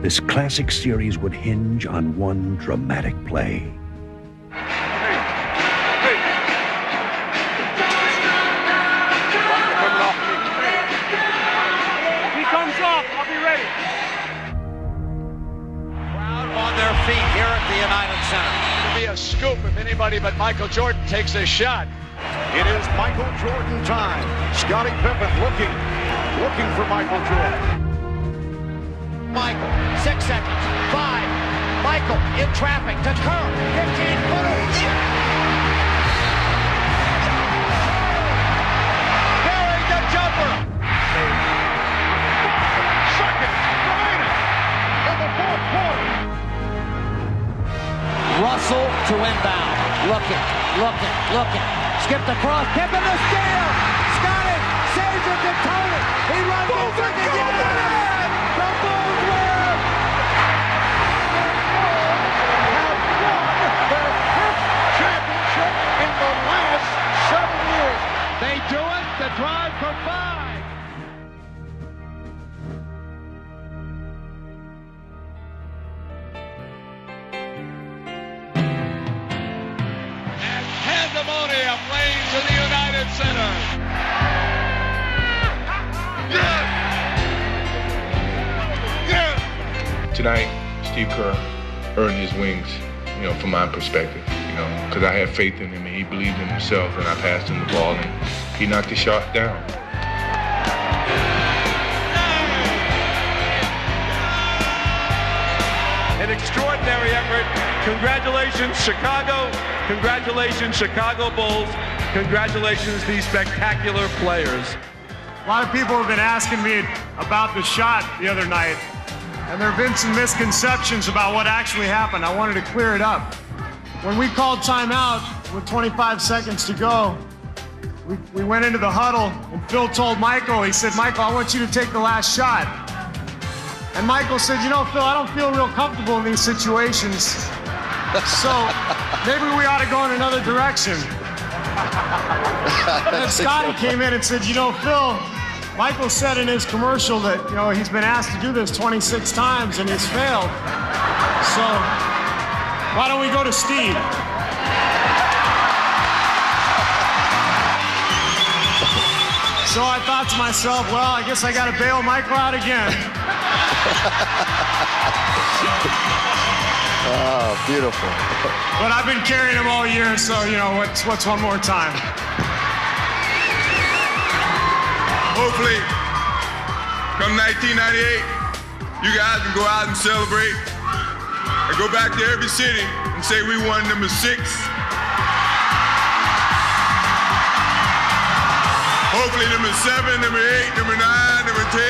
this classic series would hinge on one dramatic play.
He comes off. I'll be ready.
Crowd on their feet here at the United Center.
It'll be a scoop if anybody but Michael Jordan takes a shot.
It is Michael Jordan time. Scottie Pippen looking for Michael Jordan.
Michael, 6 seconds, 5. Michael in traffic to Kerr, 15-footer. Burying the jumper.
Seconds remaining in the fourth quarter.
Russell to inbound. Looking. Skipped across. Pippen to steal. Scotty saves it to Tony. He runs it again. The Bulls win.
it. The drive for 5.
And pandemonium reigns in the United Center.
Tonight, Steve Kerr earned his wings, from my perspective, because I had faith in him and he believed in himself, and I passed him the ball and he knocked the shot down.
An extraordinary effort. Congratulations, Chicago. Congratulations, Chicago Bulls. Congratulations, these spectacular players.
A lot of people have been asking me about the shot the other night, and there have been some misconceptions about what actually happened. I wanted to clear it up. When we called timeout with 25 seconds to go, we went into the huddle, and Phil told Michael, he said, Michael, I want you to take the last shot. And Michael said, Phil, I don't feel real comfortable in these situations, so maybe we ought to go in another direction. And Scotty came in and said, Phil, Michael said in his commercial that, he's been asked to do this 26 times and he's failed. So why don't we go to Steve? So I thought to myself, well, I guess I got to bail Michael out again.
Oh, beautiful.
But I've been carrying him all year, so, what's one more time?
Hopefully, come 1998, you guys can go out and celebrate and go back to every city and say we won number 6. Hopefully number 7, number 8, number 9, number 10,